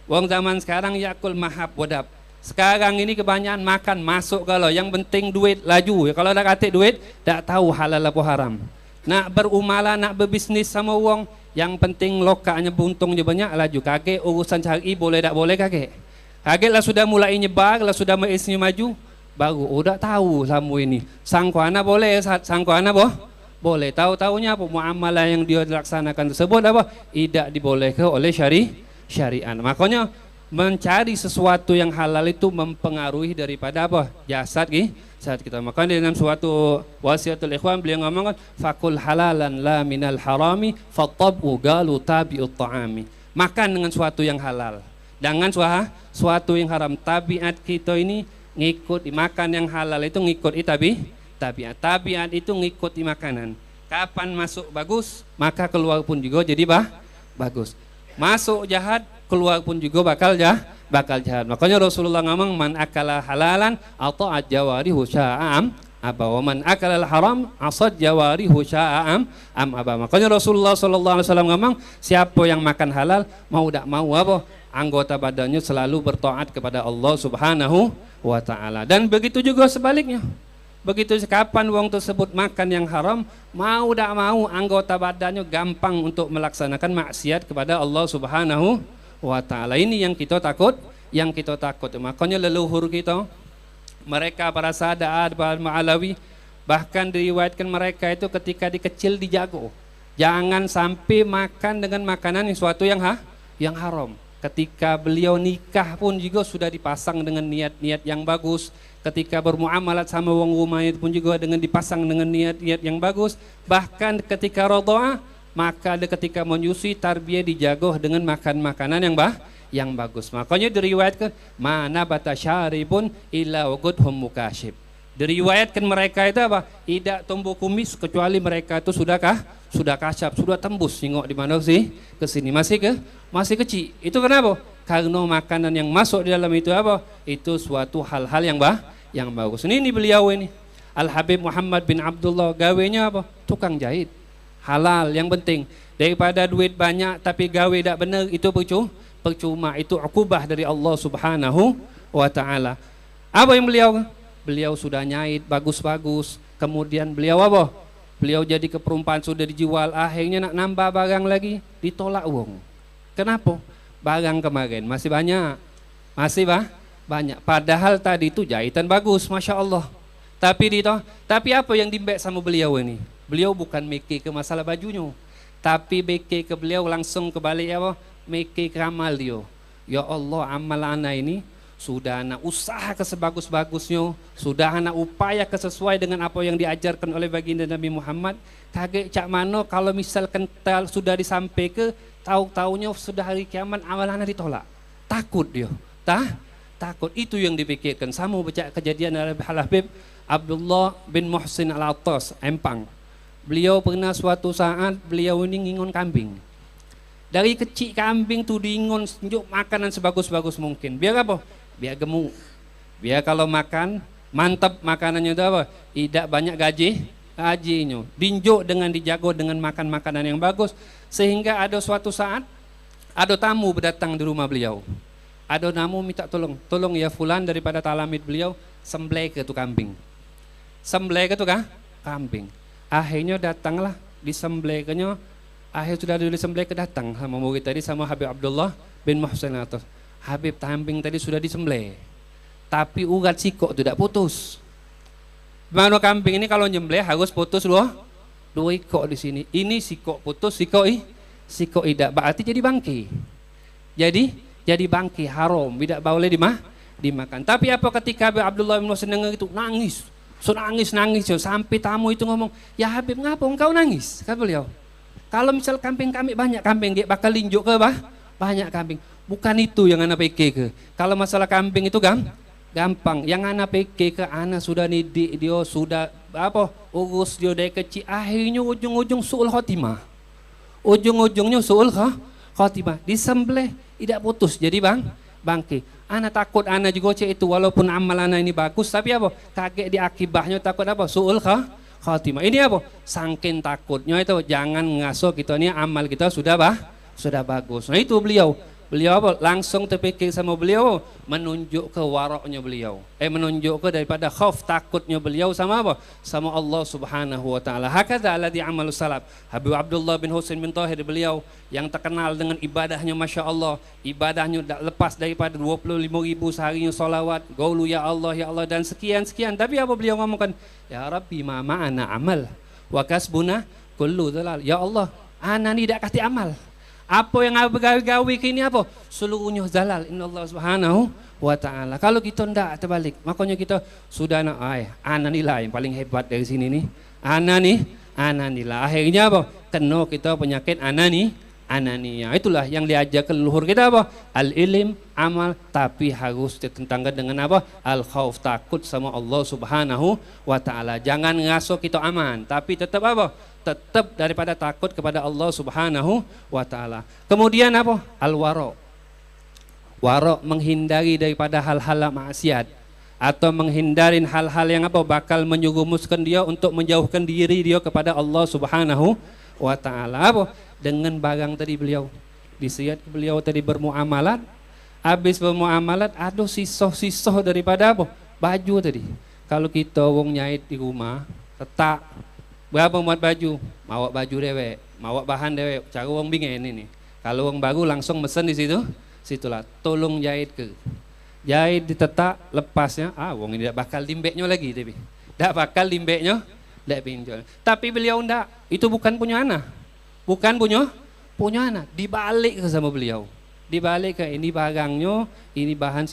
Wong zaman sekarang yakul mahab wadab. Sekarang ini kebanyakan makan masuk kalau yang penting duit laju. Kalau dah kata duit, tak tahu halal apa haram. Nak berumala, nak berbisnis sama wong, yang penting lokaknya buntungnya banyak laju. Kakek urusan cari boleh tak boleh kakek. Kakek lah sudah mulai nyebar, lah sudah maisnya maju, baru udah tahu sama ini. Sangkuana boleh, sangkuana boleh. Tahu-tahunya apa muamalah yang dia dilaksanakan tersebut apa? Tidak dibolehkan oleh syariat. Makanya mencari sesuatu yang halal itu mempengaruhi daripada apa? Jasad kita. Makanya dalam suatu wasiatul ikhwan beliau ngomong fakul halalan la minal harami fattabu galu tabi'ut ta'ami. Makan dengan suatu yang halal. Jangan suatu yang haram. Tabiat kita ini ngikut makan yang halal itu ngikut tabiat. Tabiat itu ngikuti makanan. Kapan masuk bagus, maka keluar pun juga jadi bagus. Masuk jahat, keluar pun juga bakal jahat. Makanya Rasulullah ngomong man akala halalan atau ajawarihu sya'am aba wa man akala haram asad jawarihu sya'am aba. Makanya Rasulullah sallallahu alaihi wasallam ngomong siapa yang makan halal mau tak mau apa? Anggota badannya selalu bertaat kepada Allah Subhanahu wa taala. Dan begitu juga sebaliknya. Begitu kapan wong tersebut makan yang haram, mau tak mau anggota badannya gampang untuk melaksanakan maksiat kepada Allah Subhanahu wa taala. Ini yang kita takut, Makanya leluhur kita, mereka para Sadat, para Ma'alawi, bahkan diriwayatkan mereka itu ketika dikecil dijago. Jangan sampai makan dengan makanan yang suatu yang haram. Ketika beliau nikah pun juga sudah dipasang dengan niat-niat yang bagus. Ketika bermuamalat sama wong rumah itu pun juga dengan dipasang dengan niat-niat yang bagus. Bahkan ketika radha'ah, maka ketika menyusui tarbiyah dijagoh dengan makan makanan yang bagus. Makanya diriwayatkan mana batasyaribun illa waqudhum mukashib. Diriwayatkan mereka itu apa? Tidak tumbuh kumis kecuali mereka itu sudah kasap, sudah tembus tengok di mana sih ke sini masih kecil. Itu kenapa? Karena makanan yang masuk di dalam itu apa? Itu suatu hal-hal yang bagus. Ini beliau ini Al Habib Muhammad bin Abdullah gawenya apa? Tukang jahit. Halal yang penting. Daripada duit banyak tapi gawe tak benar itu percuma. Itu ukubah dari Allah Subhanahu wa taala. Apa yang beliau sudah nyait bagus-bagus, kemudian beliau apa? Beliau jadi keperumpaan sudah dijual, akhirnya nak nambah barang lagi, ditolak wong. Kenapa? Barang kemarin masih banyak, banyak. Padahal tadi itu jahitan bagus, masya Allah. Tapi apa yang dimbek sama beliau ini? Beliau bukan mikir ke masalah bajunya, tapi mikir ke beliau langsung kebalik apa? Mikir ke amal dia. Ya Allah, amal anak ini sudah anak usaha ke sebagus-bagusnya, sudah anak upaya ke sesuai dengan apa yang diajarkan oleh baginda Nabi Muhammad. Kaget cak mano kalau misalkan sudah disampaikan, tahu-taunya sudah hari kiamat amal anak ditolak. Takut dia, takut. Itu yang dipikirkan. Sama baca kejadian dari Habib Abdullah bin Muhsin Al-Attas, Empang. Beliau pernah suatu saat beliau ini ngingon kambing. Dari kecil kambing tuh diingon makanan sebagus-bagus mungkin. Biar apa? Biar gemuk. Biar kalau makan mantap makanannya itu apa? Tidak banyak gajinya. Dinjuk dengan dijago dengan makan makanan yang bagus, sehingga ada suatu saat ada tamu berdatang di rumah beliau. Ada tamu minta tolong ya fulan daripada talamid beliau sembelih ke tu kambing. Sembelih ke tu kambing. Akhirnya datanglah disembelihnya. Akhir sudah disembelih ke datang sama murid tadi sama Habib Abdullah bin Muhsin atau Habib kambing tadi sudah disembelih. Tapi urat sikok tidak putus. Mana kambing ini kalau nyembelih harus putus dua ikok di sini. Ini sikok putus, sikok tidak, berarti jadi bangkai. Jadi bangkai haram, tidak boleh dimakan. Tapi apa ketika Abdullah bin Mas'ud dengar itu nangis sampai tamu itu ngomong, "Ya Habib, ngapa engkau nangis?" Kata beliau. "Kalau misal kambing kami banyak kambing, dia bakal linjuk ke banyak kambing. Bukan itu yang anak pikir ke. Kalau masalah kambing itu gampang. Yang anak pikir ke anak sudah didik dia, sudah urus dia dari kecil, akhirnya ujung-ujung su'ul khotimah. Ujung-ujungnya su'ul khotimah. Disembelih tidak putus jadi bangkai. Anak takut anak juga cek itu, walaupun amal anak ini bagus, tapi apa? Kaget di akibahnya, takut apa? Su'ul khotimah. Ini apa? Sangkin takutnya itu jangan ngasuh kita ini amal kita sudah bagus. Nah itu beliau apa? Langsung terpikir sama beliau, menunjuk ke waraknya beliau. Menunjuk ke daripada khauf takutnya beliau sama apa? Sama Allah Subhanahu wa taala. Hakadza alladhi amalu salaf. Habib Abdullah bin Husain bin Tahir beliau yang terkenal dengan ibadahnya Masya Allah. Ibadahnya tak lepas daripada 25.000 seharinya salawat, gaulu ya Allah dan sekian. Tapi apa beliau ngomongkan? Ya Rabbi ma ma'ana amal wa kasbuna kullu dhalal. Ya Allah, ana ni tak kasih amal. Apa yang gawe kini apa? Seluruhnya zalal. Innallaha subhanahu wa ta'ala. Kalau kita ndak terbalik, makanya kita sudah ana ni lah yang paling hebat dari sini nih. Ana ni lah. Akhirnya apa? Kena kita penyakit anania. Itulah yang diajar ke leluhur kita apa? Al-ilim, amal, tapi harus ditentangkan dengan apa? Al-khauf, takut sama Allah Subhanahu wa ta'ala. Jangan ngasuh kita aman, tapi tetap apa? Tetap daripada takut kepada Allah Subhanahu wa ta'ala. Kemudian apa? Al-wara'. Wara' menghindari daripada hal-hal maksiat atau menghindarin hal-hal yang apa? Bakal menyerumuskan dia untuk menjauhkan diri dia kepada Allah Subhanahu wa ta'ala. Apa? Dengan barang tadi beliau disiat beliau tadi bermuamalat. Habis bermuamalat ada sisa-sisa daripada apa? Baju tadi. Kalau kita wong nyait di rumah, letak berapa muat baju, mawak baju dewek, mawak bahan dewek, cara wong bingen ini. Kalau wong baru langsung mesen di situlah, tolong jahit ke. Jahit ditetak, lepasnya, wong ini tidak bakal limbeknya lagi, tapi tidak bakal limbeknya, tidak pinjol. Tapi beliau ndak, itu bukan punya anak, bukan punya anak, dibalik ke sama beliau, dibalik ke ini barangnya, ini bahan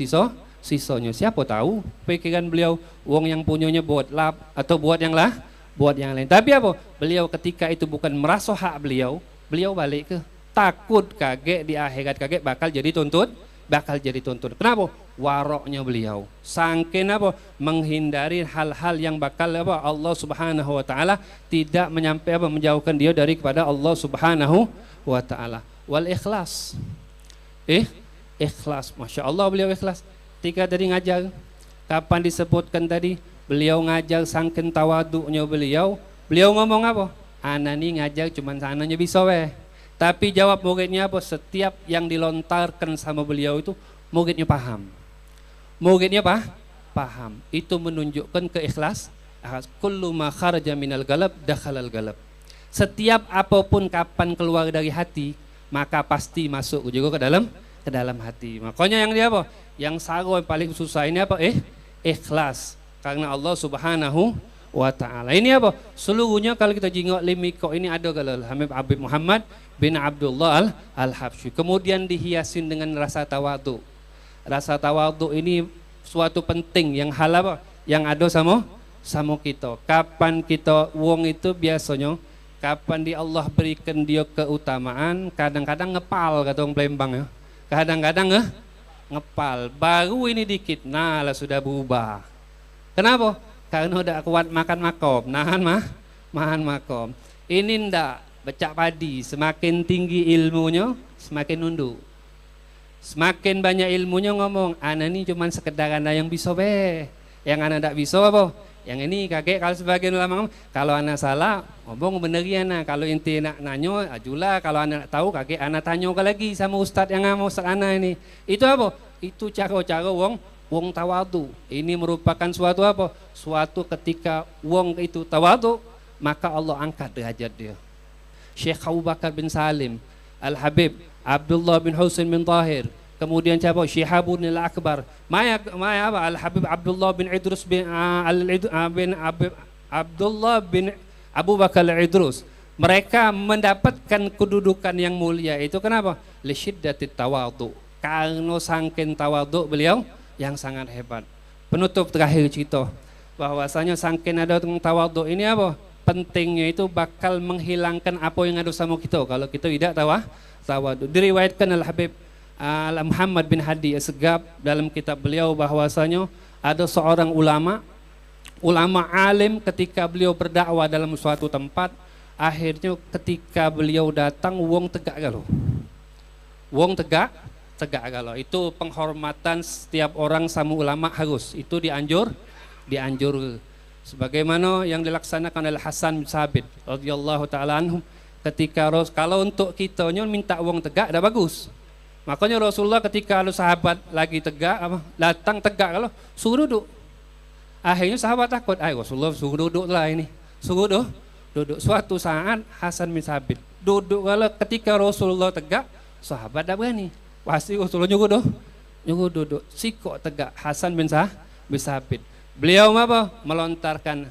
sisanya. Siapa tahu pikiran beliau, wong yang punyanya buat lap atau buat yang lain. Tapi apa? Beliau ketika itu bukan merasa hak beliau balik ke. Takut kaget di akhirat, kaget bakal jadi tuntut. Kenapa? Waroknya beliau. Sangkin apa? Menghindari hal-hal yang bakal apa? Allah Subhanahu wa taala tidak menjauhkan dia dari kepada Allah Subhanahu wa taala. Wal ikhlas. Ikhlas. Masya Allah beliau ikhlas. Ketika tadi ngajar, kapan disebutkan tadi? Beliau ngajar sangkin tawaduknya beliau ngomong apa? Ana nih ngajar cuman sananya bisa Tapi jawab muridnya apa? Setiap yang dilontarkan sama beliau itu muridnya paham. Paham. Itu menunjukkan keikhlas. Kullu ma kharaja minal galab dakhalal galab. Setiap apapun kapan keluar dari hati, maka pasti masuk juga ke dalam hati. Makanya yang dia apa? Yang saru yang paling susah ini apa? Ikhlas. Karena Allah Subhanahu wa ta'ala. Ini apa? Seluruhnya kalau kita jingok limiko ini ada kalau Habib Muhammad bin Abdullah al-Habsyi. Kemudian dihiasin dengan rasa tawadu. Rasa tawadu ini suatu penting yang hal apa? Yang ada sama kita. Kapan kita wong itu biasanya kapan di Allah berikan dia keutamaan, kadang-kadang ngepal kata orang Palembang ya. Kadang-kadang ngepal. Baru ini dikit, nah lah sudah berubah. Kenapa? Karena udah kuat makan makom, makan makom. Ini ndak becak padi, semakin tinggi ilmunya, semakin nunduk. Semakin banyak ilmunya ngomong, ana ini cuman sekedar ana yang bisa be. Yang ana ndak bisa apa? Yang ini kakek kalau sebagian ulama ngomong, kalau ana salah, ngomong benerin ana. Kalau inti nak nanyo, ajulah. Kalau ana tahu kakek ana tanya lagi sama ustaz yang ngomong ustaz ana ini. Itu apa? Itu cara-cara wong tawadu. Ini merupakan suatu apa? Suatu ketika wong itu tawadu, maka Allah angkat derajat dia. Syekh Abu Bakar bin Salim, Al-Habib Abdullah bin Husain bin Tahir, kemudian siapa? Syihabun al-Akbar, Maya apa? Al-Habib Abdullah bin Idrus bin Abdullah bin Abu Bakar al-Idrus. Mereka mendapatkan kedudukan yang mulia itu kenapa? Li syiddatit tawadhu. Karena sangkin tawadhu beliau yang sangat hebat. Penutup terakhir cerita bahwasanya sangkin ada tawadhu ini apa? Pentingnya itu bakal menghilangkan apa yang ada sama kita kalau kita tidak tawadhu. Diriwayatkan Al-Habib Muhammad bin Hadi As-Segaf dalam kitab beliau bahwasanya ada seorang ulama alim ketika beliau berdakwah dalam suatu tempat, akhirnya ketika beliau datang wong tegak galau. Wong tegak galau. Itu penghormatan setiap orang sama ulama harus. Itu dianjur. Sebagaimana yang dilaksanakan oleh Hasan bin Sabit radhiyallahu taala anhum ketika kalau untuk kita minta wong tegak dah bagus. Makanya Rasulullah ketika ada sahabat lagi tegak datang tegak kalau suruh duduk. Akhirnya sahabat takut, Rasulullah suruh duduk lah ini. Suruh duduk. Suatu saat Hasan bin Sabit duduk kalau ketika Rasulullah tegak, sahabat dah berani. Pasti Rasulullah nyuruh duduk. Sikok tegak Hasan bin Sabit. Beliau apa? Melontarkan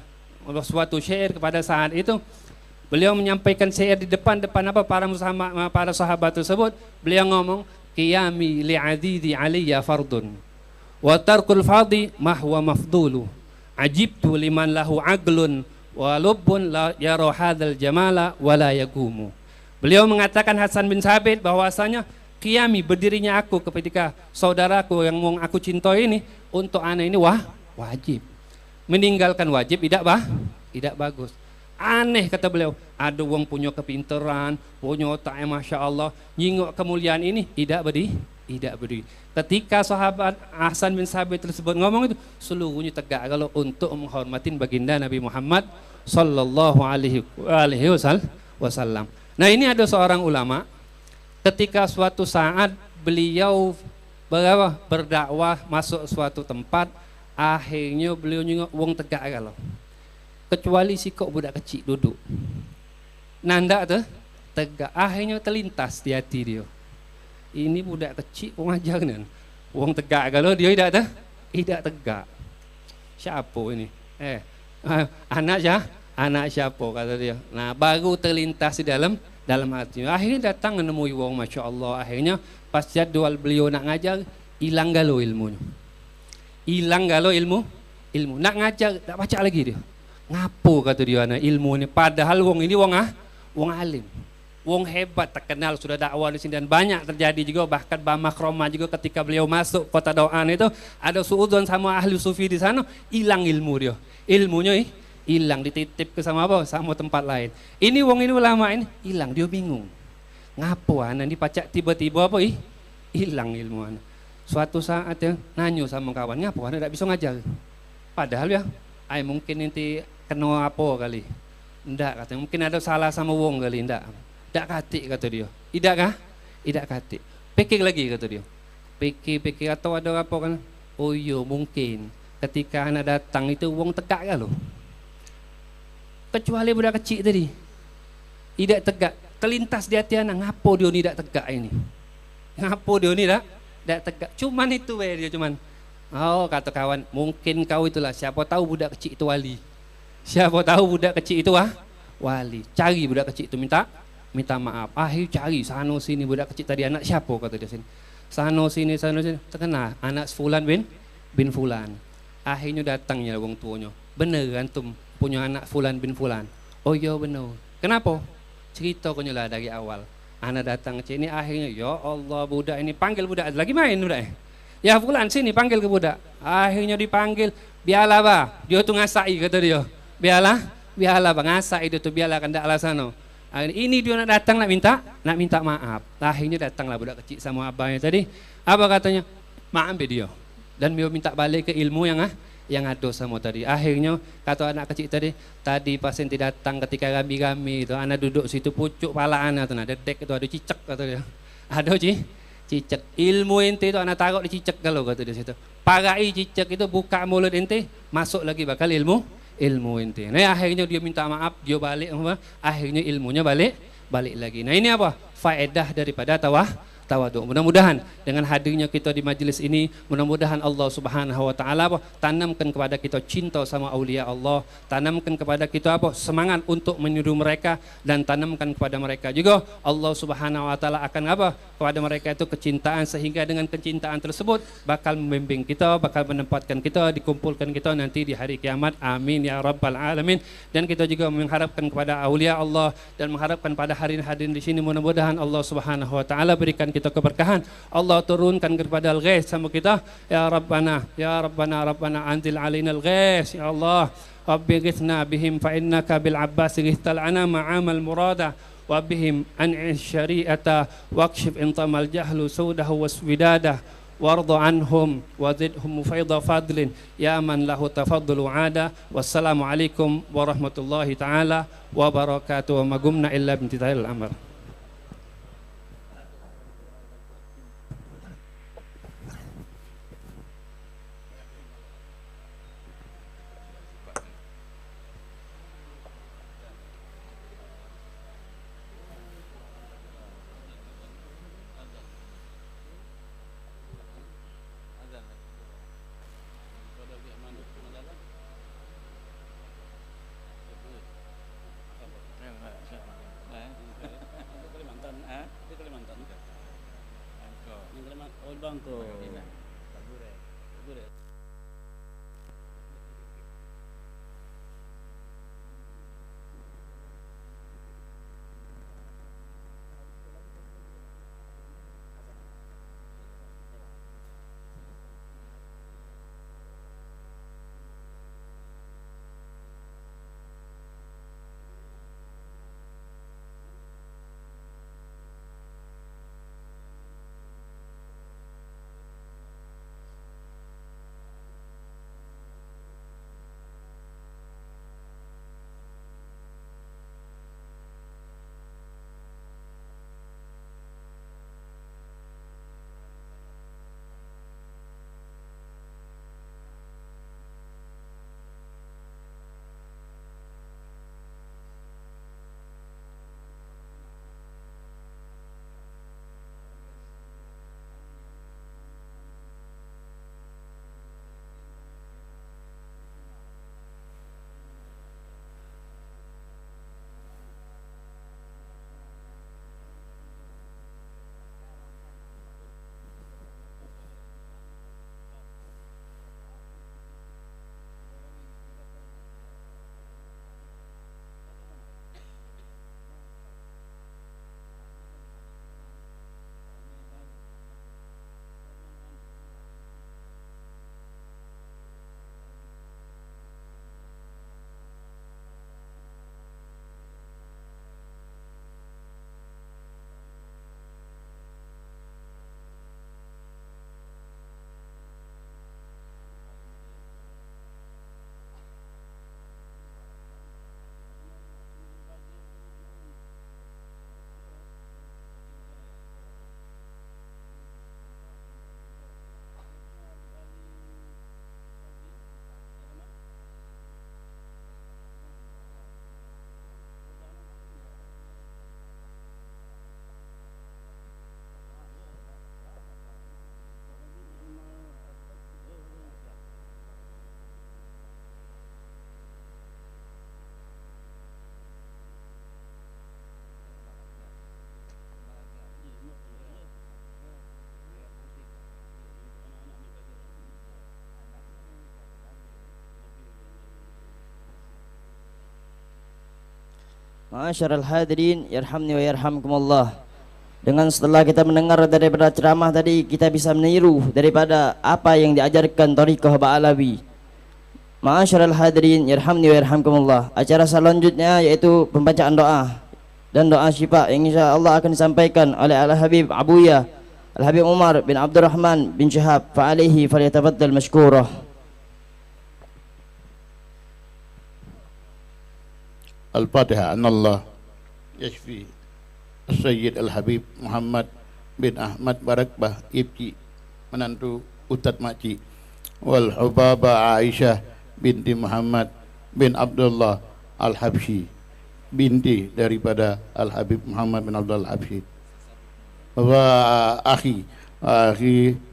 suatu syair kepada saat itu. Beliau menyampaikan syair di depan apa para sahabat tersebut. Beliau ngomong, qiyami li'adidi aliyya fardun wa tarkul fadhi mahwa mafdulu. Ajibtu liman lahu aglun wa lubbun la yara hadzal jamala wa la yagumu. Beliau mengatakan Hasan bin Sabit bahwasanya qiyami berdirinya aku ketika saudaraku yang mau aku cintai ini untuk anak ini wajib. Meninggalkan wajib tidak bagus. Aneh kata beliau, ada wong punya kepintaran, punya otak yang masya Allah, nyingok kemuliaan ini tidak berdiri. Ketika sahabat Hasan bin Sabit tersebut ngomong itu, seluruhnya tegak kalau untuk menghormatin baginda Nabi Muhammad sallallahu alaihi wasallam. Nah, ini ada seorang ulama ketika suatu saat beliau berdakwah masuk suatu tempat, akhirnya beliau nyengok wong tegak kalau kecuali si kok budak kecil duduk nanda tuh tegak, akhirnya terlintas di hati dia, ini budak kecil wong ajar nih wong tegak kalau dia tidak tegak. Siapa ini? Anak siapa kata dia. Nah, baru terlintas di dalam hatinya. Akhirnya datang menemui wong, masya Allah. Akhirnya pas jadwal beliau nak ngajar, hilang galau ilmunya. Ilmu nak ngajar tak baca lagi dia. Ngapo kata dia anak ilmu ini, padahal wong ini wong alim, wong hebat, terkenal sudah dakwah di sini dan banyak terjadi juga, bahkan Bamakroma juga ketika beliau masuk kota Doan itu ada suudzon sama ahli sufi di sana, hilang ilmunya hilang, dititip ke sama tempat lain. Ini wong ini ulama ini hilang, dia bingung. Ngapo anak ini pacak tiba-tiba hilang ilmu anak. Suatu saat ya nanyo sama kawan, ngapo anda tidak bisa ngajar, padahal ya mungkin nanti kena apa kali, ndak katanya, mungkin ada salah sama wong kali, ndak katik kata dia, tidak katik, pikir lagi kata dia, pikir atau ada apa kan, oh iya mungkin ketika anak datang itu wong tegak kan lo, kecuali budak kecil tadi tidak tegak, terlintas di hati anak, ngapo dia tidak tegak ini, ngapo dia tidak tegak, cuman itu dia cuman. Oh kata kawan, mungkin kau itulah, siapa tahu budak kecil itu wali. Siapa tahu budak kecil itu wali. Cari budak kecil itu minta maaf. Akhirnya cari sana sini budak kecil tadi anak siapa kata dia sini. Sana sini terkenal anak Fulan bin Fulan. Akhirnya datangnya wong tuanya. Bener antum punya anak Fulan bin Fulan. Oh iya benar. Kenapa? Cerita kau lah dari awal. Anak datang ke sini akhirnya ya Allah budak ini panggil budak lagi main budak. Ya Fulan sini panggil ke budak. Akhirnya dipanggil, biarlah bah, dia tuh ngasai kata dia. Biarlah bah ngasai itu tuh biarlah kan dak lah sana. Ini dia nak datang nak minta maaf. Akhirnya datanglah budak kecil sama abahnya tadi. Abah katanya, maaf dia. Dan dia minta balik ke ilmu yang ada sama tadi. Akhirnya kata anak kecil tadi pas ente datang ketika kami itu, anak duduk situ pucuk pala anak tu, dedek itu ada cicak kata dia. Ada cicak. Ilmu ente itu anak taruh di cicak kalau kata dia situ. Parai cicak itu buka mulut ente, masuk lagi bakal ilmu ente. Nah akhirnya dia minta maaf, dia balik, akhirnya ilmunya balik lagi. Nah ini apa? Faedah daripada tawadhu. Mudah-mudahan dengan hadirnya kita di majelis ini, mudah-mudahan Allah Subhanahu wa taala tanamkan kepada kita cinta sama aulia Allah, tanamkan kepada kita semangat untuk meniru mereka, dan tanamkan kepada mereka juga Allah Subhanahu wa taala akan kepada mereka itu kecintaan, sehingga dengan kecintaan tersebut bakal membimbing kita, bakal menempatkan kita, dikumpulkan kita nanti di hari kiamat. Amin ya rabbal alamin. Dan kita juga mengharapkan kepada aulia Allah dan mengharapkan pada hadirin di sini, mudah-mudahan Allah Subhanahu wa taala berikan kita keberkahan. Allah turunkan kepada al-ghais sama kita. Ya Rabbana anzil alaina al-ghais. Ya Allah, Rabbi ghithna bihim fa innaka bil abbas ghithtal'ana ma'amal murada wa bihim an'i syari'ata waqshif intamal jahlu saudahu waswidadah warda anhum wazidhum faidha fadlin ya man lahu tafaddulu ada. Wassalamu alaikum warahmatullahi taala wabarakatuh. Wa magumna illa bintitha'il amr. Ma'asyiral hadirin yarhamni wa yarhamkumullah. Dengan setelah kita mendengar daripada ceramah tadi, kita bisa meniru daripada apa yang diajarkan Thariqah Ba'alawi. Ma'asyiral hadirin yarhamni wa yarhamkumullah. Acara selanjutnya yaitu pembacaan doa. dan doa syifa yang insyaallah akan disampaikan oleh Al-Habib Abuya Al-Habib Umar bin Abdurrahman bin Syihab, fa alaihi falyatafaddal mashkurah. Al-Fatihah. Anallah yashfi Sayyid Al-Habib Muhammad bin Ahmad Barakbah Ibki, menantu Ustadz Makci, wal Hubaba Aisyah binti Muhammad bin Abdullah Al-Habsyi, binti daripada Al-Habib Muhammad bin Abdullah Al-Habsyi, wa akhi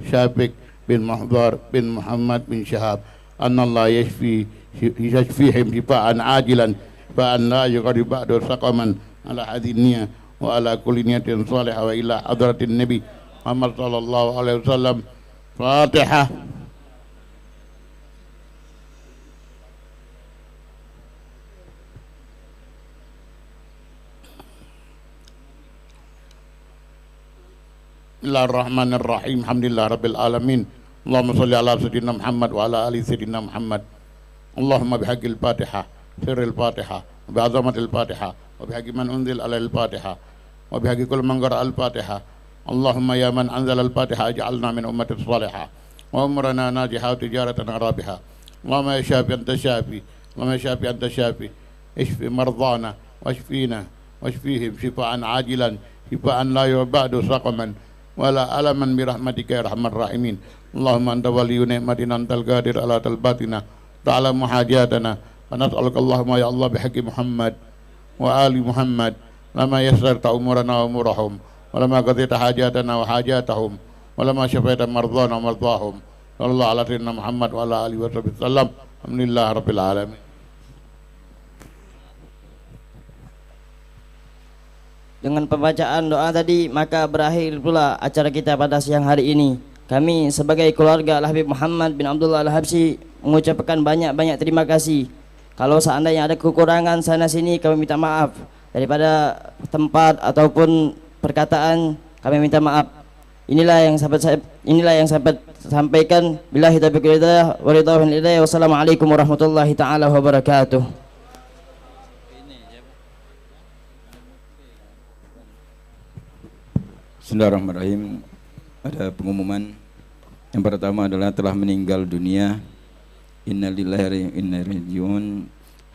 Syafiq bin Muhdar bin Muhammad bin Syihab, anallah yashfihim shifaan ajilan fa an la yuqadi ba'du saqaman ala hadhihi wa ala kulli niyatin salihah wa ila hadratin nabi Muhammad sallallahu alaihi wasallam. Fatihah. Bismillahirrahmanirrahim. Alhamdulillah rabbil alamin. Allahumma shalli ala sayyidina Muhammad wa ala ali sayyidina Muhammad. Allahumma bihaqqil Fatihah, sirril Fatihah, wa bi'azamatil Fatihah, wa bihaqqi man unzil alal Fatihah, wa bihaqqi kulli man qara'a al-Fatihah. Allahumma ya man anzala al-Fatihah ij'alna min ummatis salihah wa umrana najihah tijaratana rabiha. Allahumma ya syafi anta syafi, Allahumma ya syafi anta syafi, ishfi mardana washfina washfihim shifaan ajilan shifaan la yubadu saqaman wala alaman birahmatika ya arhamar rahimin. Allahumma anta waliyyu ni'matin antal qadir ala talbatina ta'ala muhajatana wa nas'aluka Allahumma ya Allah bihaqqi Muhammad wa ali Muhammad lama yassarta umurana wa umurahum wa lama qadita hajatana wa hajatahum wa lama syafaita mardana wa mardahum. Sallallahu ala sayyidina Muhammad wa ala alihi wa sahbihi sallam. Alhamdulillah rabbil alamin. Dengan pembacaan doa tadi, maka berakhir pula acara kita pada siang hari ini. Kami sebagai keluarga Al-Habib Muhammad bin Abdullah Al-Habsyi mengucapkan banyak-banyak terima kasih. Kalau seandainya ada kekurangan sana sini, kami minta maaf. Daripada tempat ataupun perkataan, kami minta maaf. Inilah yang sahabat sampaikan. Billahi taufiq wal hidayah wa ridha wal hidayah. Wassalamualaikum warahmatullahi taala wabarakatuh. Bismillahirrahmanirrahim. Ada pengumuman. Yang pertama adalah telah meninggal dunia, innalillahi wa inna ilaihi raji'un,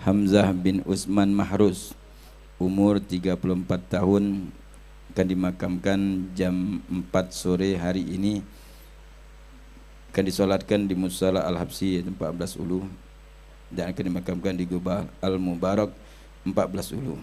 Hamzah bin Usman Mahruz, umur 34 tahun, akan dimakamkan jam 4 sore hari ini, akan disolatkan di Musala Al-Habsyi 14 Ulu dan akan dimakamkan di Gubah Al-Mubarak 14 Ulu.